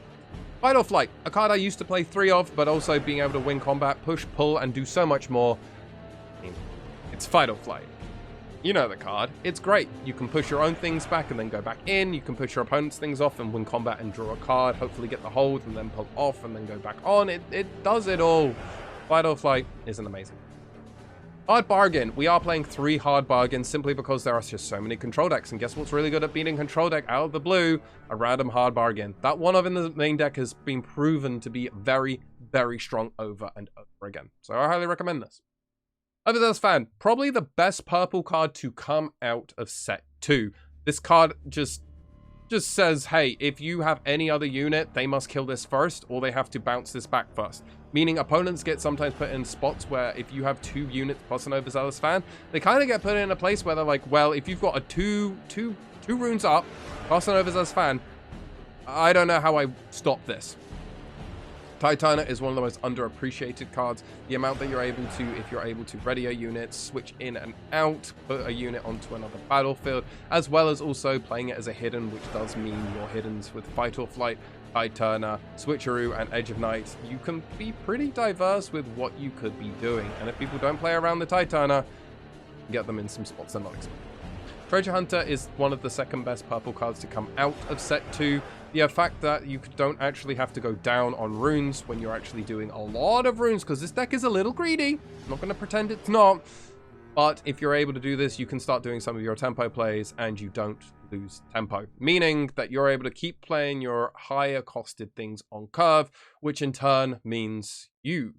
Fight or Flight, a card I used to play 3 of, but also being able to win combat, push, pull, and do so much more. I mean, it's Fight or Flight. You know the card. It's great. You can push your own things back and then go back in. You can push your opponent's things off and win combat and draw a card, hopefully get the hold and then pull off and then go back on. It does it all. Fight or Flight is an amazing. Hard Bargain. We are playing 3 Hard Bargains simply because there are just so many control decks. And guess what's really good at beating control deck out of the blue? A random Hard Bargain. That one of in the main deck has been proven to be very, very strong over and over again. So I highly recommend this. Overzealous Fan, probably the best purple card to come out of set 2. This card just says, hey, if you have any other unit, they must kill this first, or they have to bounce this back first. Meaning opponents get sometimes put in spots where if you have 2 units plus an Overzealous Fan, they kind of get put in a place where they're like, well, if you've got a 2 runes up plus an Overzealous Fan, I don't know how I stop this. Tide Turner is one of the most underappreciated cards. The amount that you're able to, if you're able to ready a unit, switch in and out, put a unit onto another battlefield, as well as also playing it as a hidden, which does mean your hiddens with Fight or Flight, Tide Turner, Switcheroo, and Edge of Night. You can be pretty diverse with what you could be doing. And if people don't play around the Tide Turner, get them in some spots they're not expecting. Treasure Hunter is one of the second best purple cards to come out of set 2. The fact that you don't actually have to go down on runes when you're actually doing a lot of runes, because this deck is a little greedy. I'm not going to pretend it's not. But if you're able to do this, you can start doing some of your tempo plays and you don't lose tempo. Meaning that you're able to keep playing your higher costed things on curve, which in turn means you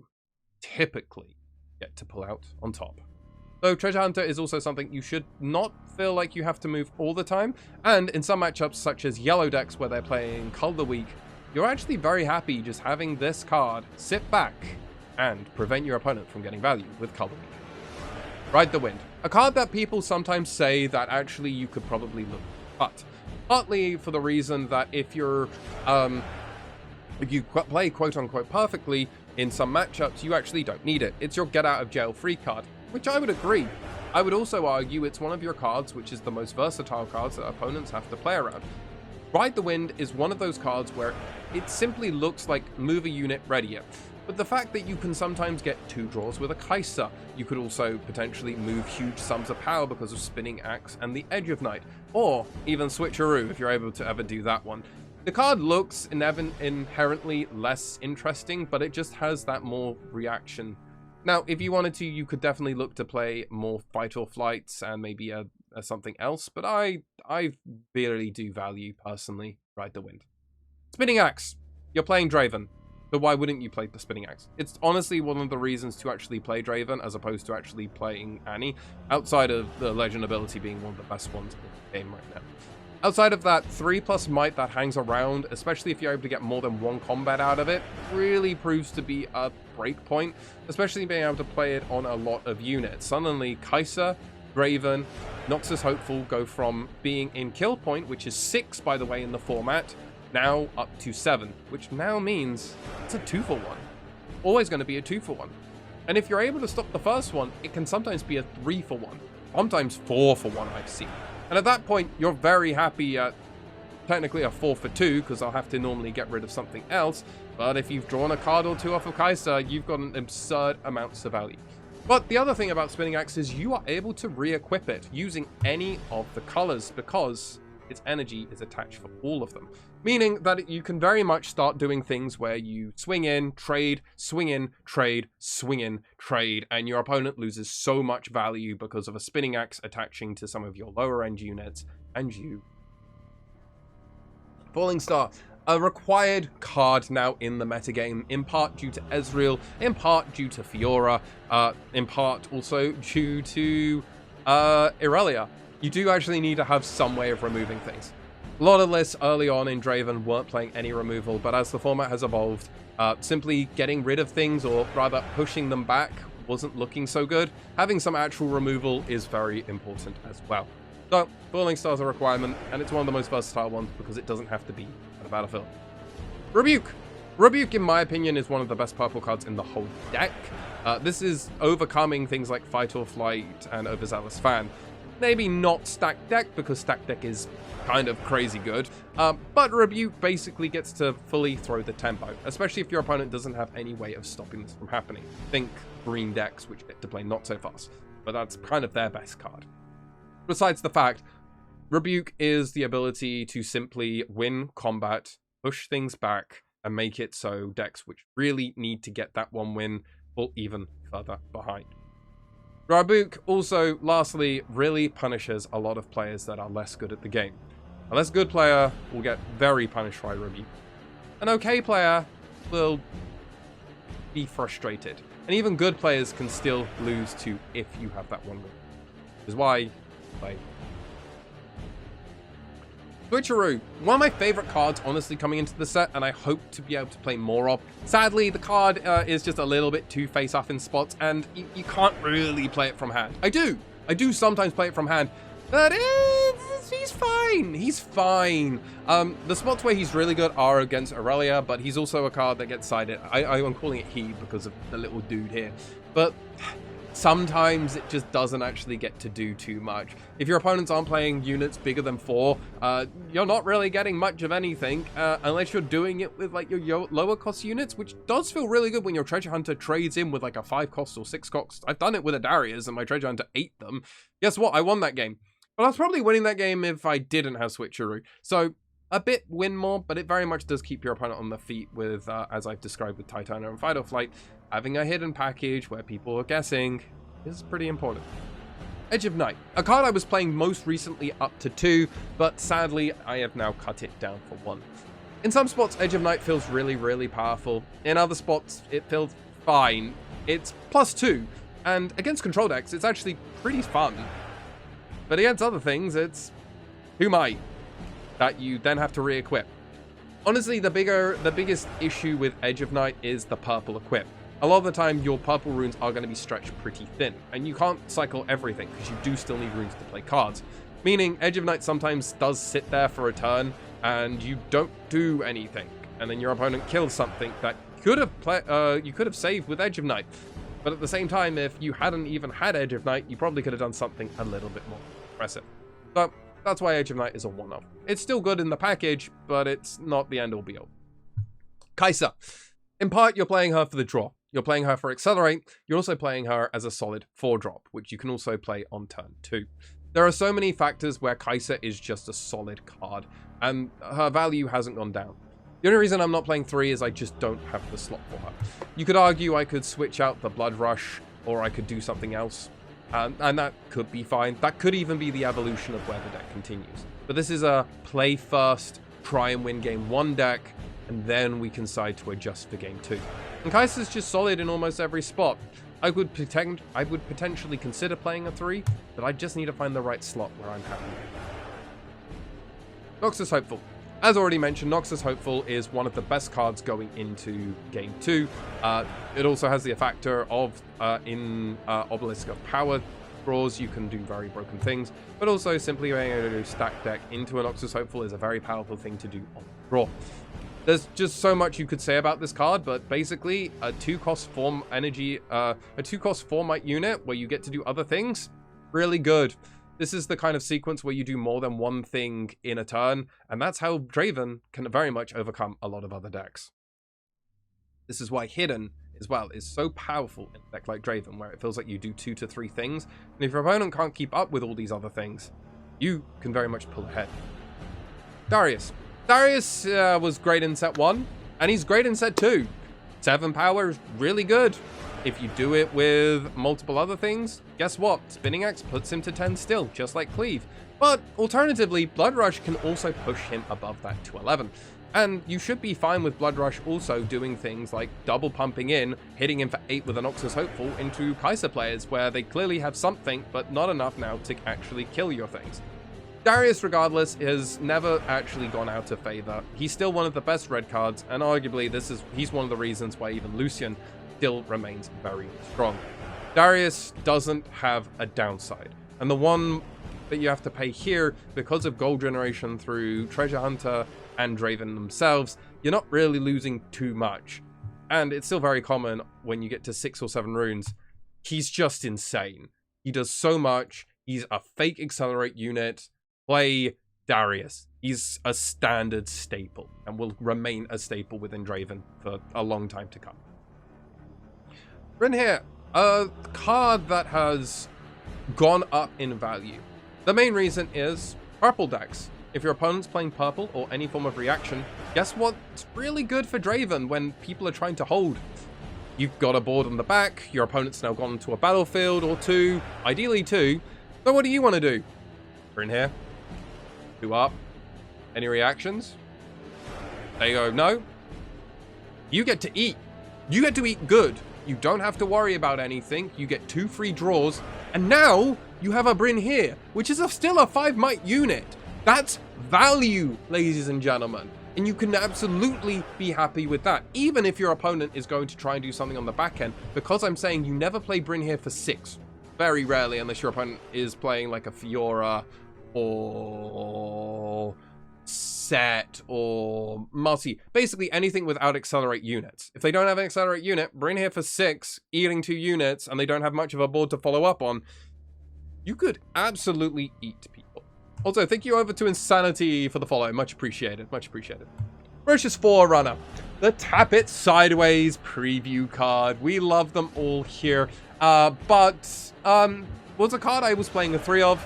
typically get to pull out on top. So Treasure Hunter is also something you should not feel like you have to move all the time. And in some matchups such as yellow decks where they're playing Color Week, you're actually very happy just having this card sit back and prevent your opponent from getting value with Color Week. Ride the Wind. A card that people sometimes say that actually you could probably look at. Partly for the reason that if you're if you play quote-unquote perfectly in some matchups, you actually don't need it. It's your get out of jail free card, which I would agree. I would also argue it's one of your cards which is the most versatile cards that opponents have to play around. Ride the Wind is one of those cards where it simply looks like move a unit readier. But the fact that you can sometimes get 2 draws with a Kai'Sa, you could also potentially move huge sums of power because of Spinning Axe and the Edge of Night, or even Switcheroo if you're able to ever do that one. The card looks inherently less interesting, but it just has that more reaction. Now, if you wanted to, you could definitely look to play more Fight or Flights and maybe a something else, but I really do value, personally, Ride the Wind. Spinning Axe. You're playing DRAVEN, but why wouldn't you play the Spinning Axe? It's honestly one of the reasons to actually play DRAVEN as opposed to actually playing Annie, outside of the Legend ability being one of the best ones in the game right now. Outside of that, 3+ might that hangs around, especially if you're able to get more than one combat out of it, really proves to be a break point, especially being able to play it on a lot of units. Suddenly, Kai'Sa, DRAVEN, Noxus Hopeful go from being in kill point, which is 6, by the way, in the format, now up to 7, which now means it's a 2-for-1. Always going to be a 2-for-1. And if you're able to stop the first one, it can sometimes be a 3-for-1, sometimes 4-for-1 I've seen. And at that point, you're very happy at technically a 4-for-2, because I'll have to normally get rid of something else. But if you've drawn a card or two off of Kai'Sa, you've got an absurd amounts of value. But the other thing about Spinning Axe is you are able to re-equip it using any of the colors, because its energy is attached for all of them. Meaning that you can very much start doing things where you swing in, trade, swing in, trade, swing in, trade, and your opponent loses so much value because of a Spinning Axe attaching to some of your lower end units, and you. Falling Star, a required card now in the metagame, in part due to Ezreal, in part due to Fiora, in part also due to Irelia. You do actually need to have some way of removing things. A lot of lists early on in DRAVEN weren't playing any removal, but as the format has evolved, simply getting rid of things, or rather pushing them back, wasn't looking so good. Having some actual removal is very important as well. So, Falling Star is a requirement, and it's one of the most versatile ones because it doesn't have to be at a battlefield. Rebuke! Rebuke, in my opinion, is one of the best purple cards in the whole deck. This is overcoming things like Fight or Flight and Overzealous Fan. Maybe not Stacked Deck, because Stacked Deck is kind of crazy good, but Rebuke basically gets to fully throw the tempo, especially if your opponent doesn't have any way of stopping this from happening. Think green decks, which get to play not so fast, but that's kind of their best card. Besides the fact, Rebuke is the ability to simply win combat, push things back, and make it so decks which really need to get that one win fall even further behind. Rebuke also, lastly, really punishes a lot of players that are less good at the game. A less good player will get very punished by Rebuke. An okay player will be frustrated. And even good players can still lose to if you have that one win. Which is why I play. Switcheroo, one of my favorite cards, honestly, coming into the set, and I hope to be able to play more of. Sadly, the card is just a little bit too face-off in spots, and you can't really play it from hand. I do sometimes play it from hand, but he's fine. He's fine. The spots where he's really good are against Irelia, but he's also a card that gets sided. I'm calling it he because of the little dude here, but sometimes it just doesn't actually get to do too much. If your opponents aren't playing units bigger than 4, you're not really getting much of anything, unless you're doing it with like your lower cost units, which does feel really good when your treasure hunter trades in with like a 5 cost or 6 cost. I've done it with a Darius and my treasure hunter ate them. Guess what? I won that game. But I was probably winning that game if I didn't have Switcheroo. So a bit win more, but it very much does keep your opponent on the feet with, as I've described with Titania and Fight or Flight, having a hidden package where people are guessing is pretty important. Edge of Night, a card I was playing most recently up to 2, but sadly I have now cut it down for 1. In some spots, Edge of Night feels really, really powerful. In other spots, it feels fine. It's +2, and against control decks, it's actually pretty fun. But against other things, it's who might that you then have to re-equip. Honestly, the biggest issue with Edge of Night is the purple equip. A lot of the time, your purple runes are going to be stretched pretty thin, and you can't cycle everything because you do still need runes to play cards. Meaning, Edge of Night sometimes does sit there for a turn, and you don't do anything, and then your opponent kills something that you could have saved with Edge of Night. But at the same time, if you hadn't even had Edge of Night, you probably could have done something a little bit more impressive. So that's why Edge of Night is a one-off. It's still good in the package, but it's not the end-all be-all. Kai'Sa. In part, you're playing her for the draw. You're playing her for Accelerate. You're also playing her as a solid 4-drop, which you can also play on turn 2. There are so many factors where Kai'Sa is just a solid card, and her value hasn't gone down. The only reason I'm not playing 3 is I just don't have the slot for her. You could argue I could switch out the Blood Rush, or I could do something else, and that could be fine. That could even be the evolution of where the deck continues. But this is a play first, try and win game 1 deck, and then we can decide to adjust for game 2. And Kai'Sa's just solid in almost every spot. I would potentially consider playing a 3, but I just need to find the right slot where I'm happy. Noxus Hopeful. As already mentioned, Noxus Hopeful is one of the best cards going into Game 2. It also has the factor of, in Obelisk of Power draws, you can do very broken things, but also simply being able to do stack deck into a Noxus Hopeful is a very powerful thing to do on draw. There's just so much you could say about this card, but basically a 2-cost 4 energy, a 2-cost 4 might unit where you get to do other things, really good. This is the kind of sequence where you do more than one thing in a turn, and that's how DRAVEN can very much overcome a lot of other decks. This is why Hidden, as well, is so powerful in a deck like DRAVEN, where it feels like you do 2 to 3 things, and if your opponent can't keep up with all these other things, you can very much pull ahead. Darius. Darius was great in set 1, and he's great in set 2. 7 power is really good. If you do it with multiple other things, guess what? Spinning Axe puts him to 10 still, just like Cleave. But alternatively, Blood Rush can also push him above that to 11. And you should be fine with Blood Rush also doing things like double pumping in, hitting him for 8 with an Noxus Hopeful into Kaiser players, where they clearly have something, but not enough now to actually kill your things. Darius, regardless, has never actually gone out of favor. He's still one of the best red cards, and arguably he's one of the reasons why even Lucian still remains very strong. Darius doesn't have a downside, and the one that you have to pay here, because of gold generation through Treasure Hunter and DRAVEN themselves, you're not really losing too much. And it's still very common when you get to 6 or 7 runes. He's just insane. He does so much. He's a fake accelerate unit. Play Darius. He's a standard staple and will remain a staple within DRAVEN for a long time to come. Bryn here, a card that has gone up in value. The main reason is purple decks. If your opponent's playing purple or any form of reaction, guess what's really good for DRAVEN when people are trying to hold? You've got a board on the back, your opponent's now gone to a battlefield or 2, ideally 2. So what do you want to do? Bryn here. 2 up. Any reactions? They go, no. You get to eat. You get to eat good. You don't have to worry about anything. You get 2 free draws. And now you have a Bryn here, which is still a 5 might unit. That's value, ladies and gentlemen. And you can absolutely be happy with that, even if your opponent is going to try and do something on the back end, because I'm saying you never play Bryn here for 6. Very rarely, unless your opponent is playing like a Fiora or Set or Marcy. Basically anything without accelerate units. If they don't have an accelerate unit, Bryn here for 6, eating 2 units, and they don't have much of a board to follow up on, you could absolutely eat people. Also, thank you over to Insanity for the follow. Much appreciated. Much appreciated. Ferocious Forerunner. The Tap It Sideways preview card. We love them all here. Was a card I was playing a 3 of.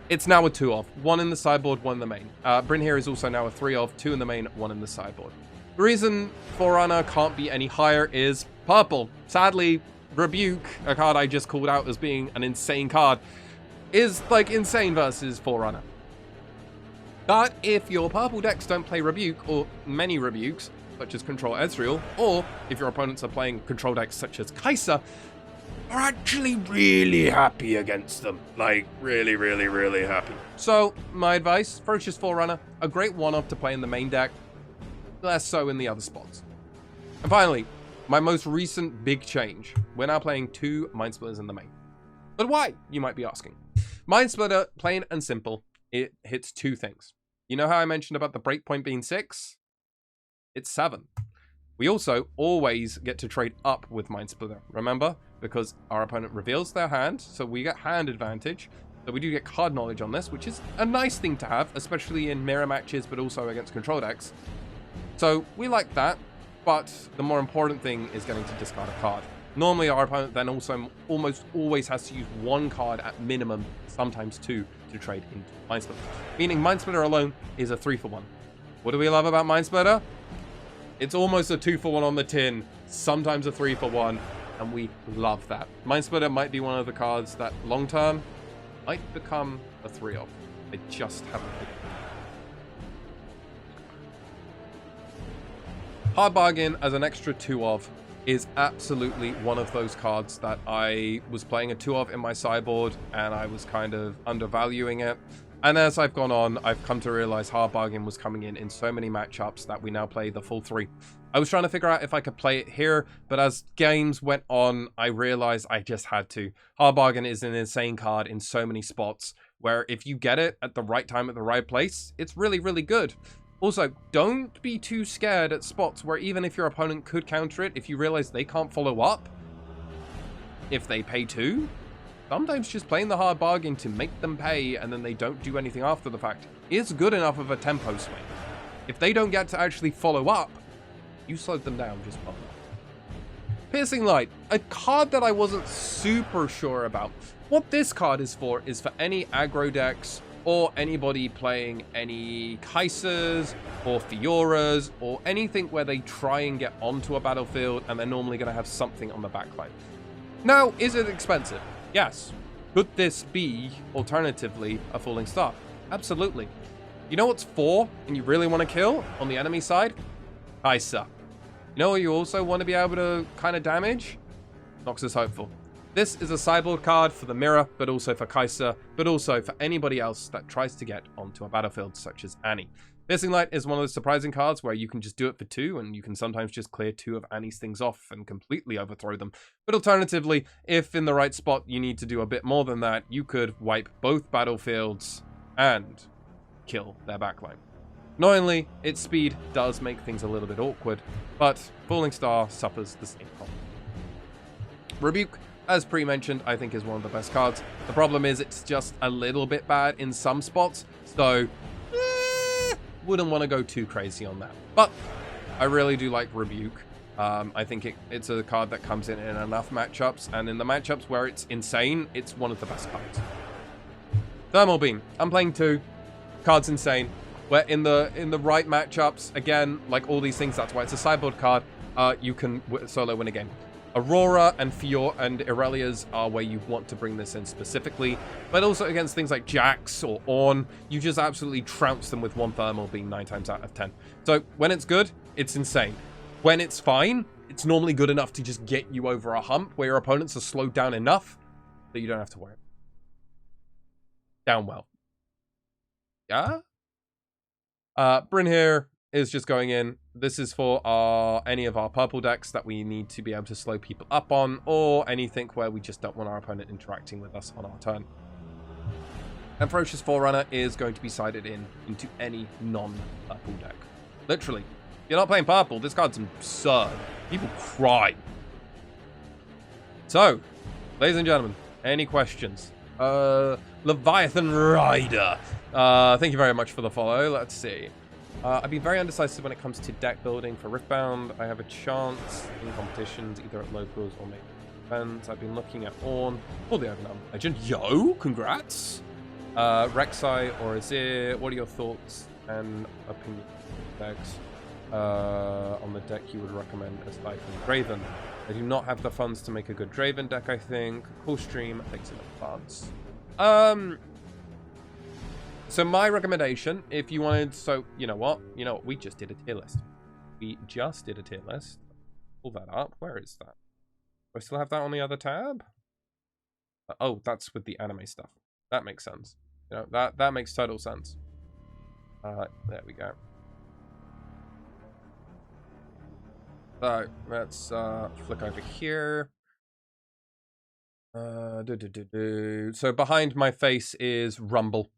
It's now a 2 of. 1 in the sideboard, 1 in the main. Bryn here is also now a 3 of. 2 in the main, 1 in the sideboard. The reason Forerunner can't be any higher is purple. Sadly, Rebuke, a card I just called out as being an insane card, is like insane versus Forerunner. But if your purple decks don't play Rebuke, or many Rebukes, such as Control Ezreal, or if your opponents are playing control decks such as Kaiser, are actually really happy against them. Like, really, really, really happy. So, my advice, Ferocious Forerunner, a great one-off to play in the main deck, less so in the other spots. And finally, my most recent big change. We're now playing 2 Mind Splitters in the main. But why, you might be asking. Mind Splitter, plain and simple, it hits 2 things. You know how I mentioned about the breakpoint being 6? It's 7. We also always get to trade up with Mind Splitter, remember? Because our opponent reveals their hand, so we get hand advantage. So we do get card knowledge on this, which is a nice thing to have, especially in mirror matches, but also against control decks. So we like that, but the more important thing is getting to discard a card. Normally our opponent then also almost always has to use 1 card at minimum, sometimes 2, to trade into Mind Splitter. Meaning Mind Splitter alone is a 3-for-1. What do we love about Mind Splitter? It's almost a 2-for-1 on the tin, sometimes a 3-for-1, and we love that. Mind Splitter might be one of the cards that long term might become a 3 of. They just haven't picked it. Hard Bargain as an extra 2 of is absolutely one of those cards that I was playing a 2 of in my sideboard and I was kind of undervaluing it. And as I've gone on, I've come to realize hard bargain was coming in so many matchups that we now play the full 3. I was trying to figure out if I could play it here, but as games went on, I realized I just had to. Hard bargain is an insane card in so many spots, where if you get it at the right time at the right place, it's really, really good. Also, don't be too scared at spots where even if your opponent could counter it, if you realize they can't follow up, if they pay 2, sometimes just playing the hard bargain to make them pay and then they don't do anything after the fact is good enough of a tempo swing. If they don't get to actually follow up, you slowed them down just well. Piercing Light, a card that I wasn't super sure about. What this card is for any aggro decks or anybody playing any Kaisers or Fioras or anything where they try and get onto a battlefield and they're normally going to have something on the backline. Now, is it expensive? Yes. Could this be, alternatively, a Falling Star? Absolutely. You know what's 4 and you really want to kill on the enemy side? Kaiser. You know what you also want to be able to kind of damage? Noxus Hopeful. This is a sideboard card for the mirror, but also for Kaiser, but also for anybody else that tries to get onto a battlefield, such as Annie. Piercing Light is one of those surprising cards where you can just do it for 2, and you can sometimes just clear 2 of Annie's things off and completely overthrow them. But alternatively, if in the right spot you need to do a bit more than that, you could wipe both battlefields and kill their backline. Annoyingly, its speed does make things a little bit awkward, but Falling Star suffers the same problem. Rebuke, as pre-mentioned, I think is one of the best cards. The problem is it's just a little bit bad in some spots, so wouldn't want to go too crazy on that. But I really do like Rebuke. I think it's a card that comes in enough matchups, and in the matchups where it's insane, it's one of the best cards. Thermal Beam. I'm playing 2. Card's insane. Where in the right matchups, again, like all these things, that's why it's a sideboard card, you can solo win a game. Aurora and Fior and Irelia's are where you want to bring this in specifically, but also against things like Jax or Ornn, you just absolutely trounce them with 1 Thermal Beam 9 times out of 10. So when it's good, it's insane. When it's fine, it's normally good enough to just get you over a hump where your opponents are slowed down enough that you don't have to worry. Down well. Yeah? Bryn here is just going in. This is for any of our purple decks that we need to be able to slow people up on, or anything where we just don't want our opponent interacting with us on our turn. And Ferocious Forerunner is going to be sided into any non-purple deck. Literally. If you're not playing purple, this card's absurd. People cry. So, ladies and gentlemen, any questions? Leviathan Rider. Thank you very much for the follow. Let's see. I've been very undecisive when it comes to deck building for Riftbound. I have a chance in competitions, either at locals or maybe events. I've been looking at Ornn or the Overwhelm Legend. Yo, congrats! Rek'Sai or Azir, what are your thoughts and opinions on decks? On the deck you would recommend aside from DRAVEN? I do not have the funds to make a good DRAVEN deck, I think. Cool stream, thanks in advance. So my recommendation, if you wanted, you know what, we just did a tier list. Pull that up. Where is that? Do I still have that on the other tab? Oh, that's with the anime stuff. That makes sense. That makes total sense. There we go. So let's flick over here. So behind my face is Rumble.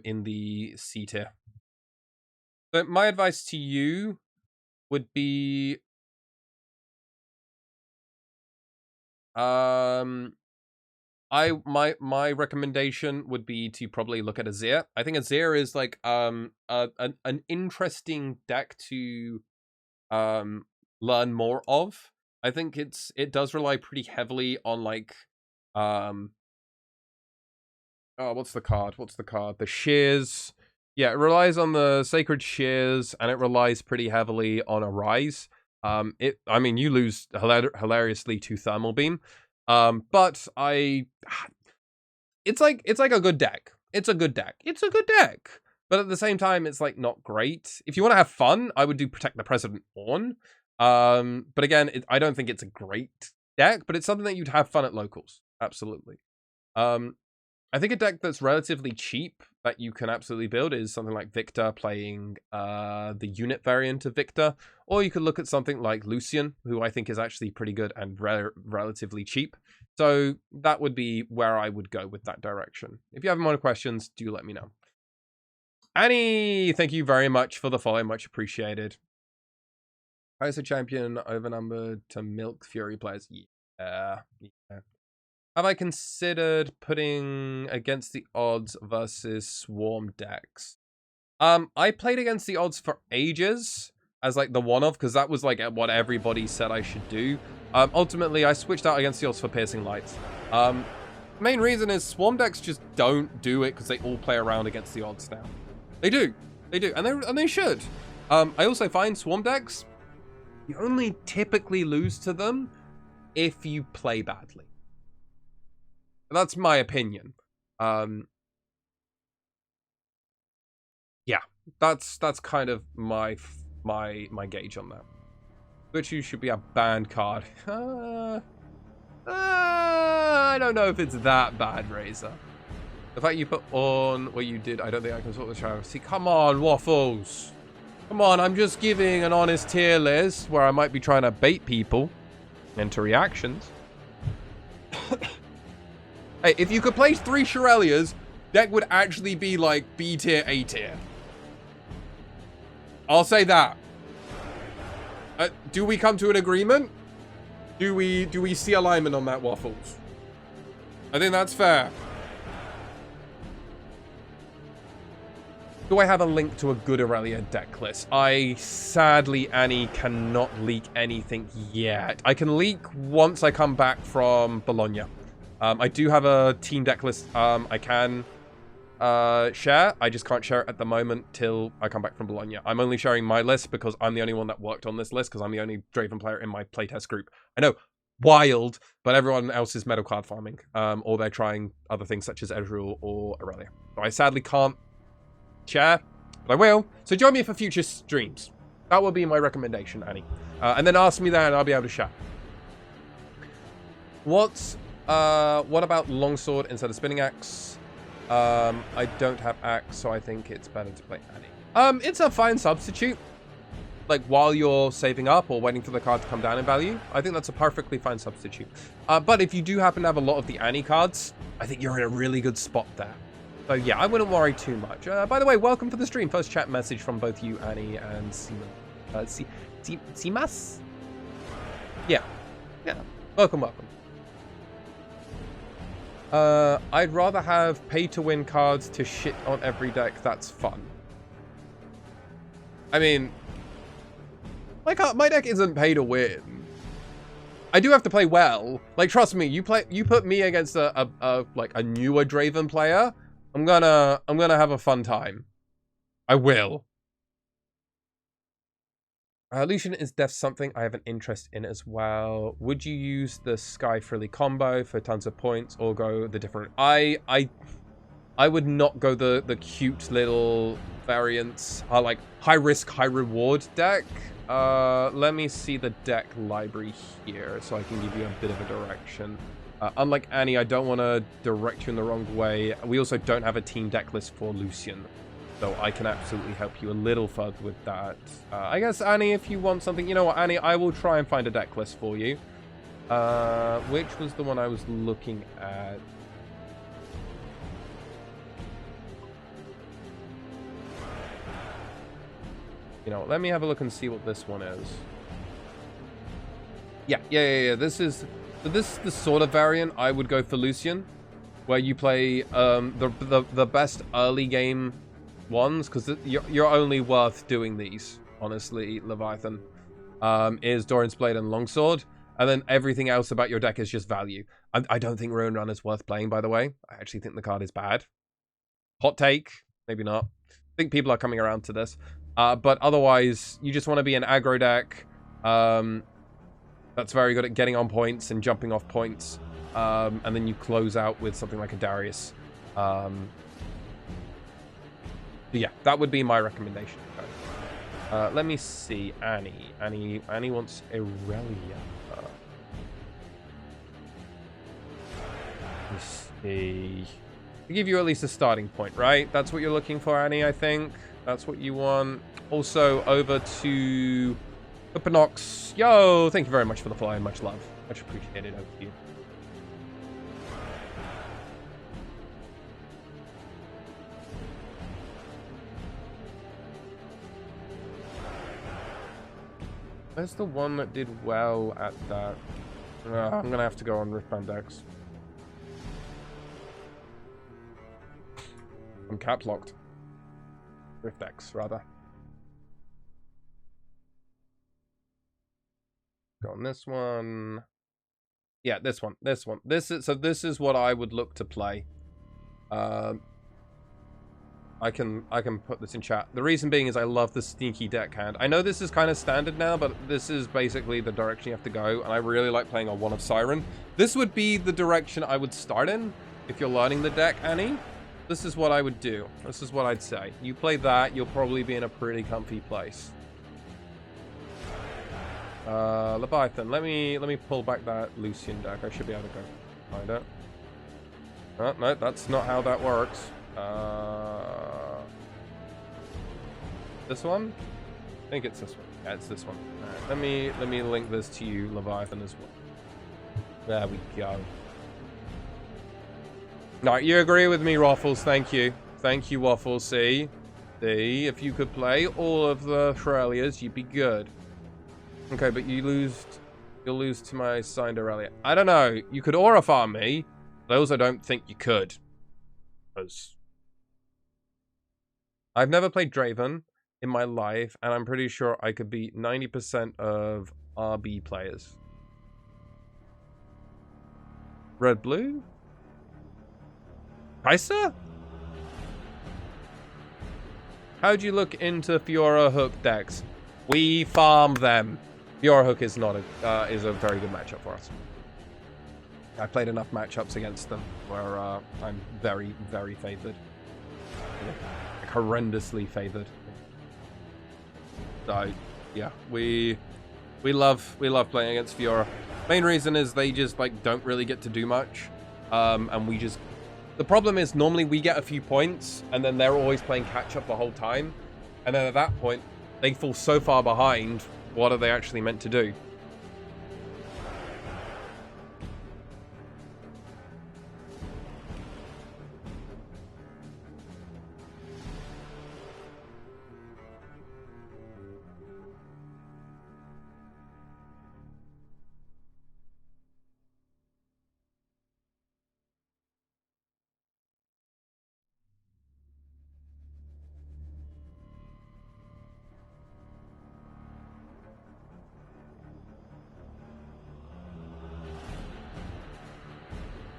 In the C tier. But my advice to you would be my recommendation would be to probably look at Azir. I think Azir is like an interesting deck to learn more of. I think it does rely pretty heavily on like oh, what's the card? The Shears. Yeah, it relies on the Sacred Shears, and it relies pretty heavily on a Rise. I mean, you lose hilariously to Thermal Beam. But it's like a good deck. It's a good deck. But at the same time, it's like not great. If you want to have fun, I would do Protect the President on. But again, I don't think it's a great deck, but it's something that you'd have fun at locals. Absolutely. I think a deck that's relatively cheap that you can absolutely build is something like Victor playing the unit variant of Victor. Or you could look at something like Lucian, who I think is actually pretty good and relatively cheap. So that would be where I would go with that direction. If you have more questions, do let me know. Annie, thank you very much for the follow. Much appreciated. As a champion, overnumbered to milk Fury players. Yeah. Have I considered putting against the odds versus Swarm decks? I played against the odds for ages as like the one-off, because that was like what everybody said I should do. Ultimately, I switched out against the odds for Piercing Lights. Main reason is Swarm decks just don't do it because they all play around against the odds now. They do, and they should. I also find Swarm decks, you only typically lose to them if you play badly. That's my opinion. Yeah, that's kind of my gauge on that. Which you should be a banned card. I don't know if it's that bad, Razor. The fact you put on what you did, I don't think I can sort the shower. See, come on, Waffles. Come on, I'm just giving an honest tier list where I might be trying to bait people into reactions. Hey, if you could place 3 Shirelias, deck would actually be like B tier, A tier. I'll say that. Do we come to an agreement? Do we see alignment on that, Waffles? I think that's fair. Do I have a link to a good Aurelia deck list? I sadly, Annie, cannot leak anything yet. I can leak once I come back from Bologna. I do have a team deck list I can share. I just can't share it at the moment till I come back from Bologna. I'm only sharing my list because I'm the only one that worked on this list, because I'm the only Draven player in my playtest group. I know, wild, but everyone else is metal card farming, or they're trying other things such as Ezreal or Aurelia. So I sadly can't share, but I will. So join me for future streams. That will be my recommendation, Annie. And then ask me that and I'll be able to share. What about longsword instead of spinning axe? I don't have axe, so I think it's better to play Annie. It's a fine substitute. Like, while you're saving up or waiting for the card to come down in value, I think that's a perfectly fine substitute. But if you do happen to have a lot of the Annie cards, I think you're in a really good spot there. So yeah, I wouldn't worry too much. By the way, welcome for the stream. First chat message from both you, Annie, and Simas? Yeah. Welcome. I'd rather have pay-to-win cards to shit on every deck. That's fun. I mean, my deck isn't pay to win. I do have to play well. Like, trust me, you put me against a newer Draven player, I'm gonna have a fun time. I will. Lucian is def something I have an interest in as well. Would you use the Sky Frilly combo for tons of points, or go the different? I would not go the cute little variants. Like high risk, high reward deck. Let me see the deck library here so I can give you a bit of a direction. Unlike Annie, I don't want to direct you in the wrong way. We also don't have a team deck list for Lucian, so I can absolutely help you a little further with that. I guess, Annie, if you want something... You know what, Annie? I will try and find a deck list for you. Which was the one I was looking at? You know, let me have a look and see what this one is. Yeah. This is the sort of variant I would go for Lucian, where you play the best early game ones, because you're only worth doing these, honestly, Leviathan, is Doran's Blade and Longsword, and then everything else about your deck is just value. I don't think Ruin Run is worth playing, by the way. I actually think the card is bad. Hot take, maybe not. I think people are coming around to this. But otherwise, you just want to be an aggro deck that's very good at getting on points and jumping off points, and then you close out with something like a Darius. Yeah, that would be my recommendation. Let me see. Annie wants Aurelia. Let me see. To give you at least a starting point, right? That's what you're looking for, Annie, I think. That's what you want. Also, over to Upanox. Yo, thank you very much for the fly. Much love. Much appreciated. Over to you. Where's the one that did well at that? I'm gonna have to go on Riftband Dex. I'm cap locked. Rift Dex, rather. Go on this one. Yeah, this one. This one. This is what I would look to play. I can put this in chat. The reason being is I love the sneaky deckhand. I know this is kind of standard now, but this is basically the direction you have to go, and I really like playing on One of Siren. This would be the direction I would start in if you're learning the deck, Annie. This is what I would do. This is what I'd say. You play that, you'll probably be in a pretty comfy place. Leviathan, let me pull back that Lucian deck. I should be able to go find it. Oh, no, that's not how that works. This one? I think it's this one. Yeah, it's this one. All right, let me link this to you, Leviathan, as well. There we go. No, you agree with me, Waffles. Thank you. Thank you, Waffles. See, if you could play all of the Shurelias, you'd be good. Okay, but you'll lose to my signed Aurelia. I don't know. You could aura farm me, but I also don't think you could. Because I've never played Draven in my life, and I'm pretty sure I could beat 90% of RB players. Red-blue? Kaiser? How'd you look into Fiora Hook decks? We farm them. Fiora Hook is not is a very good matchup for us. I played enough matchups against them where I'm very, very favored. Like, horrendously favored. So yeah, we love playing against Fiora. Main reason is they just like don't really get to do much, and we just. The problem is normally we get a few points, and then they're always playing catch up the whole time, and then at that point they fall so far behind. What are they actually meant to do?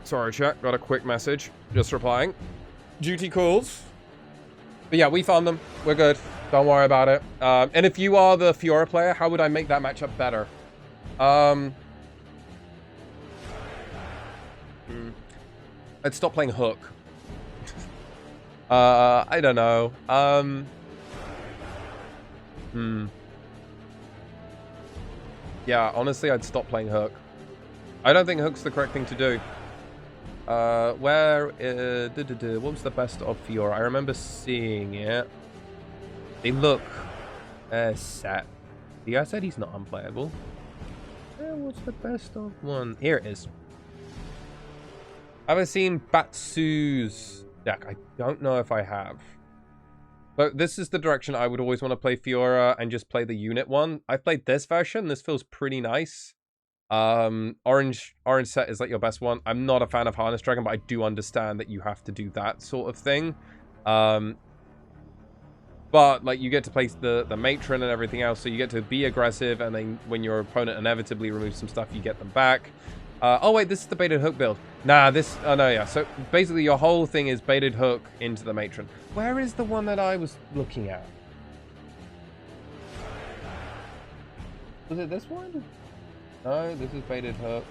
Sorry, chat. Got a quick message. Just replying. Duty calls. But yeah, we found them. We're good. Don't worry about it. And if you are the Fiora player, how would I make that matchup better? I'd stop playing Hook. I don't know. Yeah, honestly, I'd stop playing Hook. I don't think Hook's the correct thing to do. What was the best of Fiora? I remember seeing it. They look set. The guy said he's not unplayable. What's the best of one? Here it is. Have I seen Batsu's deck? I don't know if I have. But this is the direction I would always want to play Fiora and just play the unit one. I've played this version. This feels pretty nice. Orange set is like your best one. I'm not a fan of Harness Dragon, but I do understand that you have to do that sort of thing. But like you get to place the matron and everything else, so you get to be aggressive, and then when your opponent inevitably removes some stuff, you get them back. Oh wait, this is the baited hook build. Nah, this, oh no, yeah. So basically your whole thing is baited hook into the matron. Where is the one that I was looking at? Was it this one? No, this is baited hook.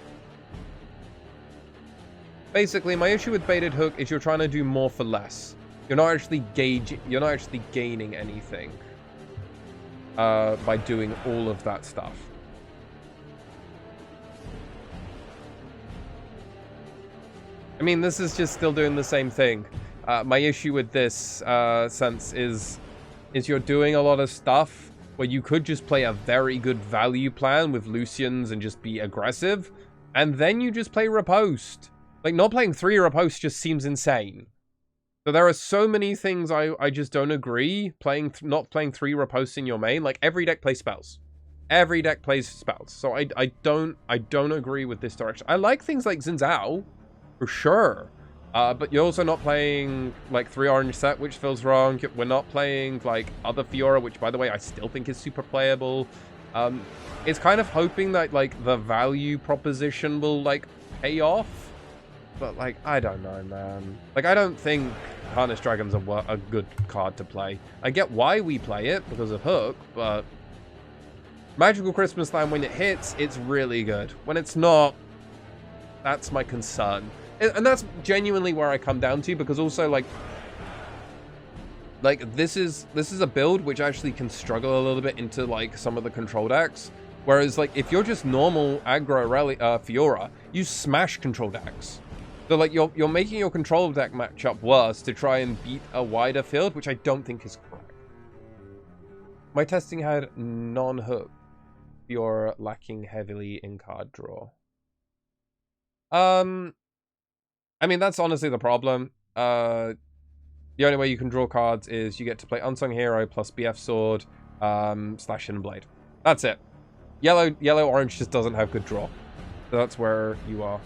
Basically, my issue with baited hook is you're trying to do more for less. You're not actually gaining anything by doing all of that stuff. I mean, this is just still doing the same thing. My issue with this sense is you're doing a lot of stuff where you could just play a very good value plan with Lucians and just be aggressive, and then you just play riposte. Like, not playing 3 riposte just seems insane. So there are so many things I just don't agree. Not playing 3 riposte in your main. Like, every deck plays spells. Every deck plays spells. So I don't agree with this direction. I like things like Xin Zhao, for sure. But you're also not playing, like, 3 orange set, which feels wrong. We're not playing, like, other Fiora, which, by the way, I still think is super playable. It's kind of hoping that, like, the value proposition will, like, pay off. But, like, I don't know, man. Like, I don't think Harness Dragon's a good card to play. I get why we play it, because of Hook, but Magical Christmas Land, when it hits, it's really good. When it's not, that's my concern. And that's genuinely where I come down to, because also, like this is a build which actually can struggle a little bit into, like, some of the control decks. Whereas, like, if you're just normal aggro Fiora, you smash control decks. So, like, you're making your control deck matchup worse to try and beat a wider field, which I don't think is correct. My testing had non-hook. You're lacking heavily in card draw. I mean, that's honestly the problem. The only way you can draw cards is you get to play Unsung Hero plus BF Sword, slash Hidden Blade. That's it. Yellow, orange just doesn't have good draw. So that's where you are.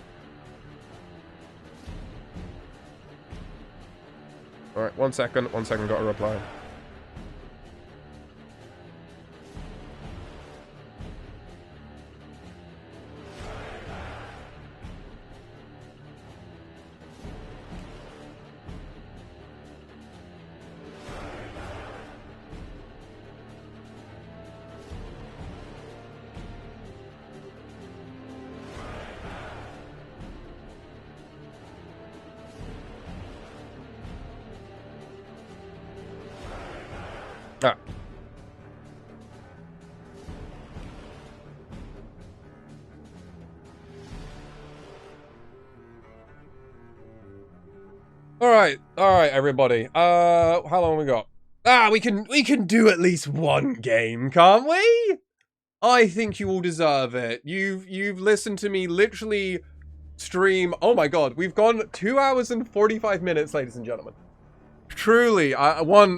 Alright, 1 second, got a reply. Ah. All right, everybody. How long we got? We can do at least 1 game, can't we? I think you all deserve it. You've listened to me literally stream. Oh my god, we've gone 2 hours and 45 minutes, ladies and gentlemen. Truly,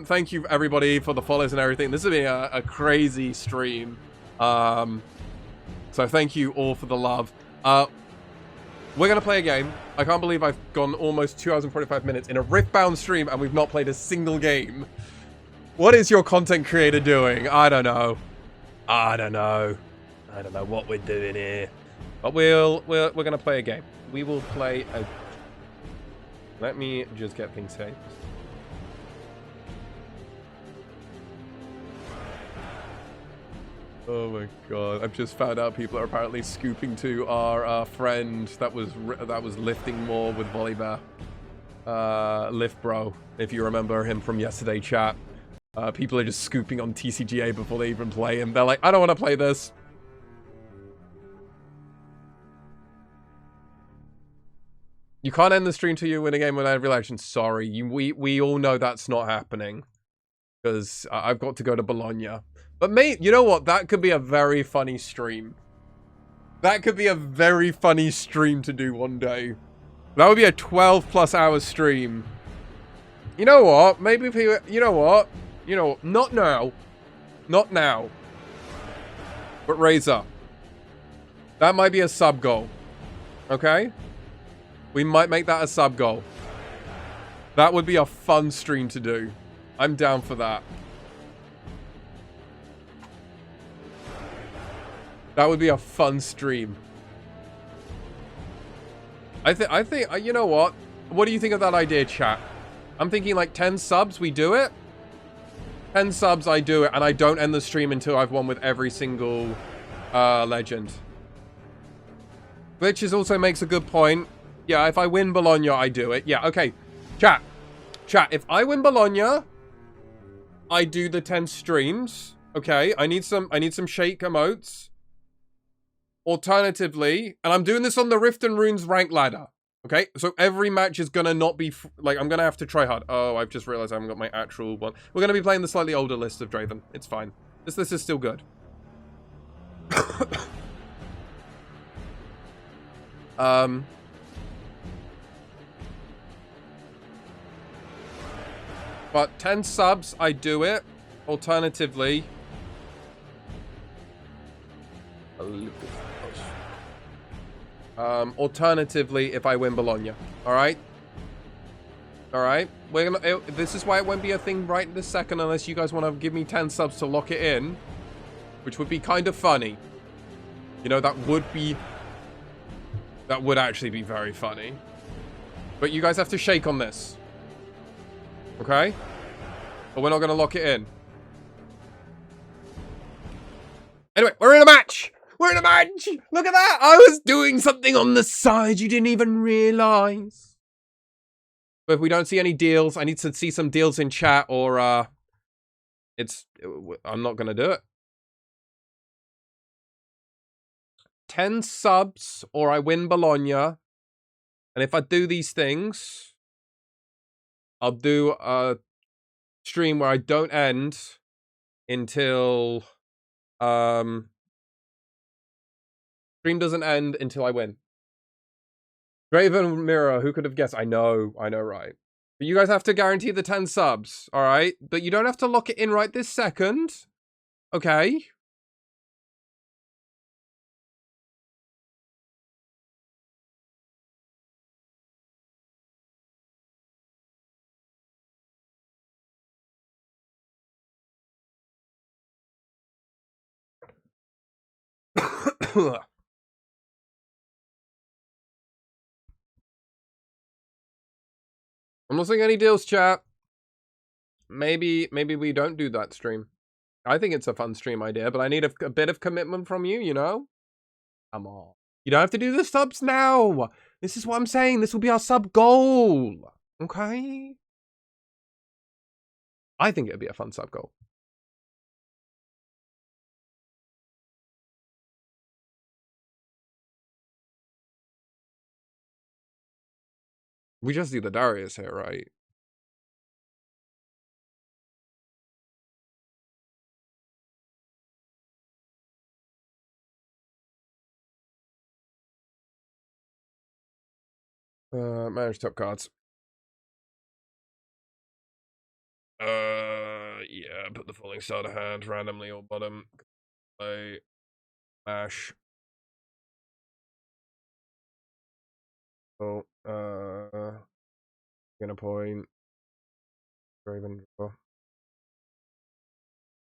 thank you everybody for the follows and everything. This has been a crazy stream. So thank you all for the love. We're gonna play a game. I can't believe I've gone almost 2 hours and 45 minutes in a Riftbound stream and we've not played a single game. What is your content creator doing? I don't know. I don't know what we're doing here. But we're gonna play a game. We will play a... Let me just get things saved. Oh my god, I've just found out people are apparently scooping to our friend that was lifting more with Volibear. Lift Bro, if you remember him from yesterday chat. People are just scooping on TCGA before they even play, and they're like, I don't want to play this. You can't end the stream till you win a game without every election. Sorry, we all know that's not happening. Because I've got to go to Bologna. But mate, you know what? That could be a very funny stream. That could be a very funny stream to do one day. That would be a 12+ hour stream. You know what? Maybe people... You know what? You know, not now. Not now. But Razor. That might be a sub goal. Okay? We might make that a sub goal. That would be a fun stream to do. I'm down for that. That would be a fun stream. I think, you know what? What do you think of that idea, chat? I'm thinking like 10 subs, we do it. 10 subs, I do it, and I don't end the stream until I've won with every single legend. Glitches also makes a good point. Yeah, if I win Bologna, I do it. Yeah, okay. Chat, if I win Bologna, I do the 10 streams. Okay, I need some shake emotes. Alternatively, and I'm doing this on the Rift and Runes rank ladder. Okay, so every match is gonna not be like I'm gonna have to try hard. Oh, I've just realized I haven't got my actual one. We're gonna be playing the slightly older list of Draven. It's fine. This list is still good. But 10 subs, I do it. Alternatively, alternatively, if I win Bologna, all right. We're gonna. This is why it won't be a thing right this second, unless you guys want to give me 10 subs to lock it in, which would be kind of funny. You know, that would actually be very funny. But you guys have to shake on this, okay? But we're not gonna lock it in. Anyway, we're in a match. We're in a match. Look at that. I was doing something on the side you didn't even realize. But if we don't see any deals, I need to see some deals in chat or I'm not going to do it. 10 subs or I win Bologna. And if I do these things, I'll do a stream where I don't end until stream doesn't end until I win. Draven Mirror, who could have guessed? I know, right? But you guys have to guarantee the 10 subs, all right? But you don't have to lock it in right this second, okay? I'm not seeing any deals, chat. Maybe we don't do that stream. I think it's a fun stream idea, but I need a bit of commitment from you, you know? Come on. You don't have to do the subs now. This is what I'm saying. This will be our sub goal. Okay? I think it'd be a fun sub goal. We just do the Darius here, right? Manage top cards. Yeah, put the falling star to hand randomly or bottom. Play. Mash. Oh, gonna point. Draven draw.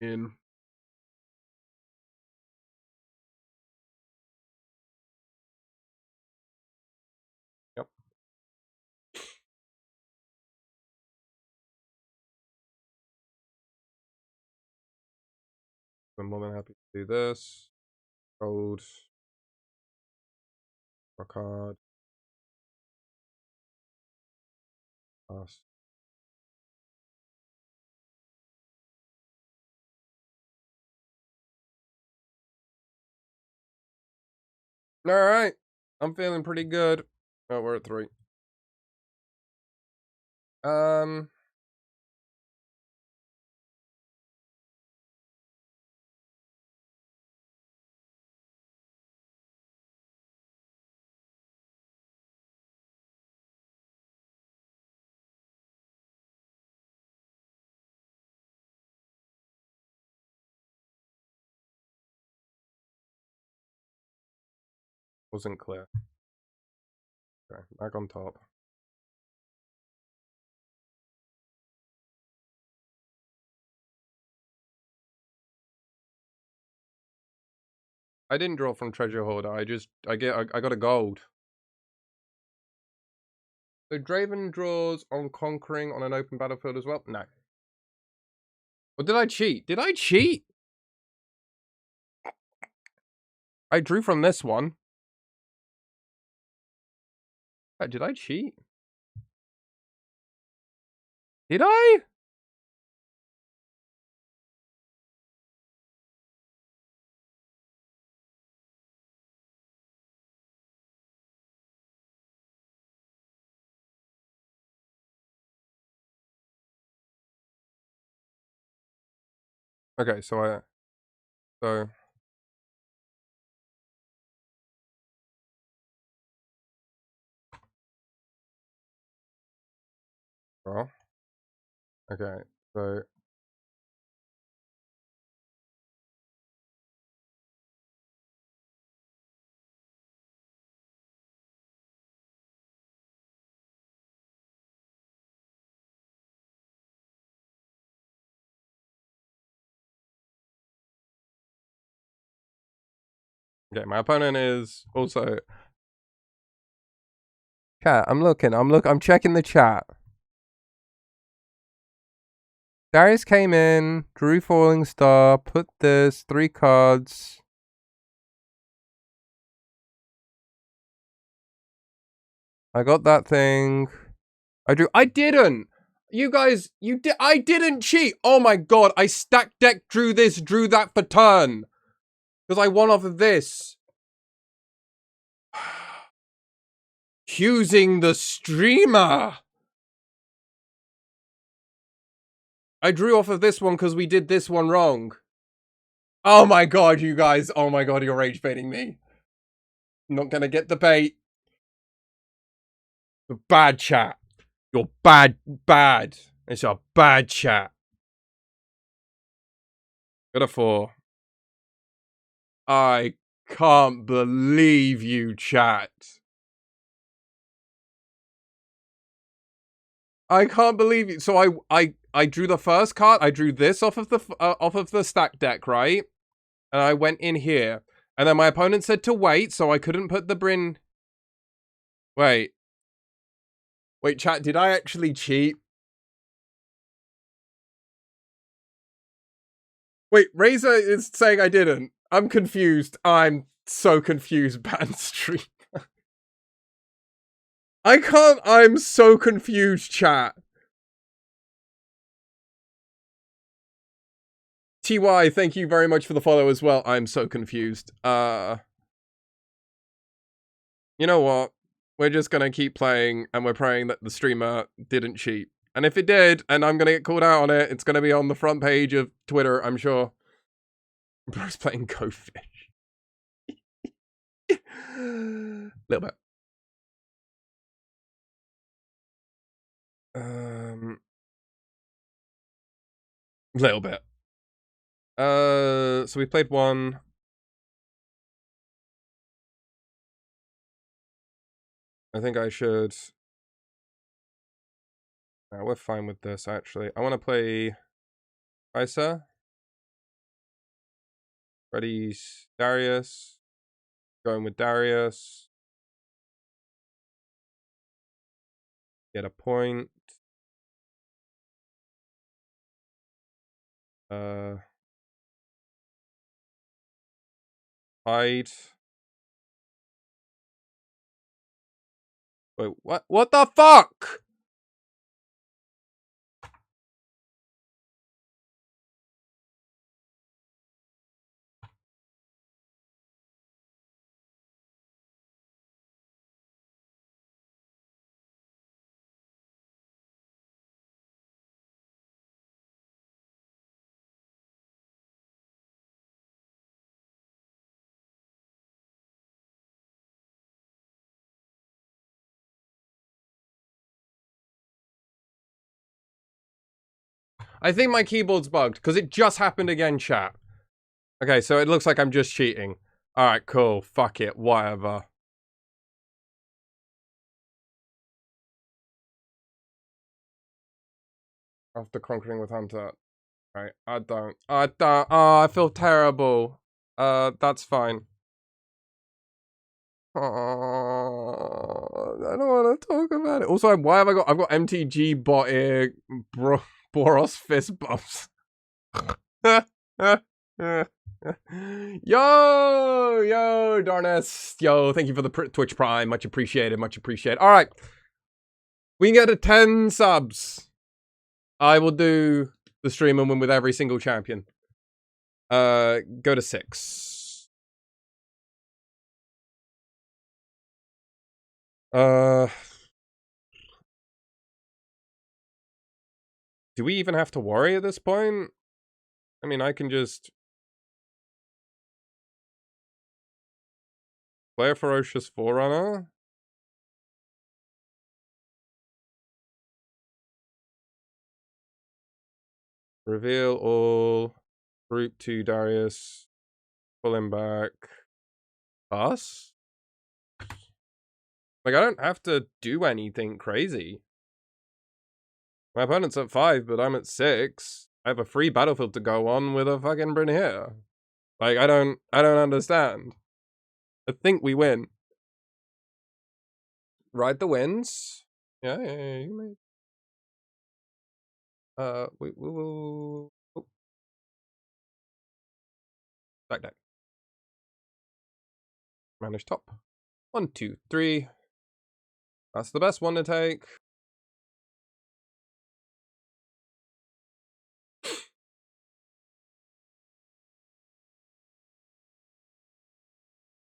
In. Yep. I'm more than happy to do this. Gold. Draw card. Pass. Alright. I'm feeling pretty good. Oh, we're at 3. Wasn't clear. Okay, back on top. I didn't draw from treasure hoarder. I got a gold. So Draven draws on conquering on an open battlefield as well? No. Or did I cheat? Did I cheat? I drew from this one. Did I cheat? Did I? Okay, so well, okay, so okay, my opponent is also chat. I'm checking the chat. Darius came in, drew Falling Star, put this, 3 cards. I got that thing. I didn't! You guys, I didn't cheat! Oh my god, I stacked deck, drew this, drew that for turn. Because I won off of this. Accusing the streamer! I drew off of this one because we did this one wrong. Oh my god, you guys. Oh my god, you're rage baiting me. I'm not gonna get the bait. Bad chat. You're bad. It's a bad chat. Got a 4. I can't believe you, chat. I can't believe you. So I drew the first card. I drew this off of the stack deck, right? And I went in here. And then my opponent said to wait, so I couldn't put the Bryn. Wait, chat, did I actually cheat? Wait, Razor is saying I didn't. I'm confused. I'm so confused, ban stream. I can't. I'm so confused, chat. TY, thank you very much for the follow as well. I'm so confused. You know what? We're just gonna keep playing, and we're praying that the streamer didn't cheat. And if it did, and I'm gonna get called out on it, it's gonna be on the front page of Twitter, I'm sure. Bro's playing Go Fish. Little bit. Little bit. So we played one. I think I should. We're fine with this, actually. I want to play Isa. Ready's Darius. Going with Darius. Get a point. Hide. Wait, what? What the fuck? I think my keyboard's bugged, because it just happened again, chat. Okay, so it looks like I'm just cheating. Alright, cool. Fuck it. Whatever. After conquering with Hunter. Right, I don't. Oh, I feel terrible. That's fine. Oh, I don't want to talk about it. Also, why have I've got MTG bot here, Boros fist bumps. Yo, Darnest. Yo, thank you for the Twitch Prime. Much appreciated, much appreciated. All right. We can get to 10 subs. I will do the stream and win with every single champion. Go to 6. Do we even have to worry at this point? I mean, I can just play a Ferocious Forerunner. Reveal all. Group 2 Darius. Pull him back. Pass? Like, I don't have to do anything crazy. My opponent's at 5, but I'm at 6. I have a free battlefield to go on with a fucking Brynhir. Like, I don't understand. I think we win. Ride the winds. Yeah, you may. We will. Oh. Back deck. Manage top. 1, 2, 3. That's the best one to take.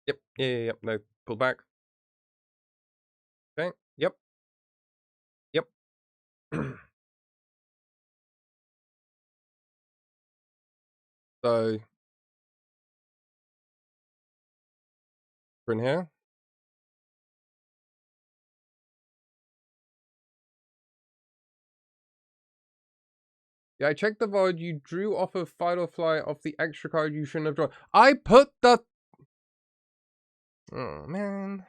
Yep. Yep. No, pull back. Okay. Yep. Yep. So, Brynhir. Yeah, I checked the void. You drew off of Fight or Flight off the extra card you shouldn't have drawn. I put the... Oh, man.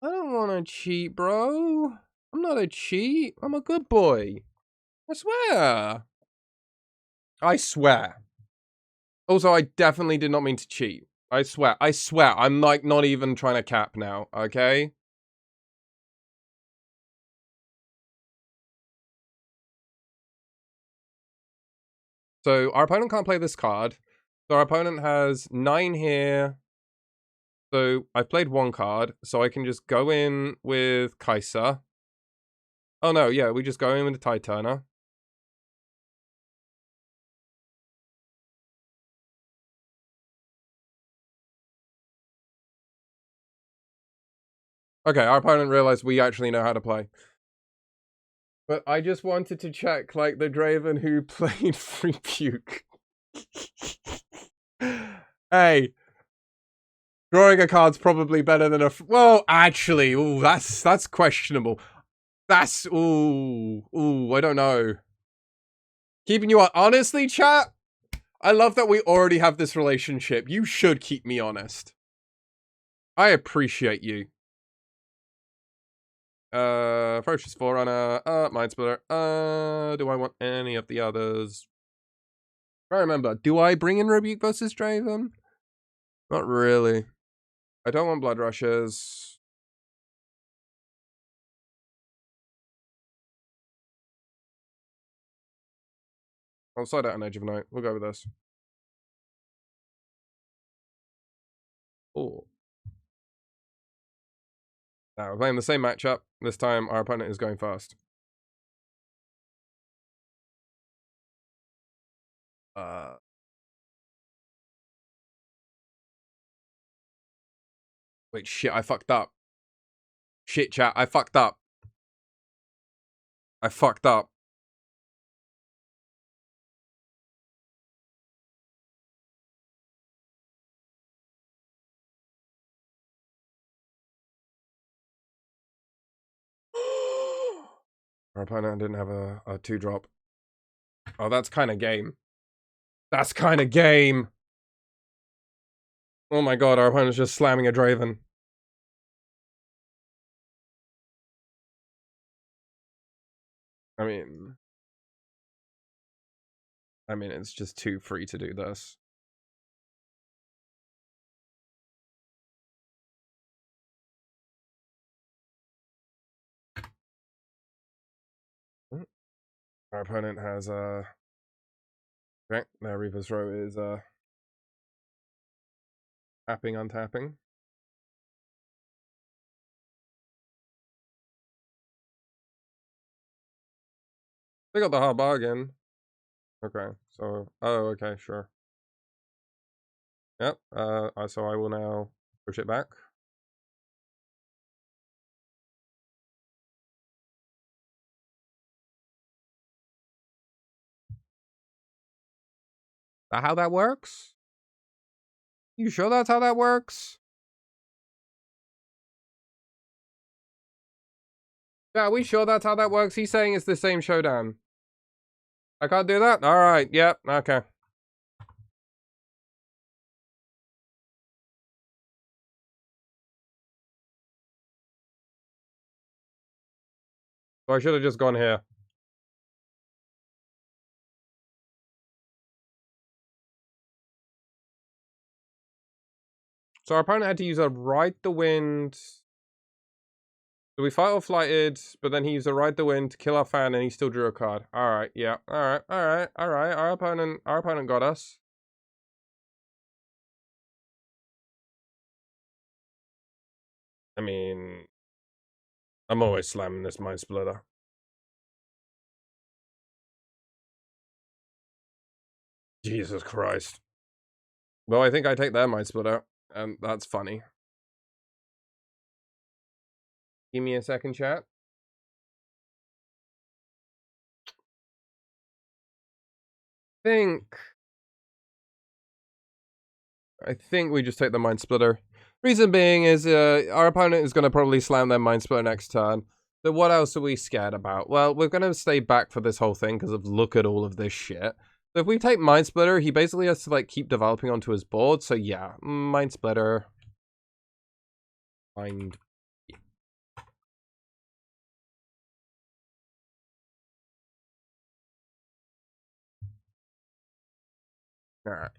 I don't want to cheat, bro. I'm not a cheat. I'm a good boy. I swear. I swear. Also, I definitely did not mean to cheat. I swear. I swear. I'm like not even trying to cap now, okay? So our opponent can't play this card. So our opponent has 9 here. So I've played 1 card. So I can just go in with Kai'Sa. Oh no, yeah, we just go in with the Tide Turner. Okay, our opponent realized we actually know how to play. But I just wanted to check, like, the Draven who played Free Puke. Hey. Drawing a card's probably better than a... Well, actually, ooh, that's questionable. That's... Ooh, I don't know. Keeping you on... Honestly, chat, I love that we already have this relationship. You should keep me honest. I appreciate you. Ferocious Forerunner, Mind Splitter, do I want any of the others? I remember, do I bring in Rebuke versus Draven? Not really. I don't want Blood Rushes. I'll side out an Edge of Night. We'll go with this. Oh. Now, we're playing the same matchup. This time, our opponent is going first. Wait, shit, I fucked up. Shit, chat, I fucked up. I fucked up. Our opponent didn't have a 2-drop. Oh, that's kind of game. That's kind of game. Oh my god, our opponent's just slamming a Draven. I mean, it's just too free to do this. Our opponent has okay, now Reaper's Row is tapping, untapping. They got the hard bargain. Okay, so okay, sure. Yep. So I will now push it back. that how that works? You sure that's how that works? Yeah, are we sure that's how that works? He's saying it's the same showdown. I can't do that? Alright, yep, okay. Well, I should have just gone here. So our opponent had to use a Ride the Wind. So we fight or flighted, but then he used a Ride the Wind to kill our fan and he still drew a card. Alright, yeah. Alright. Our opponent got us. I mean, I'm always slamming this Mind Splitter. Jesus Christ. Well, I think I take their Mind Splitter, and that's funny. Give me a second, chat. I think we just take the Mind Splitter. Reason being is our opponent is going to probably slam their Mind Splitter next turn. So what else are we scared about? Well, we're going to stay back for this whole thing because of look at all of this shit. So if we take Mind Splitter, he basically has to like keep developing onto his board. So yeah, Mind Splitter. Mind. Alright.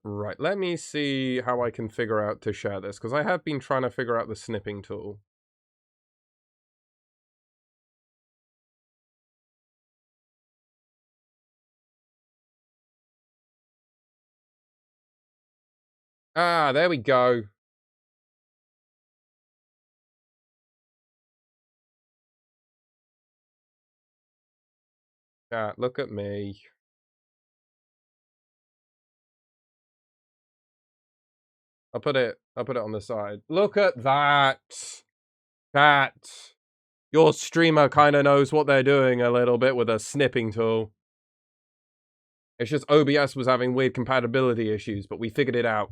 Right. Let me see how I can figure out to share this, because I have been trying to figure out the snipping tool. Ah, there we go. Ah, look at me. I'll put it on the side. Look at that. Your streamer kind of knows what they're doing a little bit with a snipping tool. It's just OBS was having weird compatibility issues, but we figured it out.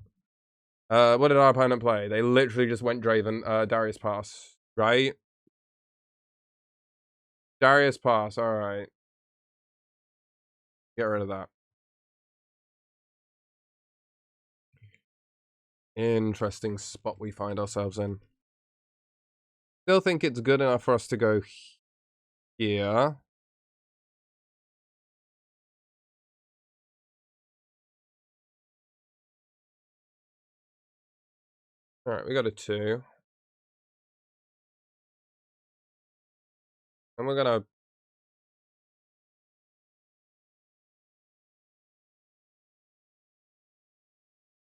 What did our opponent play? They literally just went Draven, Darius Pass, right? Darius Pass, alright. Get rid of that. Interesting spot we find ourselves in. Still think it's good enough for us to go here. Alright, we got a 2. And we're gonna...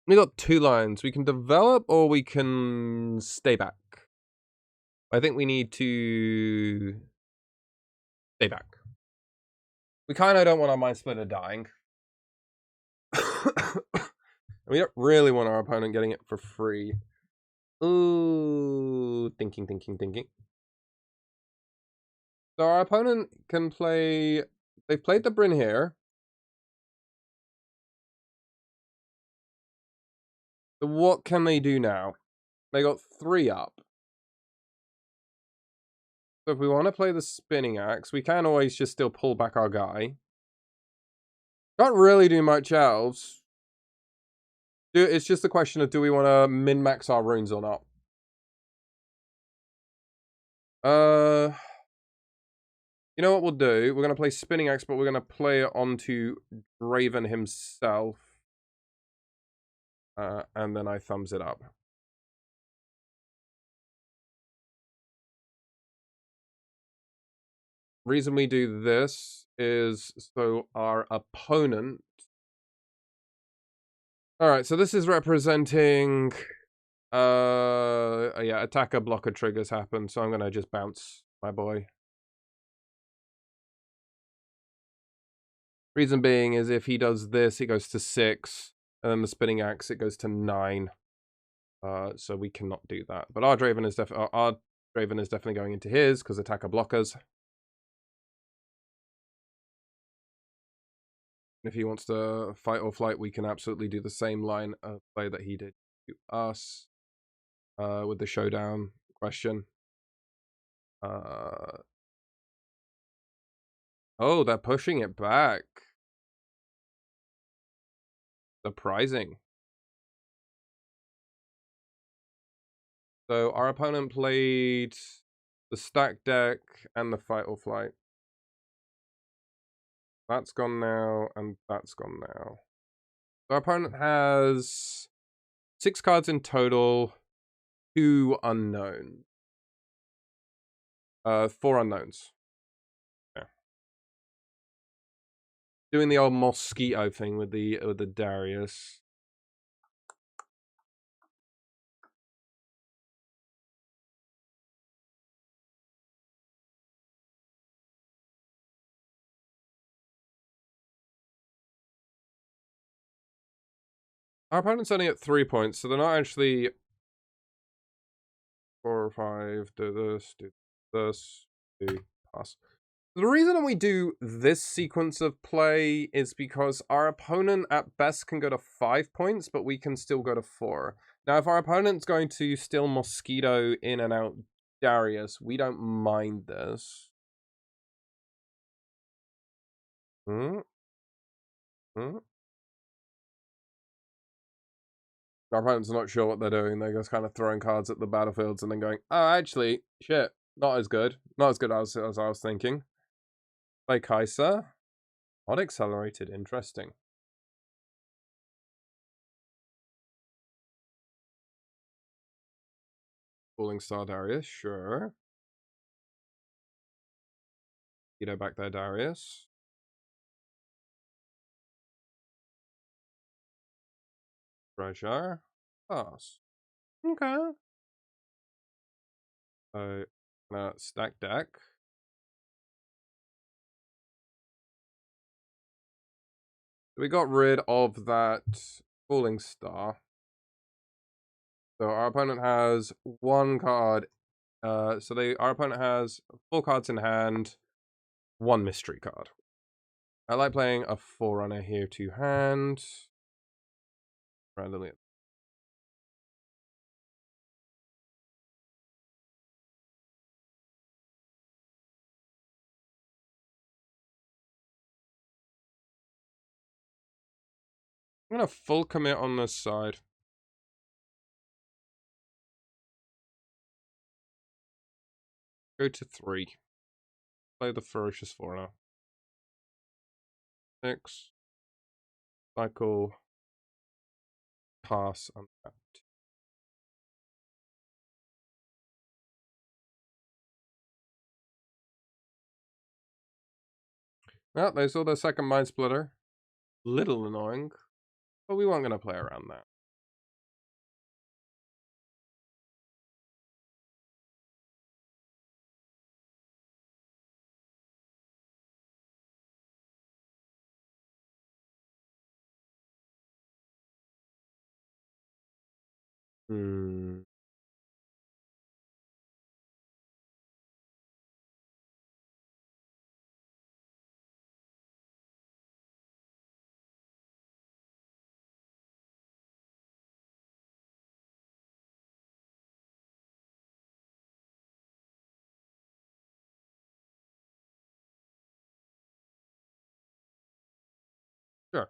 We got 2 lines. We can develop or we can stay back. I think we need to stay back. We kind of don't want our Mind Splitter dying. We don't really want our opponent getting it for free. Ooh, thinking. So our opponent can play... They've played the Bryn here. So what can they do now? They got 3 up. So if we want to play the Spinning Axe, we can always just still pull back our guy. Can't really do much else. It's just a question of do we want to min-max our runes or not. You know what we'll do? We're going to play Spinning Axe, but we're going to play it onto DRAVEN himself. And then I thumbs it up. Reason we do this is so our opponent... Alright, so this is representing... yeah, attacker blocker triggers happen, so I'm going to just bounce my boy. Reason being is if he does this, it goes to 6. And then the Spinning Axe, it goes to 9. So we cannot do that. But our DRAVEN is definitely... Draven is definitely going into his, because attacker blockers. If he wants to fight or flight, we can absolutely do the same line of play that he did to us with the showdown question. Oh, they're pushing it back. Surprising. So our opponent played the stack deck and the fight or flight. That's gone now, and that's gone now. So our opponent has 6 cards in total, 2 unknowns. 4 unknowns. Yeah. Doing the old mosquito thing with the Darius. Our opponent's only at 3 points, so they're not actually 4 or 5. Do this, do pass. The reason we do this sequence of play is because our opponent at best can go to 5 points, but we can still go to 4. Now, if our opponent's going to steal Mosquito in and out Darius, we don't mind this. Our opponent's not sure what they're doing. They're just kind of throwing cards at the battlefields and then going, oh, actually, shit, not as good. Not as good as I was thinking. Play Kai'Sa. Not accelerated. Interesting. Falling Star Darius, sure. Back there, Darius. Treasure. Pass. Okay. So, stack deck. We got rid of that Falling Star. So our opponent has 1 card. Our opponent has 4 cards in hand, 1 mystery card. I like playing a Forerunner here to hand. Randomly. I'm gonna full commit on this side. Go to 3. Play the Ferocious Forerunner. 6. Cycle. Pass. Untapped. Well, they saw their second Mind Splitter. Little annoying. But we weren't going to play around that. Sure.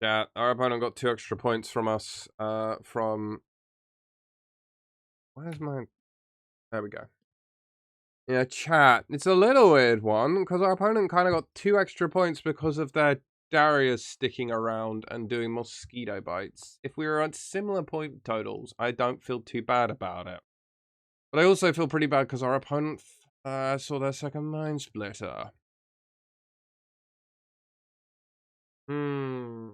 Yeah, our opponent got 2 extra points from us. Where's my... There we go. Yeah, chat. It's a little weird one, because our opponent kind of got 2 extra points because of their Darius sticking around and doing mosquito bites. If we were at similar point totals, I don't feel too bad about it. But I also feel pretty bad because our opponent saw their second mind splitter. Hmm.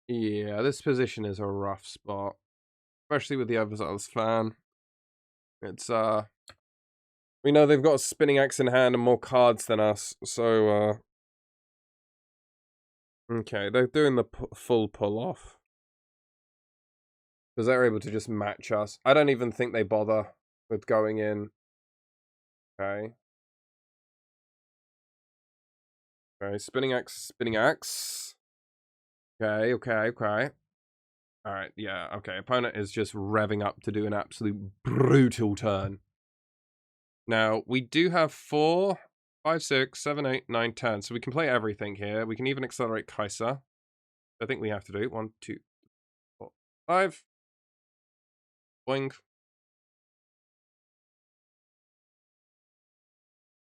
Yeah, this position is a rough spot. Especially with the Overzealous fan. It's, we know they've got a spinning axe in hand and more cards than us, so, okay, they're doing the full pull-off. Because they're able to just match us. I don't even think they bother with going in. Okay. Okay, spinning axe, spinning axe. Okay, okay, okay. Alright, yeah, okay. Opponent is just revving up to do an absolute brutal turn. Now, we do have 4, 5, 6, 7, 8, 9, 10. So we can play everything here. We can even accelerate Kaiser. I think we have to do 1, 2, 4, 5. Boing.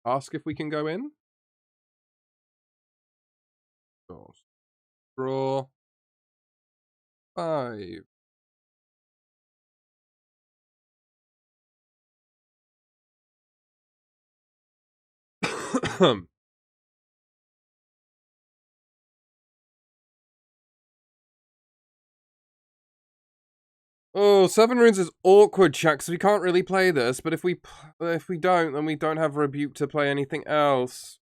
Ask if we can go in. Draw. 5. Oh, 7 runes is awkward, Chuck, because we can't really play this, but if we don't, then we don't have Rebuke to play anything else.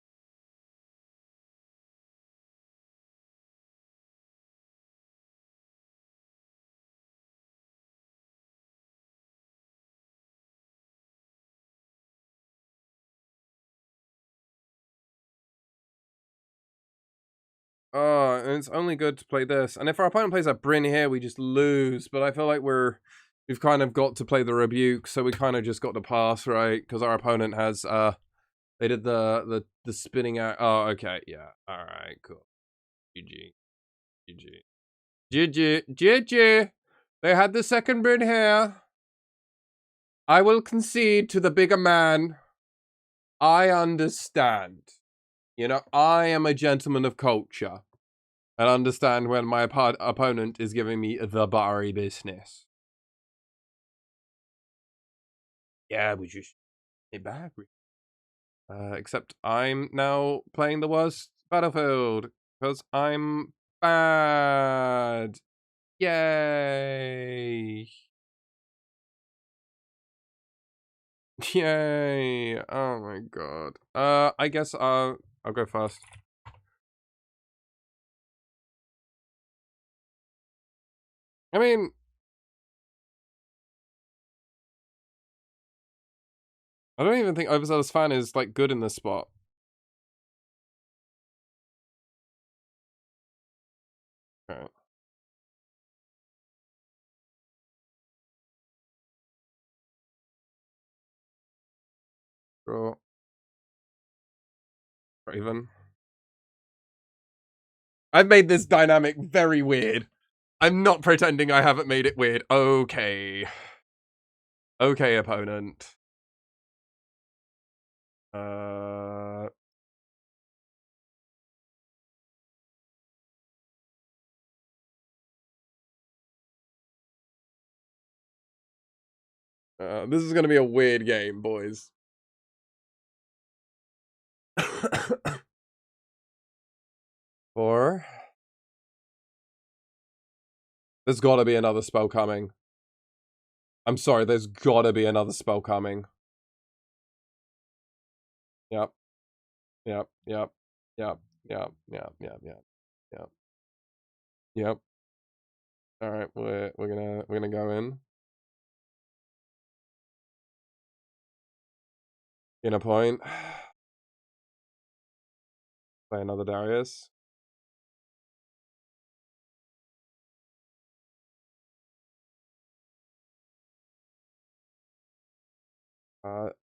Oh, and it's only good to play this. And if our opponent plays a Bryn here, we just lose. But I feel like we've kind of got to play the Rebuke, so we kind of just got to pass, right? Because our opponent has they did the spinning out. Oh, okay, yeah. All right, cool. GG, GG, GG, GG. They had the second Bryn here. I will concede to the bigger man. I understand. You know, I am a gentleman of culture. And understand when my opponent is giving me the buttery business. Yeah, we just it back. Except I'm now playing the worst battlefield because I'm bad. Yay! Yay! Oh my god. I guess I'll go first. I mean, I don't even think Overzealous Fan is like good in this spot. Okay. Draw. Draven. I've made this dynamic very weird. I'm not pretending I haven't made it weird. Okay. Okay, opponent. This is gonna be a weird game, boys. Or there's gotta be another spell coming. I'm sorry, there's gotta be another spell coming. Yep. Yep. Yep. Yep. Yep. Yep. Yep. Yep. Yep. Yep. Alright, we're gonna go in a point. Play another Darius.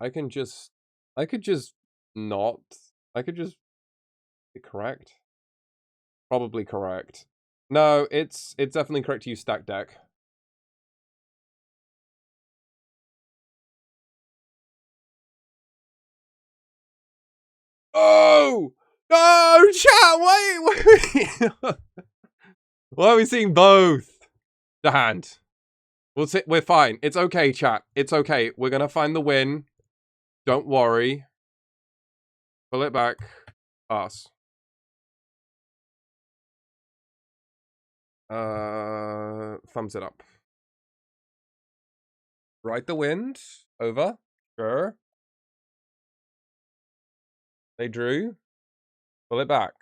I can just... I could just not... I could just... Be correct? Probably correct. No, it's definitely correct to use stack deck. Oh! No! Chat, wait! Why are we seeing both? The hand. We're fine. It's okay, chat. It's okay. We're gonna find the win. Don't worry. Pull it back. Pass. Thumbs it up. Ride the wind. Over. Sure. They drew. Pull it back.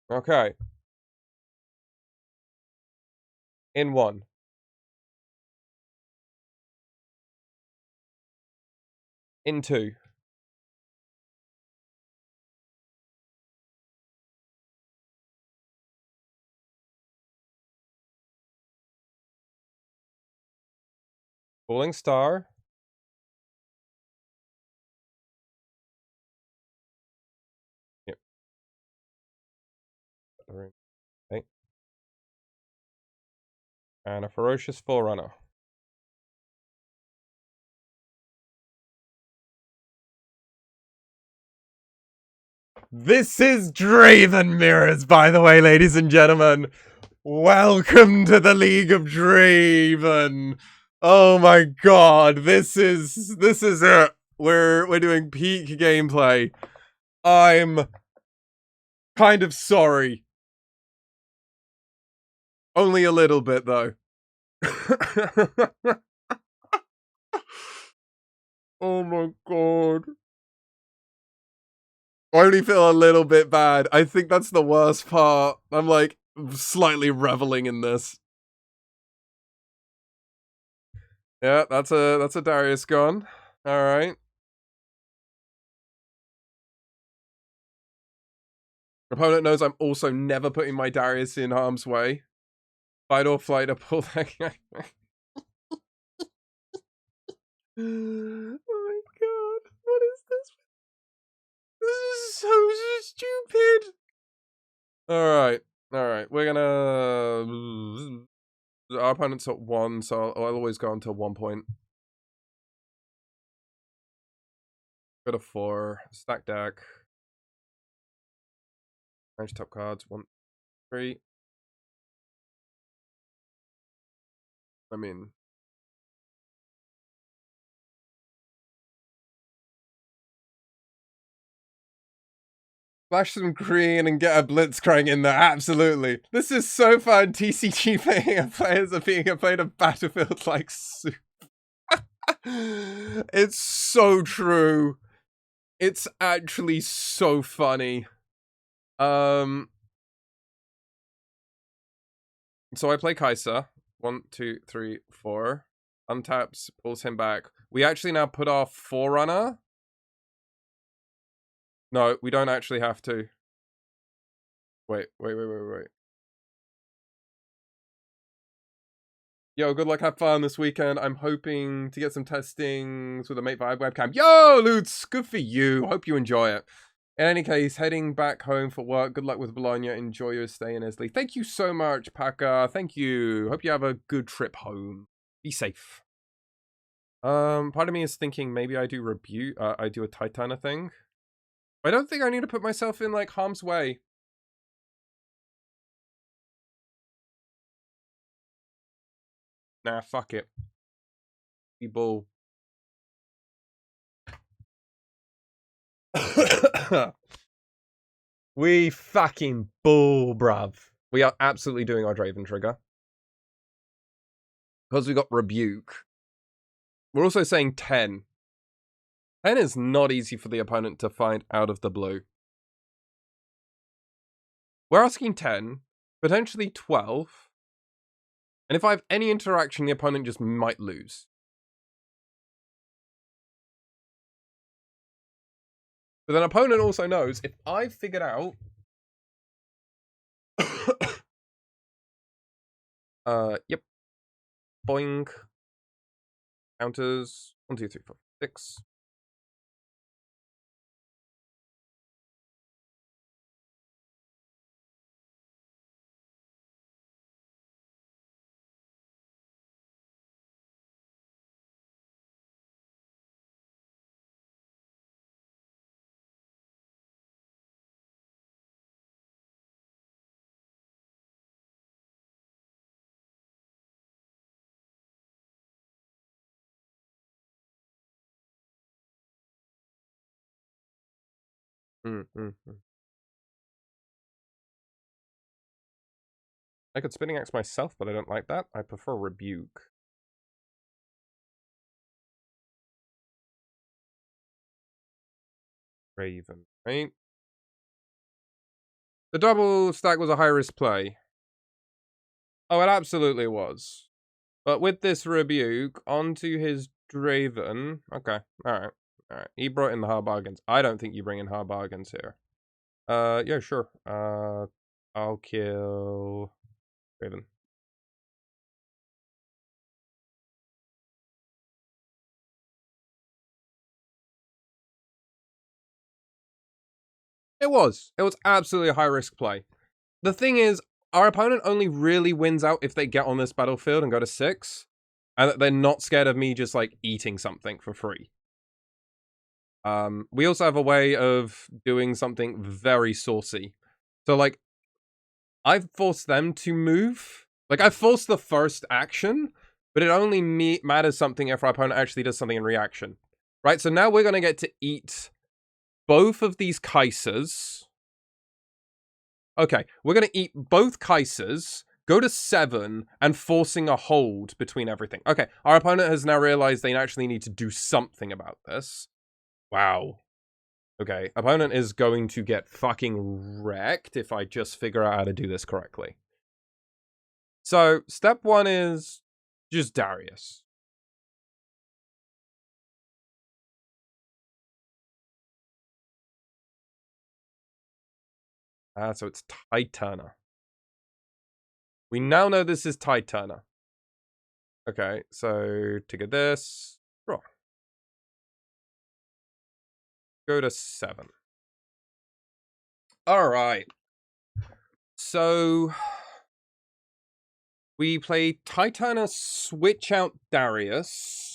Okay. In one. In two. Falling star. Yep. Okay. And a ferocious forerunner. This is DRAVEN mirrors, by the way, ladies and gentlemen. Welcome to the League of DRAVEN. Oh my god, this is it. We're doing peak gameplay. I'm kind of sorry. Only a little bit though. Oh my god. I only feel a little bit bad. I think that's the worst part. I'm like slightly reveling in this. Yeah, that's a Darius gone. All right. Opponent knows I'm also never putting my Darius in harm's way. Fight or flight, pull that guy. Oh my god, what is this? This is so stupid. Alright, we're gonna... Our opponent's at 1, so I'll always go until 1 point. Go to 4, stack deck. Manage top cards, 1, 3. I mean... Flash some green and get a Blitzcrank in there, absolutely. This is so fun, TCG players are being played a Battlefield like soup. It's so true. It's actually so funny. So I play Kai'Sa. 1, 2, 3, 4. Untaps, pulls him back. We actually now put our Forerunner. No, we don't actually have to. Wait. Yo, good luck, have fun this weekend. I'm hoping to get some testings with a Mate Vibe webcam. Yo, Lutz, good for you. Hope you enjoy it. In any case, heading back home for work. Good luck with Bologna. Enjoy your stay in Italy. Thank you so much, Paka. Thank you. Hope you have a good trip home. Be safe. Part of me is thinking maybe I do rebuke. I do a Titana thing. I don't think I need to put myself in like harm's way. Nah, fuck it. We bull. We fucking bull, bruv. We are absolutely doing our Draven trigger. Because we got rebuke. We're also saying 10. 10 is not easy for the opponent to find out of the blue. We're asking 10, potentially 12. And if I have any interaction, the opponent just might lose. But then opponent also knows if I've figured out... Yep. Boing. Counters. 1, 2, 3, 4, 6. I could Spinning Axe myself, but I don't like that. I prefer Rebuke. Raven, right? The double stack was a high-risk play. Oh, it absolutely was. But with this Rebuke, onto his Draven. Okay, alright. Alright, he brought in the hard bargains. I don't think you bring in hard bargains here. Yeah, sure. I'll kill Draven. It was. It was absolutely a high-risk play. The thing is, our opponent only really wins out if they get on this battlefield and go to 6. And that they're not scared of me just, like, eating something for free. We also have a way of doing something very saucy. So, like, I've forced them to move. Like, I've forced the first action, but it only matters something if our opponent actually does something in reaction. Right? So now we're going to get to eat both of these Kaisers. Okay, we're going to eat both Kaisers, go to 7, and forcing a hold between everything. Okay, our opponent has now realized they actually need to do something about this. Wow. Okay, opponent is going to get fucking wrecked if I just figure out how to do this correctly. So, step 1 is just Darius. So it's Tide Turner. We now know this is Tide Turner. Okay, so to get this, draw. Go to 7. Alright. So we play Tide Turner, switch out Darius.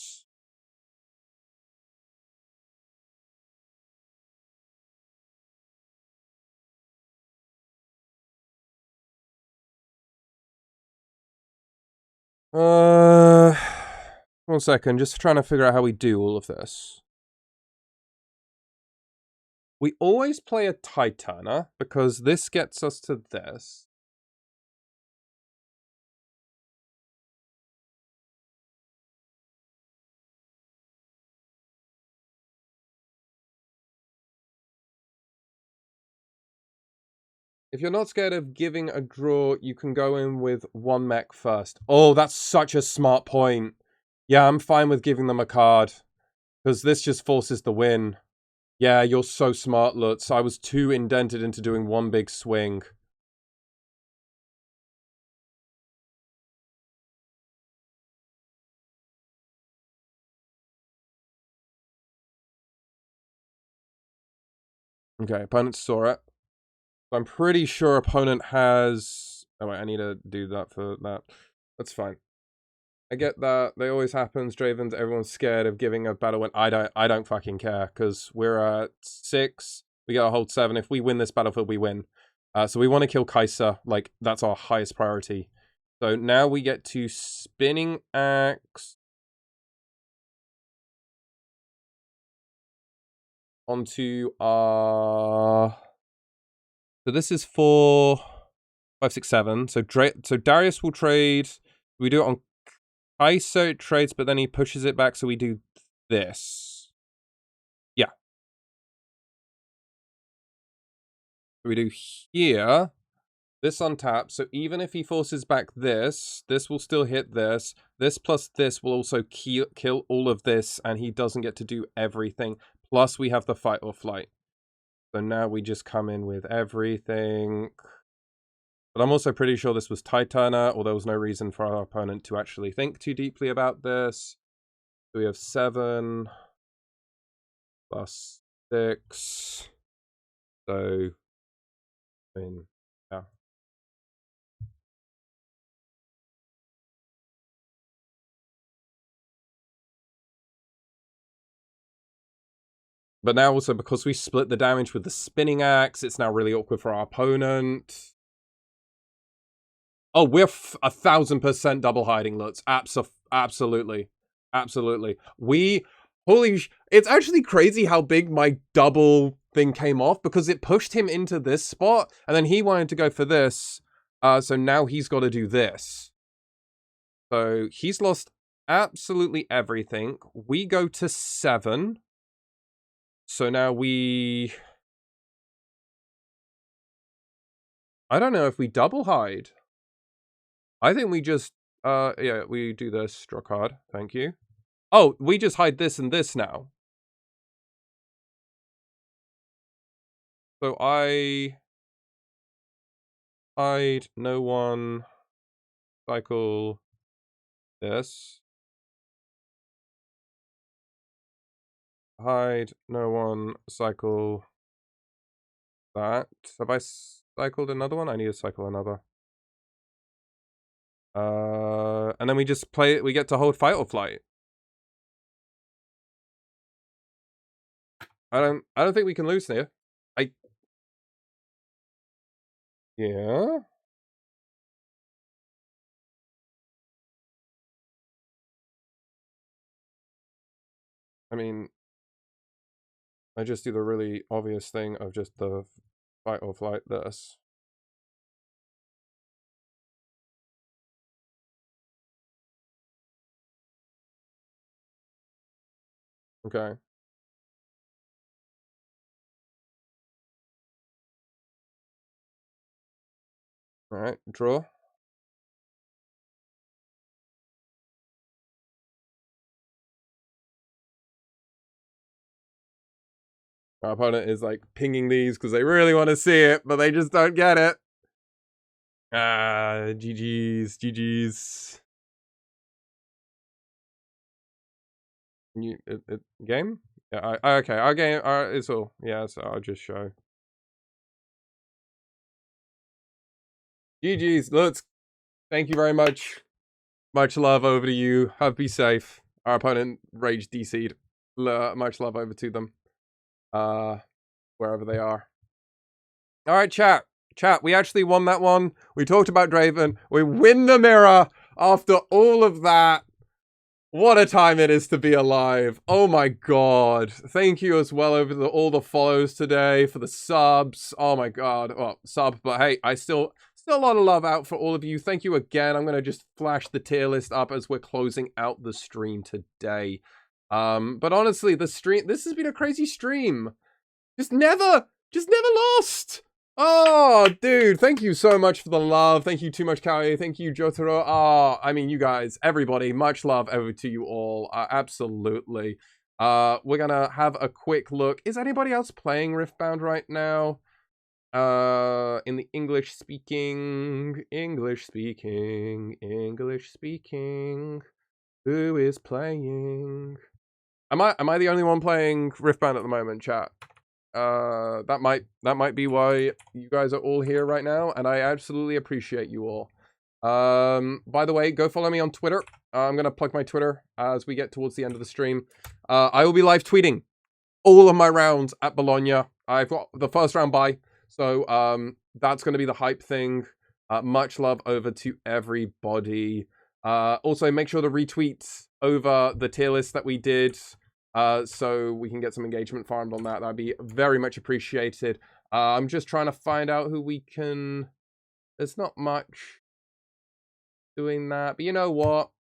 One second, just trying to figure out how we do all of this. We always play a Tide Turner, because this gets us to this. If you're not scared of giving a draw, you can go in with 1 mech first. Oh, that's such a smart point. Yeah, I'm fine with giving them a card, because this just forces the win. Yeah, you're so smart, Lutz. I was too indented into doing 1 big swing. Okay, opponent saw it. I'm pretty sure opponent has... Oh, wait, I need to do that for that. That's fine. I get that. They always happens. Dravens, everyone's scared of giving a battle win. I don't fucking care, because we're at 6. We got a hold 7. If we win this battlefield, we win. So we want to kill Kaiser. Like, that's our highest priority. So now we get to Spinning Axe onto our... So this is 4, 5, 6, 7. So Darius will trade. We do it on Kaiser, it trades, but then he pushes it back, so we do this. Yeah. We do here. This untaps, so even if he forces back this, this will still hit this. This plus this will also kill all of this, and he doesn't get to do everything. Plus we have the fight or flight. So now we just come in with everything. But I'm also pretty sure this was Tide Turner, or there was no reason for our opponent to actually think too deeply about this. So we have 7 plus 6. So, I mean, yeah. But now also because we split the damage with the spinning axe, it's now really awkward for our opponent. Oh, we're 1,000% double hiding, Lutz. Absolutely. Absolutely. It's actually crazy how big my double thing came off because it pushed him into this spot and then he wanted to go for this. So now he's got to do this. So he's lost absolutely everything. We go to 7. So now I don't know if we double hide. I think we just, yeah, we do this, struck hard, thank you. Oh, we just hide this and this now. So I hide no one, cycle this. Hide no one, cycle that. Have I cycled another one? I need to cycle another. And then we just play it, we get to hold fight or flight. I don't think we can lose here. Yeah. I mean, I just do the really obvious thing of just the fight or flight this. Okay. Alright, draw. Our opponent is like pinging these because they really want to see it, but they just don't get it. Ah, GG's, GG's. Game? Yeah, okay, our game, it's all, yeah, so I'll just show. GG's, Lutz, thank you very much. Much love over to you. Be safe. Our opponent rage DC'd. Much love over to them. Wherever they are. Alright, chat. Chat, we actually won that one. We talked about DRAVEN. We win the mirror after all of that. What a time it is to be alive. Oh my god. Thank you as well over all the follows today, for the subs. Oh my god. Well, sub, but hey, I still a lot of love out for all of you. Thank you again. I'm going to just flash the tier list up as we're closing out the stream today. But honestly, this has been a crazy stream. Just never lost. Oh, dude, thank you so much for the love. Thank you too much, Kawi. Thank you, Jotaro. Oh, I mean, you guys, everybody, much love over to you all. Absolutely. We're gonna have a quick look. Is anybody else playing Riftbound right now? In the English speaking, who is playing? Am I the only one playing Riftbound at the moment, chat? That might be why you guys are all here right now, and I absolutely appreciate you all. By the way, go follow me on Twitter. I'm gonna plug my Twitter as we get towards the end of the stream. I will be live tweeting all of my rounds at Bologna. I've got the first round bye, so that's gonna be the hype thing. Much love over to everybody. Also, make sure to retweet over the tier list that we did. So we can get some engagement farmed on that. That'd be very much appreciated. I'm just trying to find out who we can... There's not much doing that, but you know what?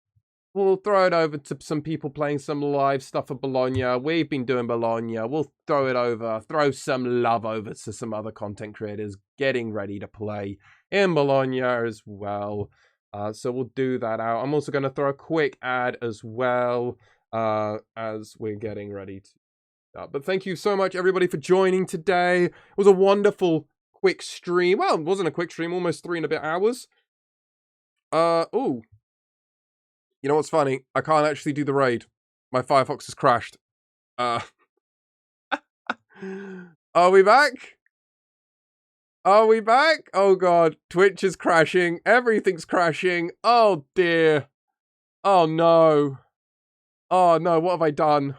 We'll throw it over to some people playing some live stuff at Bologna. We've been doing Bologna. We'll throw it over, throw some love over to some other content creators getting ready to play in Bologna as well. So we'll do that out. I'm also going to throw a quick ad as well. As we're getting ready to but thank you so much everybody for joining today. It was a wonderful quick stream. Well, it wasn't a quick stream, almost 3 and a bit hours. Oh, you know what's funny? I can't actually do the raid. My Firefox has crashed. Are we back? Are we back? Oh god, Twitch is crashing. Everything's crashing. Oh dear. Oh no. Oh no, what have I done?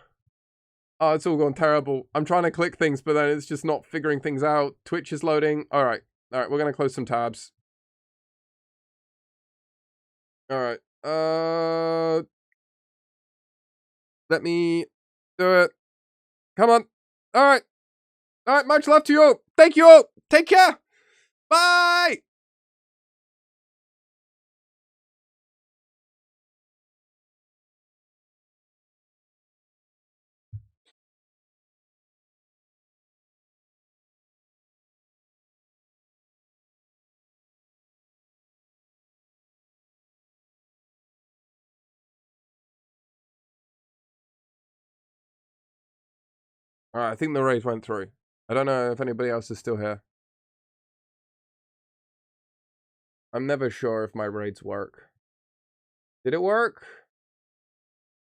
Oh, it's all gone terrible. I'm trying to click things, but then it's just not figuring things out. Twitch is loading. Alright. Alright, we're gonna close some tabs. Alright. Let me do it. Come on. Alright. Alright, much love to you all. Thank you all. Take care. Bye. Alright, I think the raid went through. I don't know if anybody else is still here. I'm never sure if my raids work. Did it work?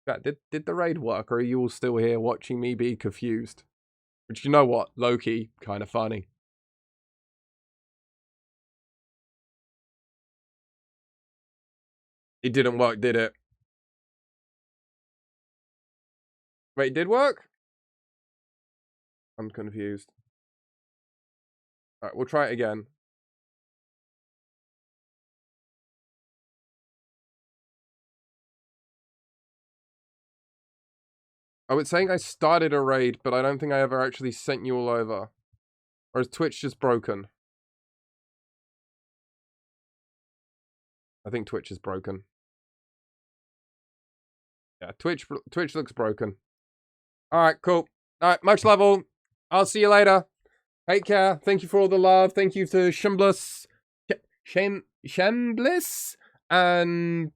Yeah, did the raid work, or are you all still here watching me be confused? Which, you know what? Low-key, kind of funny. It didn't work, did it? Wait, it did work? I'm confused. Alright, we'll try it again. Oh, it's saying I started a raid, but I don't think I ever actually sent you all over. Or is Twitch just broken? I think Twitch is broken. Yeah, Twitch looks broken. Alright, cool. Alright, much love all. I'll see you later. Take care. Thank you for all the love. Thank you to Shimbliss. Shimbliss and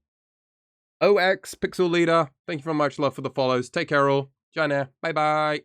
OX Pixel Leader. Thank you very much. Love for the follows. Take care all. Bye bye.